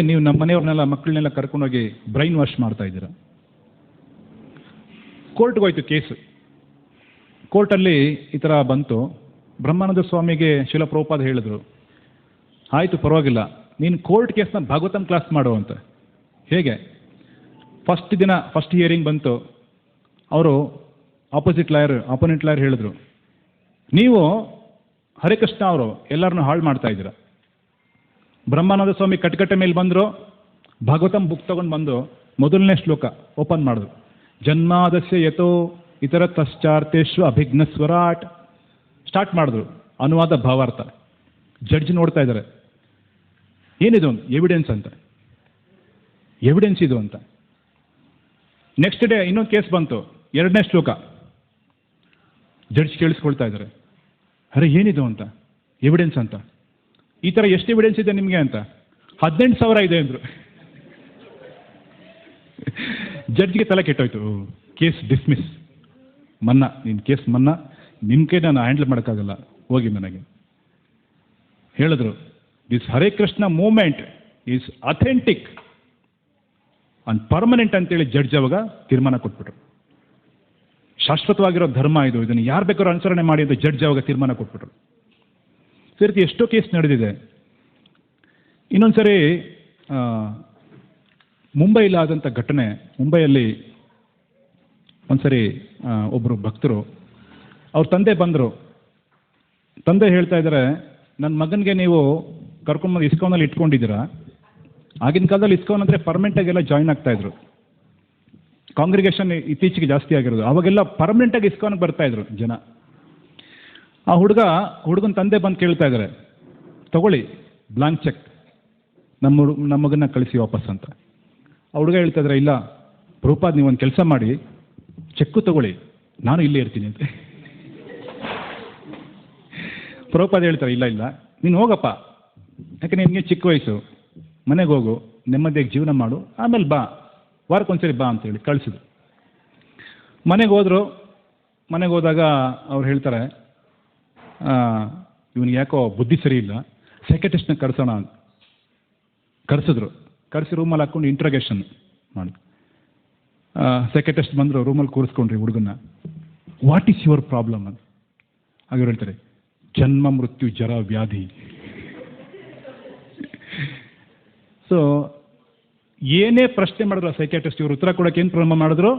ನೀವು ನಮ್ಮ ಮನೆಯವ್ರನ್ನೆಲ್ಲ ಮಕ್ಕಳನ್ನೆಲ್ಲ ಕರ್ಕೊಂಡೋಗಿ ಬ್ರೈನ್ ವಾಶ್ ಮಾಡ್ತಾ ಇದ್ದೀರಾ. ಕೋರ್ಟ್ಗೆ ಹೋಯ್ತು ಕೇಸು. ಕೋರ್ಟಲ್ಲಿ ಈ ಥರ ಬಂತು. ಬ್ರಹ್ಮಾನಂದ ಸ್ವಾಮಿಗೆ ಶ್ರೀಲ ಪ್ರಭುಪಾದ್ ಹೇಳಿದ್ರು, ಆಯಿತು ಪರವಾಗಿಲ್ಲ, ನೀನು ಕೋರ್ಟ್ ಕೇಸ್ನ ಭಾಗವತಂ ಕ್ಲಾಸ್ ಮಾಡು ಅಂತ. ಹೇಗೆ? ಫಸ್ಟ್ ಹಿಯರಿಂಗ್ ಬಂತು. ಅವರು ಆಪೋನೆಂಟ್ ಲಾಯರ್ ಹೇಳಿದ್ರು, ನೀವು ಹರಿಕೃಷ್ಣ ಅವರು ಎಲ್ಲರನ್ನೂ ಹಾಳು ಮಾಡ್ತಾ ಇದ್ದೀರಾ. ಬ್ರಹ್ಮಾನಂದ ಸ್ವಾಮಿ ಕಟ್ಕಟ್ಟೆ ಮೇಲೆ ಬಂದರು, ಭಾಗವತಂ ಬುಕ್ ತೊಗೊಂಡು ಬಂದು ಮೊದಲನೇ ಶ್ಲೋಕ ಓಪನ್ ಮಾಡಿದ್ರು. ಜನ್ಮಾದಸ್ಯ ಯಥೋ ಇತರ ತಶ್ಚಾರ್ಥೇಶ್ವ ಅಭಿಘ್ನ ಸ್ವರಾಟ್ ಸ್ಟಾರ್ಟ್ ಮಾಡಿದ್ರು. ಅನುವಾದ ಭಾವಾರ್ಥ. ಜಡ್ಜ್ ನೋಡ್ತಾ ಇದ್ದಾರೆ, ಏನಿದು ಎವಿಡೆನ್ಸ್ ಅಂತ, ಎವಿಡೆನ್ಸ್ ಇದು ಅಂತ. ನೆಕ್ಸ್ಟ್ ಡೇ ಇನ್ನೊಂದು ಕೇಸ್ ಬಂತು, 2ನೇ ಶ್ಲೋಕ. ಜಡ್ಜ್ ಕೇಳಿಸ್ಕೊಳ್ತಾ ಇದ್ದಾರೆ, ಅರೆ ಏನಿದು ಅಂತ, ಎವಿಡೆನ್ಸ್ ಅಂತ. ಈ ಥರ ಎಷ್ಟು ಎವಿಡೆನ್ಸ್ ಇದೆ ನಿಮಗೆ ಅಂತ. 18,000 ಇದೆ ಅಂದರು. ಜಡ್ಜ್ಗೆ ತಲೆ ಕೆಟ್ಟೋಯ್ತು. ಕೇಸ್ ಡಿಸ್ಮಿಸ್, ಮನ್ನಾ, ನಿನ್ನ ಕೇಸ್ ಮನ್ನಾ, ನಿಮ್ಮ ಕೈ ನಾನು ಹ್ಯಾಂಡಲ್ ಮಾಡೋಕ್ಕಾಗಲ್ಲ, ಹೋಗಿ ಮನೆಗೆ ಹೇಳಿದ್ರು. This Hare Krishna movement is authentic and permanent ಅಂತೇಳಿ ಜಡ್ಜ್ ಅವಾಗ ತೀರ್ಮಾನ ಕೊಟ್ಬಿಟ್ರು. ಶಾಶ್ವತವಾಗಿರೋ ಧರ್ಮ ಇದು, ಇದನ್ನು ಯಾರು ಬೇಕಾದ್ರೂ ಅನುಸರಣೆ ಮಾಡಿ ಅಂತ ಜಡ್ಜ್ ಅವಾಗ ತೀರ್ಮಾನ ಕೊಟ್ಬಿಟ್ರು. ಈ ರೀತಿ ಎಷ್ಟೋ ಕೇಸ್ ನಡೆದಿದೆ. ಇನ್ನೊಂದು ಸರಿ ಮುಂಬೈಲಿ ಆದಂಥ ಘಟನೆ. ಮುಂಬೈಯಲ್ಲಿ ಒಂದ್ಸರಿ ಒಬ್ಬರು ಭಕ್ತರು, ಅವ್ರ ತಂದೆ ಬಂದರು. ತಂದೆ ಹೇಳ್ತಾ ಇದ್ದಾರೆ, ನನ್ನ ಮಗನಿಗೆ ನೀವು ಕರ್ಕೊಂಡ್ಬಂದು ಇಸ್ಕಾನಲ್ಲಿ ಇಟ್ಕೊಂಡಿದ್ದೀರಾ. ಆಗಿನ ಕಾಲದಲ್ಲಿ ಇಸ್ಕಾನ್ ಅಂದರೆ ಪರ್ಮನೆಂಟಾಗೆಲ್ಲ ಜಾಯ್ನ್ ಆಗ್ತಾಯಿದ್ರು. ಕಾಂಗ್ರಿಗೇಷನ್ ಇತ್ತೀಚೆಗೆ ಜಾಸ್ತಿ ಆಗಿರೋದು. ಅವಾಗೆಲ್ಲ ಪರ್ಮನೆಂಟಾಗಿ ಇಸ್ಕಾನ್ಗೆ ಬರ್ತಾಯಿದ್ರು ಜನ. ಆ ಹುಡುಗನ ತಂದೆ ಬಂದು ಕೇಳ್ತಾ ಇದ್ದಾರೆ, ತಗೊಳ್ಳಿ ಬ್ಲಾಂಕ್ ಚೆಕ್, ನಮ್ಮ ಮಗನ್ನ ಕಳಿಸಿ ವಾಪಸ್ ಅಂತ. ಆ ಹುಡುಗ ಹೇಳ್ತಾ ಇದ್ದಾರೆ, ಇಲ್ಲ ಪ್ರಭುಪಾದ್, ನೀವು ಒಂದು ಕೆಲಸ ಮಾಡಿ, ಚೆಕ್ಕು ತಗೊಳ್ಳಿ, ನಾನು ಇಲ್ಲೇ ಇರ್ತೀನಿ ಅಂತ. ಪ್ರಭುಪಾದ್ ಹೇಳ್ತಾರೆ, ಇಲ್ಲ ಇಲ್ಲ ನೀನು ಹೋಗಪ್ಪ, ಯಾಕೆ ನಿನಗೆ ಚಿಕ್ಕ ವಯಸ್ಸು, ಮನೆಗೆ ಹೋಗು, ನೆಮ್ಮದಿಯಾಗಿ ಜೀವನ ಮಾಡು, ಆಮೇಲೆ ಬಾ, ವಾರಕ್ಕೊಂದ್ಸರಿ ಬಾ ಅಂತೇಳಿ ಕಳಿಸಿದ್ರು. ಮನೆಗೆ ಹೋದರು. ಮನೆಗೆ ಹೋದಾಗ ಅವ್ರು ಹೇಳ್ತಾರೆ, ಇವನಿಗೆ ಯಾಕೋ ಬುದ್ಧಿ ಸರಿ ಇಲ್ಲ, ಸೈಕಾಟ್ರಿಸ್ಟ್ನ ಕರೆಸೋಣ ಅಂತ ಕರೆಸಿದ್ರು. ಕರೆಸಿ ರೂಮಲ್ಲಿ ಹಾಕ್ಕೊಂಡು ಇಂಟ್ರೋಗೇಷನ್ ಮಾಡಿ. ಸೈಕಾಟ್ರಿಸ್ಟ್ ಬಂದರು, ರೂಮಲ್ಲಿ ಕೂರಿಸ್ಕೊಂಡ್ರಿ ಹುಡುಗನ್ನ. ವಾಟ್ ಈಸ್ ಯುವರ್ ಪ್ರಾಬ್ಲಮ್ ಅಂತ. ಹಾಗೆ ಹೇಳ್ತಾರೆ, ಜನ್ಮ ಮೃತ್ಯು ಜರ ವ್ಯಾಧಿ. ಸೊ ಏನೇ ಪ್ರಶ್ನೆ ಮಾಡಿದ್ರು ಆ ಸೈಕಾಟ್ರಿಸ್ಟ್, ಇವರು ಉತ್ತರ ಕೊಡೋಕೆ ಏನು ಪ್ರಾರಂಭ ಮಾಡಿದ್ರು,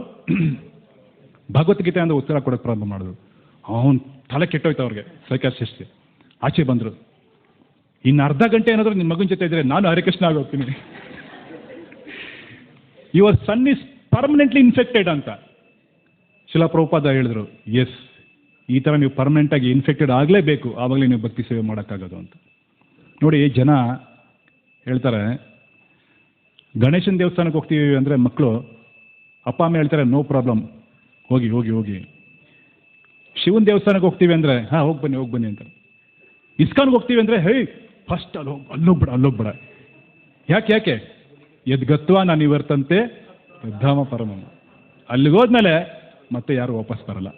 ಭಗವದ್ಗೀತೆ ಅಂದ್ರೆ ಉತ್ತರ ಕೊಡೋಕೆ ಪ್ರಾರಂಭ ಮಾಡಿದ್ರು. ಅವನು ತಲೆ ಕೆಟ್ಟೋಯ್ತು ಅವ್ರಿಗೆ, ಸೈಕಾಟ್ರಿಸ್ಟ್ಗೆ. ಆಚೆ ಬಂದರು. ಇನ್ನು ಅರ್ಧ ಗಂಟೆ ಏನಾದರೂ ನಿಮ್ಮ ಮಗನ ಜೊತೆ ಇದ್ದರೆ ನಾನು ಹರಿಕೃಷ್ಣ ಆಗೋಗ್ತೀನಿ, your son is permanently infected ಅಂತ ಶಿಲಾ ಪ್ರಭುಪಾದ ಹೇಳಿದ್ರು. ಎಸ್, ಈ ಥರ ನೀವು ಪರ್ಮನೆಂಟಾಗಿ ಇನ್ಫೆಕ್ಟೆಡ್ ಆಗಲೇಬೇಕು, ಆವಾಗಲೇ ನೀವು ಭಕ್ತಿ ಸೇವೆ ಮಾಡೋಕ್ಕಾಗೋದು ಅಂತ. ನೋಡಿ, ಜನ ಹೇಳ್ತಾರೆ, ಗಣೇಶನ ದೇವಸ್ಥಾನಕ್ಕೆ ಹೋಗ್ತೀವಿ ಅಂದರೆ ಮಕ್ಕಳು, ಅಪ್ಪ ಅಮ್ಮ ಹೇಳ್ತಾರೆ ನೋ ಪ್ರಾಬ್ಲಮ್, ಹೋಗಿ ಹೋಗಿ ಹೋಗಿ. ಶಿವನ ದೇವಸ್ಥಾನಕ್ಕೆ ಹೋಗ್ತೀವಿ ಅಂದರೆ ಹಾಂ ಹೋಗಿ ಬನ್ನಿ ಅಂತ. ಇಸ್ಕಾನ್ಗೆ ಹೋಗ್ತೀವಿ ಅಂದರೆ ಹೇ ಫಸ್ಟ್ ಅಲ್ಲೋಗ್ಬೇಡ. ಯಾಕೆ ಯದ್ಗತ್ವ ನಾನು ಇವರ್ತಂತೆ ಧಾಮ ಪರಮ. ಅಲ್ಲಿಗೆ ಹೋದ್ಮೇಲೆ ಮತ್ತೆ ಯಾರು ವಾಪಸ್ ಬರಲ್ಲ.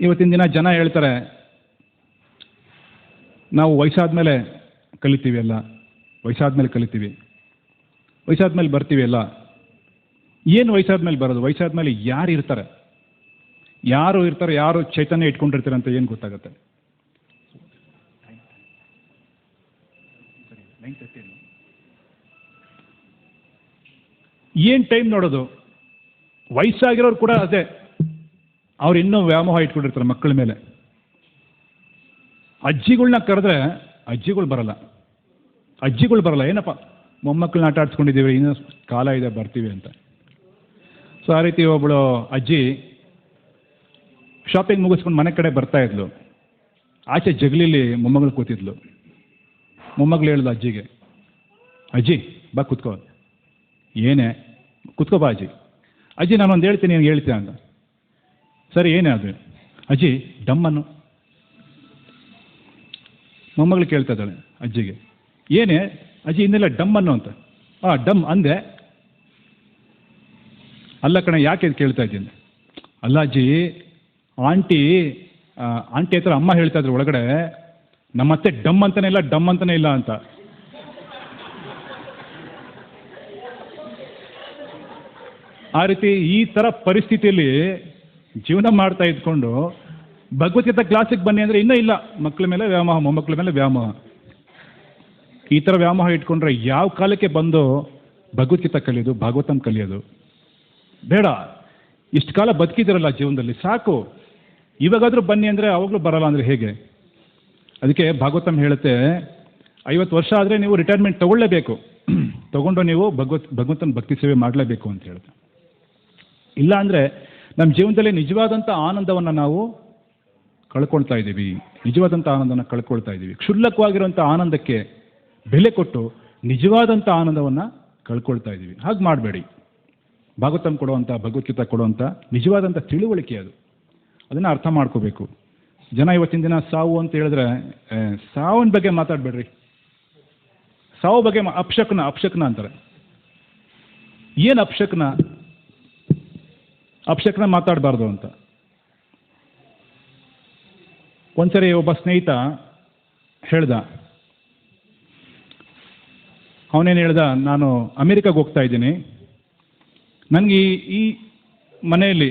ಇವತ್ತಿನ ದಿನ ಜನ ಹೇಳ್ತಾರೆ, ನಾವು ವಯಸ್ಸಾದ್ಮೇಲೆ ಕಲಿತೀವಿ, ಎಲ್ಲ ವಯಸ್ಸಾದ್ಮೇಲೆ ಕಲಿತೀವಿ, ವಯಸ್ಸಾದ್ಮೇಲೆ ಬರ್ತೀವಿ ಎಲ್ಲ. ಏನು ವಯಸ್ಸಾದ್ಮೇಲೆ ಬರೋದು? ವಯಸ್ಸಾದ್ಮೇಲೆ ಯಾರು ಇರ್ತಾರೆ, ಯಾರು ಚೈತನ್ಯ ಇಟ್ಕೊಂಡಿರ್ತಾರೆ ಅಂತ ಏನು ಗೊತ್ತಾಗುತ್ತೆ? ಏನು ಟೈಮ್ ನೋಡೋದು? ವಯಸ್ಸಾಗಿರೋರು ಕೂಡ ಅದೇ, ಅವ್ರು ಇನ್ನೂ ವ್ಯಾಮೋಹ ಇಟ್ಕೊಂಡಿರ್ತಾರೆ ಮಕ್ಕಳ ಮೇಲೆ. ಅಜ್ಜಿಗಳ್ನ ಕರೆದ್ರೆ ಅಜ್ಜಿಗಳು ಬರಲ್ಲ. ಏನಪ್ಪ ಮೊಮ್ಮಕ್ಕಳನ್ನ ಆಟ ಆಡ್ಸ್ಕೊಂಡಿದ್ದೀವಿ, ಇನ್ನೂ ಕಾಲ ಇದೆ ಬರ್ತೀವಿ ಅಂತ. ಸೊ ಆ ರೀತಿ ಒಬ್ಬಳು ಅಜ್ಜಿ ಶಾಪಿಂಗ್ ಮುಗಿಸ್ಕೊಂಡು ಮನೆ ಕಡೆ ಬರ್ತಾ ಇದ್ಲು. ಆಚೆ ಜಗಲಿಲಿ ಮೊಮ್ಮಗಳು ಕೂತಿದ್ಲು. ಮೊಮ್ಮಗಳು ಹೇಳಿದ್ಲು ಅಜ್ಜಿಗೆ, ಅಜ್ಜಿ ಬಾ ಕೂತ್ಕೋ. ಏನೇ? ಕೂತ್ಕೋ ಬಾ ಅಜ್ಜಿ ನಾನೊಂದು ಹೇಳ್ತೀನಿ, ನಿನಗೆ ಹೇಳ್ತೀಯ ಅಂತ. ಸರಿ, ಏನೇ ಅದು? ಅಜ್ಜಿ ಡಮ್ಮನ್ನು. ಮೊಮ್ಮಗಳು ಕೇಳ್ತಾ ಇದ್ದಾಳೆ ಅಜ್ಜಿಗೆ, ಏನೇ ಅಜ್ಜಿ ಇನ್ನೆಲ್ಲ ಡಮ್ಮನ್ನು ಅಂತ. ಡಮ್ ಅಂದೆ. ಅಲ್ಲ ಕಣೆ, ಯಾಕೆ ಕೇಳ್ತಾ ಇದ್ದೀನಿ? ಅಲ್ಲ ಅಜ್ಜಿ, ಆಂಟಿ ಹತ್ರ ಅಮ್ಮ ಹೇಳ್ತಾ ಇದ್ರು ಒಳಗಡೆ, ನಮ್ಮತ್ತೆ ಡಮ್ ಅಂತಾನೆ ಇಲ್ಲ ಅಂತ. ಆ ರೀತಿ ಈ ಥರ ಪರಿಸ್ಥಿತಿಯಲ್ಲಿ ಜೀವನ ಮಾಡ್ತಾ ಇದ್ಕೊಂಡು ಭಗವದ್ಗೀತಾ ಕ್ಲಾಸಿಗೆ ಬನ್ನಿ ಅಂದರೆ ಇನ್ನೂ ಇಲ್ಲ, ಮಕ್ಕಳ ಮೇಲೆ ವ್ಯಾಮೋಹ, ಮೊಮ್ಮಕ್ಕಳ ಮೇಲೆ ವ್ಯಾಮೋಹ. ಈ ಥರ ವ್ಯಾಮೋಹ ಇಟ್ಕೊಂಡ್ರೆ ಯಾವ ಕಾಲಕ್ಕೆ ಬಂದು ಭಗವದ್ಗೀತಾ ಕಲಿಯೋದು, ಭಾಗವತಂ ಕಲಿಯೋದು? ಬೇಡ. ಇಷ್ಟು ಕಾಲ ಬದುಕಿದಿರಲ್ಲ ಜೀವನದಲ್ಲಿ, ಸಾಕು. ಇವಾಗಾದರೂ ಬನ್ನಿ ಅಂದರೆ ಅವಾಗಲೂ ಬರಲ್ಲ ಅಂದರೆ ಹೇಗೆ? ಅದಕ್ಕೆ ಭಾಗವತಂ ಹೇಳುತ್ತೆ, 50 ವರ್ಷ ಆದರೆ ನೀವು ರಿಟೈರ್ಮೆಂಟ್ ತೊಗೊಳ್ಳೇಬೇಕು, ತೊಗೊಂಡು ನೀವು ಭಗವಂತನ ಭಕ್ತಿ ಸೇವೆ ಮಾಡಲೇಬೇಕು ಅಂತ ಹೇಳುತ್ತೆ. ಇಲ್ಲ ಅಂದರೆ ನಮ್ಮ ಜೀವನದಲ್ಲಿ ನಿಜವಾದಂಥ ಆನಂದವನ್ನು ನಾವು ಕಳ್ಕೊಳ್ತಾ ಇದ್ದೀವಿ. ಕ್ಷುಲ್ಲಕವಾಗಿರುವಂಥ ಆನಂದಕ್ಕೆ ಬೆಲೆ ಕೊಟ್ಟು ನಿಜವಾದಂಥ ಆನಂದವನ್ನು ಕಳ್ಕೊಳ್ತಾ ಇದ್ದೀವಿ. ಹಾಗೆ ಮಾಡಬೇಡಿ. ಭಾಗವತಂ ಕೊಡುವಂಥ, ಭಗವದ್ಗೀತಾ ಕೊಡುವಂಥ ನಿಜವಾದಂಥ ತಿಳುವಳಿಕೆ ಅದು. ಅದನ್ನು ಅರ್ಥ ಮಾಡ್ಕೋಬೇಕು. ಜನ ಇವತ್ತಿನ ದಿನ ಸಾವು ಅಂತ ಹೇಳಿದ್ರೆ, ಸಾವಿನ ಬಗ್ಗೆ ಮಾತಾಡಬೇಡ್ರಿ, ಸಾವು ಬಗ್ಗೆ ಅಪಶಕನ ಅಂತಾರೆ. ಏನು ಅಪಶಕನ ಮಾತಾಡಬಾರ್ದು ಅಂತ. ಒಂದ್ಸರಿ ಒಬ್ಬ ಸ್ನೇಹಿತ ಹೇಳ್ದ, ಅವನೇನು ಹೇಳ್ದ, ನಾನು ಅಮೇರಿಕಾಗೆ ಹೋಗ್ತಾ ಇದ್ದೀನಿ, ನನಗೆ ಈ ಮನೆಯಲ್ಲಿ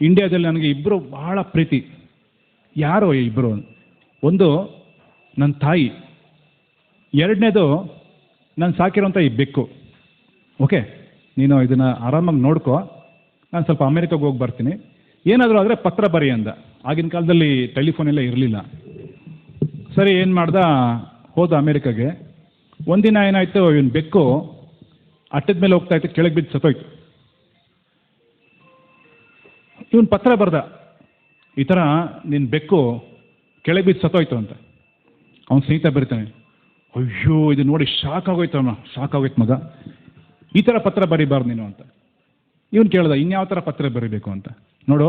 ಇಂಡಿಯಾದಲ್ಲಿ ನನಗೆ ಇಬ್ಬರು ಬಹಳ ಪ್ರೀತಿ. ಯಾರೋ ಇಬ್ಬರು? ಒಂದು ನನ್ನ ತಾಯಿ, ಎರಡನೇದು ನಾನು ಸಾಕಿರೋಂಥ ಈ ಬೆಕ್ಕು. ಓಕೆ, ನೀನು ಇದನ್ನು ಆರಾಮಾಗಿ ನೋಡ್ಕೋ, ನಾನು ಸ್ವಲ್ಪ ಅಮೇರಿಕಾಗೆ ಹೋಗಿ ಬರ್ತೀನಿ, ಏನಾದರೂ ಆದರೆ ಪತ್ರ ಬರಿ ಅಂದ. ಆಗಿನ ಕಾಲದಲ್ಲಿ ಟೆಲಿಫೋನ್ ಎಲ್ಲ ಇರಲಿಲ್ಲ. ಸರಿ, ಏನು ಮಾಡ್ದ, ಹೋದ ಅಮೇರಿಕಾಗೆ. ಒಂದಿನ ಏನಾಯಿತು, ಇವನು ಬೆಕ್ಕು ಅಟ್ಟದ ಮೇಲೆ ಹೋಗ್ತಾ ಇತ್ತು, ಕೆಳಗೆ ಬಿದ್ದು ಸತ್ತೋಯ್ತು. ಇವನು ಪತ್ರ ಬರ್ದ, ಈ ಥರ ನಿನ್ನ ಬೆಕ್ಕು ಕೆಳಗೆ ಬಿದ್ದು ಸತ್ತೋಯ್ತು ಅಂತ. ಅವನ ಸ್ನೇಹಿತ ಬರೀತಾನೆ, ಅಯ್ಯೋ ಇದು ನೋಡಿ ಶಾಕ್ ಆಗೋಯ್ತು ಮಗ, ಈ ಥರ ಪತ್ರ ಬರೀಬಾರ್ದು ನೀನು ಅಂತ. ಇವನು ಕೇಳ್ದ, ಇನ್ಯಾವ ಥರ ಪತ್ರ ಬರೀಬೇಕು ಅಂತ. ನೋಡು,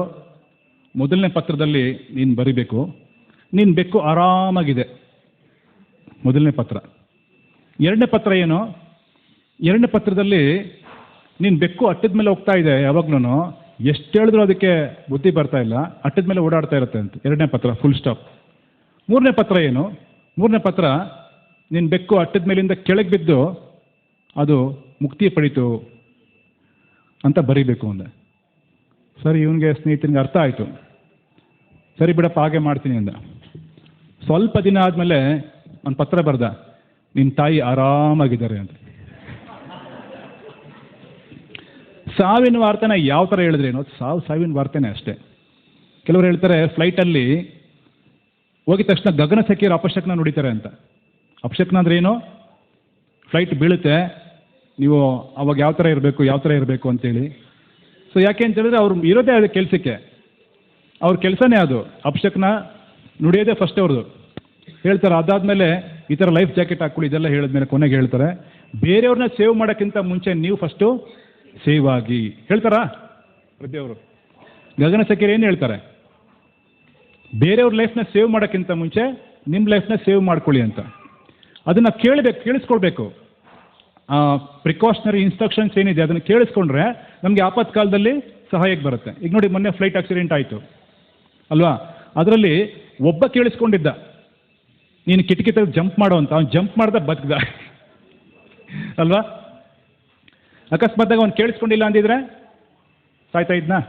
ಮೊದಲನೇ ಪತ್ರದಲ್ಲಿ ನೀನು ಬರೀಬೇಕು, ನಿನ್ನ ಬೆಕ್ಕು ಆರಾಮಾಗಿದೆ, ಮೊದಲನೇ ಪತ್ರ. ಎರಡನೇ ಪತ್ರ ಏನು? ಎರಡನೇ ಪತ್ರದಲ್ಲಿ ನಿನ್ನ ಬೆಕ್ಕು ಅಟ್ಟದ ಮೇಲೆ ಹೋಗ್ತಾ ಇದೆ, ಯಾವಾಗ್ಲೂ ಎಷ್ಟು ಹೇಳಿದ್ರು ಅದಕ್ಕೆ ಬುದ್ಧಿ ಬರ್ತಾ ಇಲ್ಲ, ಅಟ್ಟದ ಮೇಲೆ ಓಡಾಡ್ತಾ ಇರುತ್ತೆ ಅಂತ. ಎರಡನೇ ಪತ್ರ, ಫುಲ್ ಸ್ಟಾಪ್. ಮೂರನೇ ಪತ್ರ ಏನು? ಮೂರನೇ ಪತ್ರ, ನಿನ್ನ ಬೆಕ್ಕು ಅಟ್ಟದ ಮೇಲಿಂದ ಕೆಳಗೆ ಬಿದ್ದು ಅದು ಮುಕ್ತಿ ಪಡೀತು ಅಂತ ಬರೀಬೇಕು ಅಂದೆ. ಸರಿ, ಇವನಿಗೆ ಸ್ನೇಹಿತನಿಗೆ ಅರ್ಥ ಆಯಿತು. ಸರಿ ಬಿಡಪ್ಪ, ಹಾಗೆ ಮಾಡ್ತೀನಿ ಅಂದ. ಸ್ವಲ್ಪ ದಿನ ಆದಮೇಲೆ ಒಂದು ಪತ್ರ ಬರ್ದ, ನಿನ್ನ ತಾಯಿ ಆರಾಮಾಗಿದ್ದಾರೆ ಅಂತ. ಸಾವಿನ ವಾರ್ತೆನ ಯಾವ ಥರ ಹೇಳಿದ್ರೆ ಏನೋ, ಸಾವಿನ ವಾರ್ತೆನೇ ಅಷ್ಟೇ. ಕೆಲವರು ಹೇಳ್ತಾರೆ, ಫ್ಲೈಟಲ್ಲಿ ಹೋಗಿದ ತಕ್ಷಣ ಗಗನಸಖಿಯರು ಅಪಶಕನ ನುಡಿತಾರೆ ಅಂತ. ಅಪಶಕನ ಅಂದ್ರೆ ಏನು? ಫ್ಲೈಟ್ ಬೀಳುತ್ತೆ, ನೀವು ಅವಾಗ ಯಾವ ಥರ ಇರಬೇಕು ಅಂತೇಳಿ. ಸೊ ಯಾಕೆ ಅಂತ ಹೇಳಿದ್ರೆ ಅವ್ರು ಇರೋದೇ ಅದು ಕೆಲಸಕ್ಕೆ, ಅವ್ರ ಕೆಲಸನೇ ಅದು. ಅಪಶಕನ ನುಡಿಯೋದೇ ಫಸ್ಟ್ ಅವ್ರದ್ದು. ಹೇಳ್ತಾರೆ, ಅದಾದಮೇಲೆ ಈ ಥರ ಲೈಫ್ ಜಾಕೆಟ್ ಹಾಕ್ಕೊಳ್ಳಿ, ಇದೆಲ್ಲ ಹೇಳಿದ್ಮೇಲೆ ಕೊನೆಗೆ ಹೇಳ್ತಾರೆ, ಬೇರೆಯವ್ರನ್ನ ಸೇವ್ ಮಾಡೋಕ್ಕಿಂತ ಮುಂಚೆ ನೀವು ಫಸ್ಟು ಸೇವ್ ಆಗಿ. ಹೇಳ್ತಾರಾ ಪ್ರತಿಯವರು? ಗಗನಸಖಿಯರು ಏನು ಹೇಳ್ತಾರೆ? ಬೇರೆಯವ್ರ ಲೈಫ್ನ ಸೇವ್ ಮಾಡೋಕ್ಕಿಂತ ಮುಂಚೆ ನಿಮ್ಮ ಲೈಫ್ನ ಸೇವ್ ಮಾಡ್ಕೊಳ್ಳಿ ಅಂತ. ಅದನ್ನು ಕೇಳಿಸ್ಕೊಳ್ಬೇಕು. ಪ್ರಿಕಾಷನರಿ ಇನ್ಸ್ಟ್ರಕ್ಷನ್ಸ್ ಏನಿದೆ ಅದನ್ನು ಕೇಳಿಸ್ಕೊಂಡ್ರೆ ನಮಗೆ ಆಪತ್ಕಾಲದಲ್ಲಿ ಸಹಾಯಕ್ಕೆ ಬರುತ್ತೆ. ಈಗ ನೋಡಿ, ಮೊನ್ನೆ ಫ್ಲೈಟ್ ಆಕ್ಸಿಡೆಂಟ್ ಆಯಿತು ಅಲ್ವಾ? ಅದರಲ್ಲಿ ಒಬ್ಬ ಕೇಳಿಸ್ಕೊಂಡಿದ್ದ, ನೀನು ಕಿಟಕಿ ತೆಗೆದು ಜಂಪ್ ಮಾಡೋ ಅಂತ. ಅವ್ನು ಜಂಪ್ ಮಾಡ್ದ, ಬದುಕ್ದ ಅಲ್ವಾ? ಅಕಸ್ಮಾತ್ತಾಗ ಅವ್ನು ಕೇಳಿಸ್ಕೊಂಡಿಲ್ಲ ಅಂದಿದ್ರೆ ಸಾಯ್ತಾ ಇದ್ನಾ?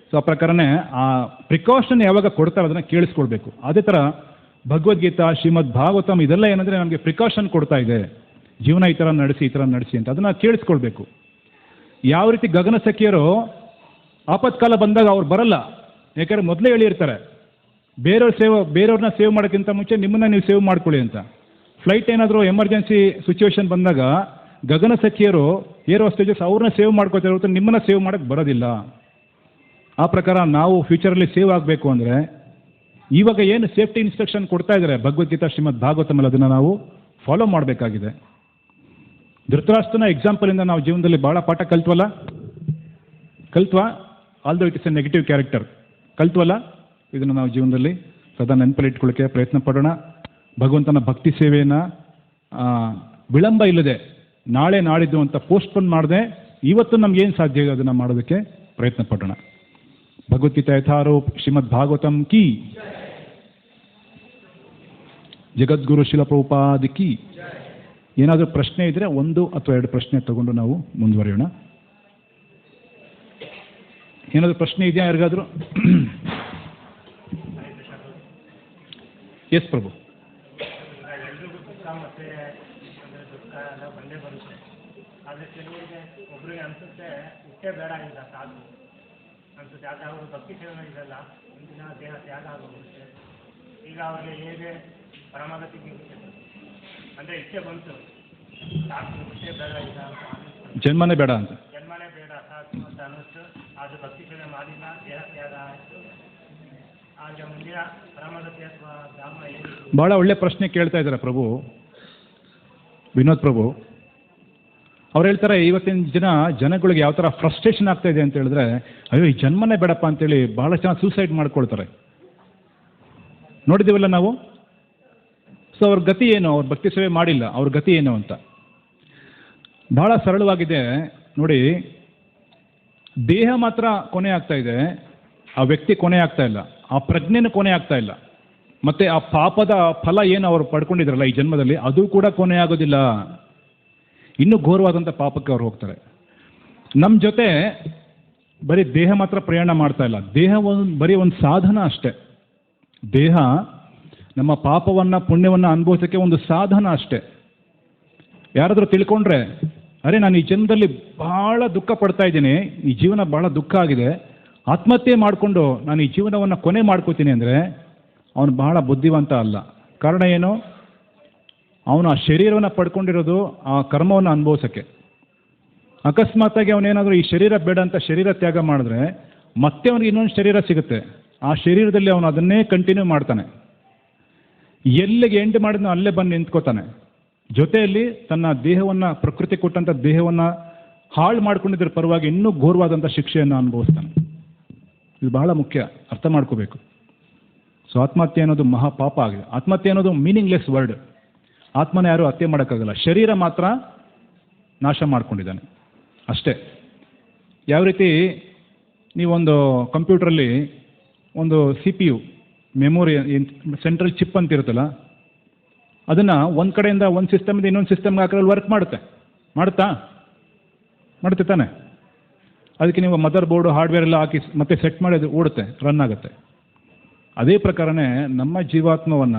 ಸೊ ಆ ಪ್ರಕಾರನೇ ಆ ಪ್ರಿಕಾಷನ್ ಯಾವಾಗ ಕೊಡ್ತಾರೆ ಅದನ್ನು ಕೇಳಿಸ್ಕೊಳ್ಬೇಕು. ಅದೇ ಥರ ಭಗವದ್ಗೀತಾ, ಶ್ರೀಮದ್ ಭಾಗವತಂ ಇದೆಲ್ಲ ಏನಂದರೆ ನಮಗೆ ಪ್ರಿಕಾಷನ್ ಕೊಡ್ತಾ ಇದೆ, ಜೀವನ ಈ ಥರ ನಡೆಸಿ ಅಂತ. ಅದನ್ನು ಕೇಳಿಸ್ಕೊಳ್ಬೇಕು. ಯಾವ ರೀತಿ ಗಗನಸಖಿಯರು ಆಪತ್ಕಾಲ ಬಂದಾಗ ಅವ್ರು ಬರಲ್ಲ, ಯಾಕಂದರೆ ಮೊದಲೇ ಹೇಳಿರ್ತಾರೆ, ಬೇರೆಯವ್ರನ್ನ ಸೇವ್ ಮಾಡೋಕ್ಕಿಂತ ಮುಂಚೆ ನಿಮ್ಮನ್ನ ನೀವು ಸೇವ್ ಮಾಡ್ಕೊಳ್ಳಿ ಅಂತ. ಫ್ಲೈಟ್ ಏನಾದರೂ ಎಮರ್ಜೆನ್ಸಿ ಸಿಚುವೇಶನ್ ಬಂದಾಗ ಗಗನಸಖಿಯರು, ಏರ್ ಹೋಸ್ಟೇಜಸ್ ಅವ್ರನ್ನ ಸೇವ್ ಮಾಡ್ಕೋತಾರೆ ಹೊರತು ನಿಮ್ಮನ್ನ ಸೇವ್ ಮಾಡೋಕ್ಕೆ ಬರೋದಿಲ್ಲ. ಆ ಪ್ರಕಾರ ನಾವು ಫ್ಯೂಚರಲ್ಲಿ ಸೇವ್ ಆಗಬೇಕು ಅಂದರೆ ಇವಾಗ ಏನು ಸೇಫ್ಟಿ ಇನ್ಸ್ಟ್ರಕ್ಷನ್ ಕೊಡ್ತಾ ಇದ್ದಾರೆ ಭಗವದ್ಗೀತಾ, ಶ್ರೀಮದ್ ಭಾಗವತಮಲ್ಲಿ, ಅದನ್ನು ನಾವು ಫಾಲೋ ಮಾಡಬೇಕಾಗಿದೆ. ಧೃತರಾಷ್ಟ್ರನ ಎಕ್ಸಾಂಪಲಿಂದ ನಾವು ಜೀವನದಲ್ಲಿ ಭಾಳ ಪಾಠ ಕಲ್ತ್ವಾ? Although it is a negative character, ಕಲ್ತ್ವಲ್ಲ? ಇದನ್ನು ನಾವು ಜೀವನದಲ್ಲಿ ಸದಾ ನೆನಪಲ್ಲಿ ಇಟ್ಕೊಳ್ಳೋಕ್ಕೆ ಪ್ರಯತ್ನ ಪಡೋಣ. ಭಗವಂತನ ಭಕ್ತಿ ಸೇವೆಯನ್ನು ವಿಳಂಬ ಇಲ್ಲದೆ ನಾಳೆ ನಾಡಿದ್ದು ಅಂತ ಪೋಸ್ಟ್ಪೋನ್ ಮಾಡದೆ ಇವತ್ತು ನಮಗೇನು ಸಾಧ್ಯ ಇದೆ ಅದನ್ನು ಮಾಡೋದಕ್ಕೆ ಪ್ರಯತ್ನ ಪಡೋಣ. ಭಗವದ್ಗೀತಾ ಯಥಾರೂಪ್ ಶ್ರೀಮದ್ ಭಾಗವತಂ ಕಿ, ಜಗದ್ಗುರು ಶಿಲ ಪ್ರಭುಪಾದ ಕಿ. ಏನಾದರೂ ಪ್ರಶ್ನೆ ಇದ್ದರೆ 1 ಅಥವಾ 2 ಪ್ರಶ್ನೆ ತಗೊಂಡು ನಾವು ಮುಂದುವರಿಯೋಣ. ಏನಾದರೂ ಪ್ರಶ್ನೆ ಇದೆಯಾ ಯಾರಿಗಾದರೂ? ಎಸ್ ಪ್ರಭು. ಆದರೆ ಕೆಲವರಿಗೆ ಒಬ್ಬರಿಗೆ ಅನಿಸುತ್ತೆ ಇಷ್ಟೇ ಬೇಡ ಇಲ್ಲ ಸಾಕು ಅನಿಸುತ್ತೆ. ಆದರೆ ಅವರು ಭಕ್ತಿ ಸೇವನೆ ಇದೆಲ್ಲ ಒಂದಿನ ದೇಹ ತ್ಯಾಗ ಆಗೋಗುತ್ತೆ. ಈಗ ಅವ್ರಿಗೆ ಹೇಗೆ ಪರಮಾಗತಿಗೆ ಅಂದರೆ ಇಚ್ಛೆ ಬಂತು, ಸಾಕು ಇಷ್ಟೇ ಬೇಡ ಇಲ್ಲ ಅಂತ ಅನ್ನಿಸ್ತು, ಜನ್ಮನೇ ಬೇಡ ಸಾಕು ಅಂತ ಅನ್ನಿಸ್ತು. ಅದು ಭಕ್ತಿ ಸೇವೆ ಮಾಡಿಲ್ಲ, ದೇಹ ತ್ಯಾಗ ಆಯಿತು. ಆದರೆ ಮುಂದಿನ ಪರಮಾಗತಿ ಅಥವಾ ಧಾಮ ಏನು? ಭಾಳ ಒಳ್ಳೆ ಪ್ರಶ್ನೆ ಕೇಳ್ತಾ ಇದ್ದಾರೆ ಪ್ರಭು, ವಿನೋದ್ ಪ್ರಭು. ಅವ್ರು ಹೇಳ್ತಾರೆ, ಇವತ್ತಿನ ಜನಗಳಿಗೆ ಯಾವ ಥರ ಫ್ರಸ್ಟ್ರೇಷನ್ ಆಗ್ತಾ ಇದೆ ಅಂತ ಹೇಳಿದ್ರೆ, ಅಯ್ಯೋ ಈ ಜನ್ಮನೇ ಬೇಡಪ್ಪ ಅಂತೇಳಿ ಭಾಳ ಜನ ಸೂಸೈಡ್ ಮಾಡ್ಕೊಳ್ತಾರೆ. ನೋಡಿದ್ದೀವಲ್ಲ ನಾವು. ಸೊ ಸೊ ಅವ್ರ ಗತಿ ಏನು? ಅವ್ರ ಭಕ್ತಿ ಸೇವೆ ಮಾಡಿಲ್ಲ, ಅವ್ರ ಗತಿ ಏನು ಅಂತ. ಬಹಳ ಸರಳವಾಗಿದೆ ನೋಡಿ. ದೇಹ ಮಾತ್ರ ಕೊನೆ ಆಗ್ತಾ ಇದೆ, ಆ ವ್ಯಕ್ತಿ ಕೊನೆ ಆಗ್ತಾ ಇಲ್ಲ, ಆ ಪ್ರಜ್ಞೆನೂ ಕೊನೆ ಆಗ್ತಾ ಇಲ್ಲ, ಮತ್ತೆ ಆ ಪಾಪದ ಫಲ ಏನು ಅವರು ಪಡ್ಕೊಂಡಿದ್ರಲ್ಲ ಈ ಜನ್ಮದಲ್ಲಿ, ಅದು ಕೂಡ ಕೊನೆ ಆಗೋದಿಲ್ಲ. ಇನ್ನೂ ಘೋರವಾದಂಥ ಪಾಪಕ್ಕೆ ಅವ್ರು ಹೋಗ್ತಾರೆ. ನಮ್ಮ ಜೊತೆ ಬರೀ ದೇಹ ಮಾತ್ರ ಪ್ರಯಾಣ ಮಾಡ್ತಾ ಇಲ್ಲ, ದೇಹ ಬರೀ ಒಂದು ಸಾಧನ ಅಷ್ಟೇ. ದೇಹ ನಮ್ಮ ಪಾಪವನ್ನು ಪುಣ್ಯವನ್ನು ಅನುಭವಿಸೋಕ್ಕೆ ಒಂದು ಸಾಧನ ಅಷ್ಟೇ. ಯಾರಾದರೂ ತಿಳ್ಕೊಂಡ್ರೆ, ಅರೆ ನಾನು ಈ ಜನ್ಮದಲ್ಲಿ ಬಹಳ ದುಃಖ ಪಡ್ತಾ ಇದ್ದೀನಿ, ಈ ಜೀವನ ಬಹಳ ದುಃಖ ಆಗಿದೆ, ಆತ್ಮಹತ್ಯೆ ಮಾಡಿಕೊಂಡು ನಾನು ಈ ಜೀವನವನ್ನು ಕೊನೆ ಮಾಡ್ಕೋತೀನಿ ಅಂದರೆ ಅವನು ಬಹಳ ಬುದ್ಧಿವಂತ ಅಲ್ಲ. ಕಾರಣ ಏನು? ಅವನು ಆ ಶರೀರವನ್ನು ಪಡ್ಕೊಂಡಿರೋದು ಆ ಕರ್ಮವನ್ನು ಅನುಭವಿಸೋಕ್ಕೆ. ಅಕಸ್ಮಾತಾಗಿ ಅವನೇನಾದರೂ ಈ ಶರೀರ ಬೇಡ ಅಂತ ಶರೀರ ತ್ಯಾಗ ಮಾಡಿದ್ರೆ ಮತ್ತೆ ಅವನಿಗೆ ಇನ್ನೊಂದು ಶರೀರ ಸಿಗುತ್ತೆ, ಆ ಶರೀರದಲ್ಲಿ ಅವನು ಅದನ್ನೇ ಕಂಟಿನ್ಯೂ ಮಾಡ್ತಾನೆ. ಎಲ್ಲಿಗೆ ಎಂಡ್ ಮಾಡಿದ್ನೋ ಅಲ್ಲೇ ಬಂದು ನಿಂತ್ಕೋತಾನೆ. ಜೊತೆಯಲ್ಲಿ ತನ್ನ ದೇಹವನ್ನು, ಪ್ರಕೃತಿ ಕೊಟ್ಟಂಥ ದೇಹವನ್ನು ಹಾಳು ಮಾಡ್ಕೊಂಡಿದ್ರ ಪರವಾಗಿ ಇನ್ನೂ ಘೋರವಾದಂಥ ಶಿಕ್ಷೆಯನ್ನು ಅನುಭವಿಸ್ತಾನೆ. ಇದು ಬಹಳ ಮುಖ್ಯ, ಅರ್ಥ ಮಾಡ್ಕೋಬೇಕು. ಸೊ ಆತ್ಮಹತ್ಯೆ ಅನ್ನೋದು ಮಹಾಪಾಪ ಆಗಿದೆ. ಆತ್ಮಹತ್ಯೆ ಅನ್ನೋದು ಮೀನಿಂಗ್ಲೆಸ್ ವರ್ಡ್. ಆತ್ಮನ ಯಾರೂ ಹತ್ಯೆ ಮಾಡೋಕ್ಕಾಗಲ್ಲ, ಶರೀರ ಮಾತ್ರ ನಾಶ ಮಾಡ್ಕೊಂಡಿದ್ದಾನೆ ಅಷ್ಟೇ. ಯಾವ ರೀತಿ ನೀವೊಂದು ಕಂಪ್ಯೂಟ್ರಲ್ಲಿ ಒಂದು CPU ಮೆಮೊರಿ ಸೆಂಟ್ರಲ್ ಚಿಪ್ ಅಂತ ಇರುತ್ತಲ್ಲ, ಅದನ್ನು ಒಂದು ಕಡೆಯಿಂದ ಒಂದು ಸಿಸ್ಟಮಿಂದ ಇನ್ನೊಂದು ಸಿಸ್ಟಮ್ಗೆ ಹಾಕಿದ್ರೆ ವರ್ಕ್ ಮಾಡುತ್ತೆ ತಾನೆ. ಅದಕ್ಕೆ ನೀವು ಮದರ್ ಬೋರ್ಡು ಹಾರ್ಡ್ವೇರ್ ಎಲ್ಲ ಹಾಕಿ ಮತ್ತೆ ಸೆಟ್ ಮಾಡಿ ಅದು ಓಡುತ್ತೆ, ರನ್ ಆಗುತ್ತೆ. ಅದೇ ಪ್ರಕಾರನೇ ನಮ್ಮ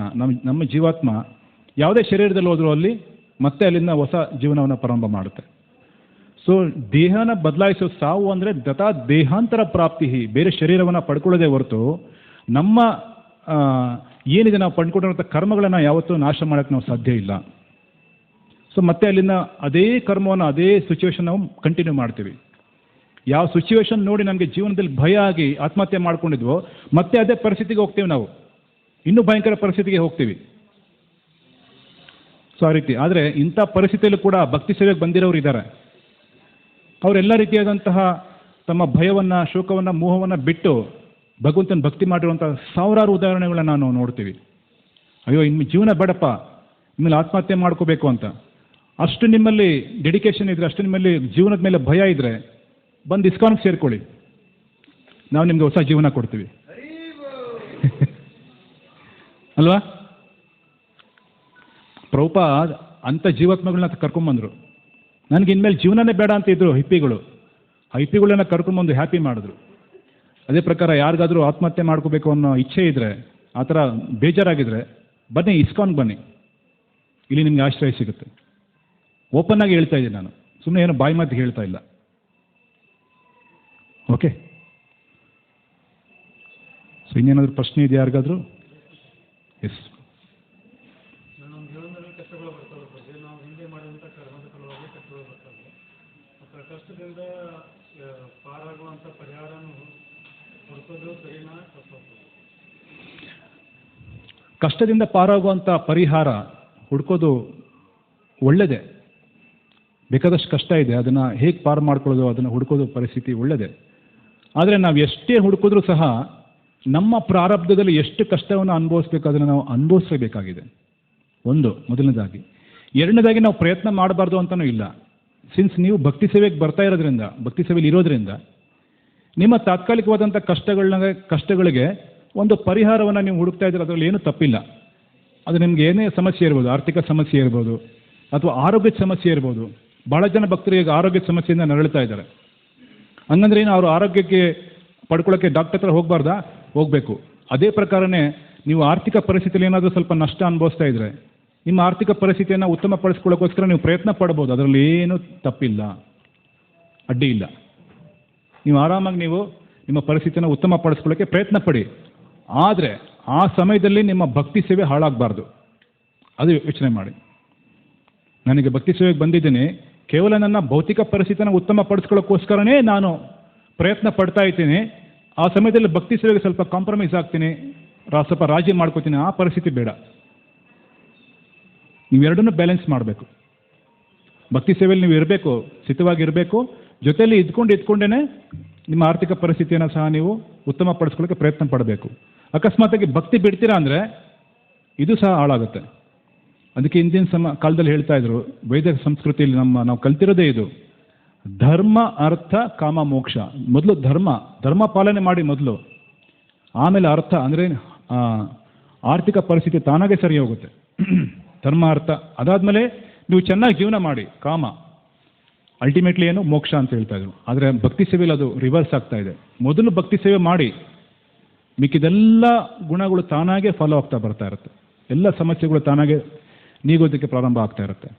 ಜೀವಾತ್ಮ ಯಾವುದೇ ಶರೀರದಲ್ಲಿ ಹೋದರೂ ಅಲ್ಲಿ ಮತ್ತೆ ಅಲ್ಲಿಂದ ಹೊಸ ಜೀವನವನ್ನು ಪ್ರಾರಂಭ ಮಾಡುತ್ತೆ. ಸೊ ದೇಹನ ಬದಲಾಯಿಸೋ ಸಾವು ಅಂದರೆ ದತಾ ದೇಹಾಂತರ ಪ್ರಾಪ್ತಿ, ಬೇರೆ ಶರೀರವನ್ನು ಪಡ್ಕೊಳ್ಳೋದೇ ಹೊರತು ನಮ್ಮ ಏನಿದೆ ನಾವು ಪಡ್ಕೊಂಡಿರೋಂಥ ಕರ್ಮಗಳನ್ನು ಯಾವತ್ತೂ ನಾಶ ಮಾಡೋಕ್ಕೆ ನಾವು ಸಾಧ್ಯ ಇಲ್ಲ. ಸೊ ಮತ್ತೆ ಅಲ್ಲಿಂದ ಅದೇ ಕರ್ಮವನ್ನು, ಅದೇ ಸಿಚುವೇಶನ್ ನಾವು ಕಂಟಿನ್ಯೂ ಮಾಡ್ತೀವಿ. ಯಾವ ಸಿಚುವೇಶನ್ ನೋಡಿ ನಮಗೆ ಜೀವನದಲ್ಲಿ ಭಯ ಆಗಿ ಆತ್ಮಹತ್ಯೆ ಮಾಡ್ಕೊಂಡಿದ್ವೋ ಮತ್ತೆ ಅದೇ ಪರಿಸ್ಥಿತಿಗೆ ಹೋಗ್ತೀವಿ, ನಾವು ಇನ್ನೂ ಭಯಂಕರ ಪರಿಸ್ಥಿತಿಗೆ ಹೋಗ್ತೀವಿ. ಸೊ ಆ ರೀತಿ. ಆದರೆ ಇಂಥ ಪರಿಸ್ಥಿತಿಯಲ್ಲೂ ಕೂಡ ಭಕ್ತಿ ಸೇವೆಗೆ ಬಂದಿರೋರು ಇದ್ದಾರೆ. ಅವರೆಲ್ಲ ರೀತಿಯಾದಂತಹ ತಮ್ಮ ಭಯವನ್ನು, ಶೋಕವನ್ನು, ಮೋಹವನ್ನು ಬಿಟ್ಟು ಭಗವಂತನ ಭಕ್ತಿ ಮಾಡಿರುವಂಥ ಸಾವಿರಾರು ಉದಾಹರಣೆಗಳನ್ನ ನಾವು ನೋಡ್ತೀವಿ. ಅಯ್ಯೋ ಇನ್ನು ಜೀವನ ಬೇಡಪ್ಪ, ಇನ್ಮೇಲೆ ಆತ್ಮಹತ್ಯೆ ಮಾಡ್ಕೋಬೇಕು ಅಂತ. ಅಷ್ಟು ನಿಮ್ಮಲ್ಲಿ ಡೆಡಿಕೇಶನ್ ಇದ್ದರೆ, ಅಷ್ಟು ನಿಮ್ಮಲ್ಲಿ ಜೀವನದ ಮೇಲೆ ಭಯ ಇದ್ದರೆ ಬಂದು ಇಸ್ಕಾನ್ಗೆ ಸೇರ್ಕೊಳ್ಳಿ, ನಾವು ನಿಮ್ಗೆ ಹೊಸ ಜೀವನ ಕೊಡ್ತೀವಿ ಅಲ್ವಾ? ಪ್ರಭುಪಾದ್ ಅಂಥ ಜೀವಾತ್ಮಗಳನ್ನ ಕರ್ಕೊಂಬಂದರು. ನನಗೆ ಇನ್ಮೇಲೆ ಜೀವನನೇ ಬೇಡ ಅಂತ ಇದ್ರು ಹಿಪ್ಪಿಗಳು. ಆ ಹಿಪ್ಪಿಗಳನ್ನ ಕರ್ಕೊಂಬಂದು ಹ್ಯಾಪಿ ಮಾಡಿದ್ರು. ಅದೇ ಪ್ರಕಾರ ಯಾರಿಗಾದರೂ ಆತ್ಮಹತ್ಯೆ ಮಾಡ್ಕೋಬೇಕು ಅನ್ನೋ ಇಚ್ಛೆ ಇದ್ದರೆ, ಆ ಥರ ಬೇಜಾರಾಗಿದ್ದರೆ ಬನ್ನಿ, ಇಸ್ಕಾನ್ಗೆ ಬನ್ನಿ, ಇಲ್ಲಿ ನಿಮಗೆ ಆಶ್ರಯ ಸಿಗುತ್ತೆ. ಓಪನ್ ಆಗಿ ಹೇಳ್ತಾ ಇದ್ದೀನಿ ನಾನು, ಸುಮ್ಮನೆ ಏನೋ ಬಾಯಿ ಮಾತಿಗೆ ಹೇಳ್ತಾ ಇಲ್ಲ. ಓಕೆ, ಸೊ ಇನ್ನೇನಾದರೂ ಪ್ರಶ್ನೆ ಇದೆಯಾ ಯಾರಿಗಾದರೂ? ಎಸ್. ನಮ್ಮ ಜೀವನದಲ್ಲಿ ಕಷ್ಟಗಳು ಬರ್ತವೆ ಬಗ್ಗೆ, ನಾವು ಹಿಂದೆ ಮಾಡಿದಂಥ ಕರ್ಮದ ಫಲವಾಗಿ ಕಷ್ಟಗಳು ಬರ್ತವೆ. ಮತ್ತು ಕಷ್ಟದಿಂದ ಪಾರಾಗುವಂಥ ಪರಿಹಾರನೂ ಹುಡುಕೋದು ಸರಿನಾ ತಪ್ಪು? ಕಷ್ಟದಿಂದ ಪಾರಾಗುವಂಥ ಪರಿಹಾರ ಹುಡ್ಕೋದು ಒಳ್ಳೆಯದೇ. ಬೇಕಾದಷ್ಟು ಕಷ್ಟ ಇದೆ, ಅದನ್ನು ಹೇಗೆ ಪಾರು ಮಾಡ್ಕೊಳ್ಳೋದು, ಅದನ್ನು ಹುಡ್ಕೋದು ಪರಿಸ್ಥಿತಿ ಒಳ್ಳೆಯದೇ. ಆದರೆ ನಾವು ಎಷ್ಟೇ ಹುಡುಕಿದ್ರೂ ಸಹ ನಮ್ಮ ಪ್ರಾರಬ್ಧದಲ್ಲಿ ಎಷ್ಟು ಕಷ್ಟವನ್ನು ಅನುಭವಿಸ್ಬೇಕು ಅದನ್ನು ನಾವು ಅನುಭವಿಸಬೇಕಾಗಿದೆ. ಒಂದು ಮೊದಲನೇದಾಗಿ. ಎರಡನೇದಾಗಿ ನಾವು ಪ್ರಯತ್ನ ಮಾಡಬಾರ್ದು ಅಂತಲೂ ಇಲ್ಲ. ಸಿನ್ಸ್ ನೀವು ಭಕ್ತಿ ಸೇವೆಗೆ ಬರ್ತಾ ಇರೋದ್ರಿಂದ, ಭಕ್ತಿ ಸೇವೆಯಲ್ಲಿ ಇರೋದ್ರಿಂದ ನಿಮ್ಮ ತಾತ್ಕಾಲಿಕವಾದಂಥ ಕಷ್ಟಗಳಿಗೆ ಒಂದು ಪರಿಹಾರವನ್ನು ನೀವು ಹುಡುಕ್ತಾ ಇದ್ರೆ ಅದರಲ್ಲಿ ಏನೂ ತಪ್ಪಿಲ್ಲ. ಅದು ನಿಮ್ಗೆ ಏನೇ ಸಮಸ್ಯೆ ಇರ್ಬೋದು, ಆರ್ಥಿಕ ಸಮಸ್ಯೆ ಇರ್ಬೋದು, ಅಥವಾ ಆರೋಗ್ಯದ ಸಮಸ್ಯೆ ಇರ್ಬೋದು. ಭಾಳ ಜನ ಭಕ್ತರು ಈಗ ಆರೋಗ್ಯದ ಸಮಸ್ಯೆಯಿಂದ ನರಳ್ತಾ ಇದ್ದಾರೆ. ಹಂಗಂದ್ರೆ ಏನು, ಅವರು ಆರೋಗ್ಯಕ್ಕೆ ಪಡ್ಕೊಳ್ಳೋಕ್ಕೆ ಡಾಕ್ಟರ್ ಹತ್ರ ಹೋಗಬಾರ್ದಾ? ಹೋಗಬೇಕು. ಅದೇ ಪ್ರಕಾರನೇ ನೀವು ಆರ್ಥಿಕ ಪರಿಸ್ಥಿತಿಯಲ್ಲಿ ಏನಾದರೂ ಸ್ವಲ್ಪ ನಷ್ಟ ಅನುಭವಿಸ್ತಾ ಇದ್ದರೆ ನಿಮ್ಮ ಆರ್ಥಿಕ ಪರಿಸ್ಥಿತಿಯನ್ನು ಉತ್ತಮಪಡಿಸ್ಕೊಳ್ಳೋಕ್ಕೋಸ್ಕರ ನೀವು ಪ್ರಯತ್ನ ಪಡ್ಬೋದು. ಅದರಲ್ಲಿ ಏನೂ ತಪ್ಪಿಲ್ಲ, ಅಡ್ಡಿ ಇಲ್ಲ. ನೀವು ಆರಾಮಾಗಿ ನೀವು ನಿಮ್ಮ ಪರಿಸ್ಥಿತಿಯನ್ನು ಉತ್ತಮಪಡಿಸ್ಕೊಳ್ಳೋಕ್ಕೆ ಪ್ರಯತ್ನ ಪಡಿ. ಆದರೆ ಆ ಸಮಯದಲ್ಲಿ ನಿಮ್ಮ ಭಕ್ತಿ ಸೇವೆ ಹಾಳಾಗಬಾರ್ದು, ಅದು ಯೋಚನೆ ಮಾಡಿ. ನನಗೆ ಭಕ್ತಿ ಸೇವೆಗೆ ಬಂದಿದ್ದೀನಿ, ಕೇವಲ ನನ್ನ ಭೌತಿಕ ಪರಿಸ್ಥಿತಿಯನ್ನು ಉತ್ತಮಪಡಿಸ್ಕೊಳ್ಳೋಕ್ಕೋಸ್ಕರನೇ ನಾನು ಪ್ರಯತ್ನ ಪಡ್ತಾ ಇದ್ದೀನಿ. ಆ ಸಮಯದಲ್ಲಿ ಭಕ್ತಿ ಸೇವೆಗೆ ಸ್ವಲ್ಪ ಕಾಂಪ್ರಮೈಸ್ ಆಗ್ತೀನಿ, ಸ್ವಲ್ಪ ರಾಜಿ ಮಾಡ್ಕೋತೀನಿ, ಆ ಪರಿಸ್ಥಿತಿ ಬೇಡ. ನೀವೆರಡನ್ನೂ ಬ್ಯಾಲೆನ್ಸ್ ಮಾಡಬೇಕು. ಭಕ್ತಿ ಸೇವೆಯಲ್ಲಿ ನೀವು ಇರಬೇಕು, ಸ್ಥಿತವಾಗಿರಬೇಕು, ಜೊತೆಯಲ್ಲಿ ಇದ್ಕೊಂಡೇ ನಿಮ್ಮ ಆರ್ಥಿಕ ಪರಿಸ್ಥಿತಿಯನ್ನು ಸಹ ನೀವು ಉತ್ತಮಪಡಿಸ್ಕೊಳ್ಳೋಕ್ಕೆ ಪ್ರಯತ್ನ ಪಡಬೇಕು. ಅಕಸ್ಮಾತಾಗಿ ಭಕ್ತಿ ಬಿಡ್ತೀರಾ ಅಂದರೆ ಇದು ಸಹ ಹಾಳಾಗುತ್ತೆ. ಅದಕ್ಕೆ ಹಿಂದಿನ ಕಾಲದಲ್ಲಿ ಹೇಳ್ತಾ ಇದ್ರು, ವೇದ ಸಂಸ್ಕೃತಿಯಲ್ಲಿ ನಾವು ಕಲ್ತಿರೋದೇ ಇದು, ಧರ್ಮ ಅರ್ಥ ಕಾಮ ಮೋಕ್ಷ. ಮೊದಲು ಧರ್ಮ ಪಾಲನೆ ಮಾಡಿ ಮೊದಲು, ಆಮೇಲೆ ಅರ್ಥ ಅಂದರೆ ಆರ್ಥಿಕ ಪರಿಸ್ಥಿತಿ ತಾನಾಗೆ ಸರಿ ಹೋಗುತ್ತೆ. ಧರ್ಮ ಅರ್ಥ ಅದಾದಮೇಲೆ ನೀವು ಚೆನ್ನಾಗಿ ಜೀವನ ಮಾಡಿ, ಕಾಮ ಅಲ್ಟಿಮೇಟ್ಲಿ ಏನು ಮೋಕ್ಷ ಅಂತ ಹೇಳ್ತಾ ಇದ್ರು. ಆದರೆ ಭಕ್ತಿ ಸೇವೆಯಲ್ಲಿ ಅದು ರಿವರ್ಸ್ ಆಗ್ತಾ ಇದೆ. ಮೊದಲು ಭಕ್ತಿ ಸೇವೆ ಮಾಡಿ, ಮಿಕ್ಕಿದೆಲ್ಲ ಗುಣಗಳು ತಾನಾಗೆ ಫಾಲೋ ಆಗ್ತಾ ಬರ್ತಾ ಇರುತ್ತೆ, ಎಲ್ಲ ಸಮಸ್ಯೆಗಳು ತಾನಾಗೆ ನೀಗೋದಕ್ಕೆ ಪ್ರಾರಂಭ ಆಗ್ತಾ ಇರುತ್ತೆ.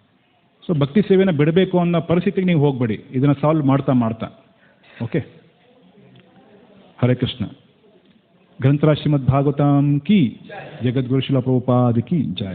ಸೊ ಭಕ್ತಿ ಸೇವೆನ ಬಿಡಬೇಕು ಅನ್ನೋ ಪರಿಸ್ಥಿತಿಗೆ ನೀವು ಹೋಗಬೇಡಿ, ಇದನ್ನು ಸಾಲ್ವ್ ಮಾಡ್ತಾ. ಓಕೆ, ಹರೇ ಕೃಷ್ಣ. ಗ್ರಂಥರಾಜ್ ಶ್ರೀಮದ್ ಭಾಗವತಂ ಕಿ, ಜಗದ್ಗುರು ಶ್ರೀಲ ಪ್ರಭುಪಾದ ಕಿ ಜೈ.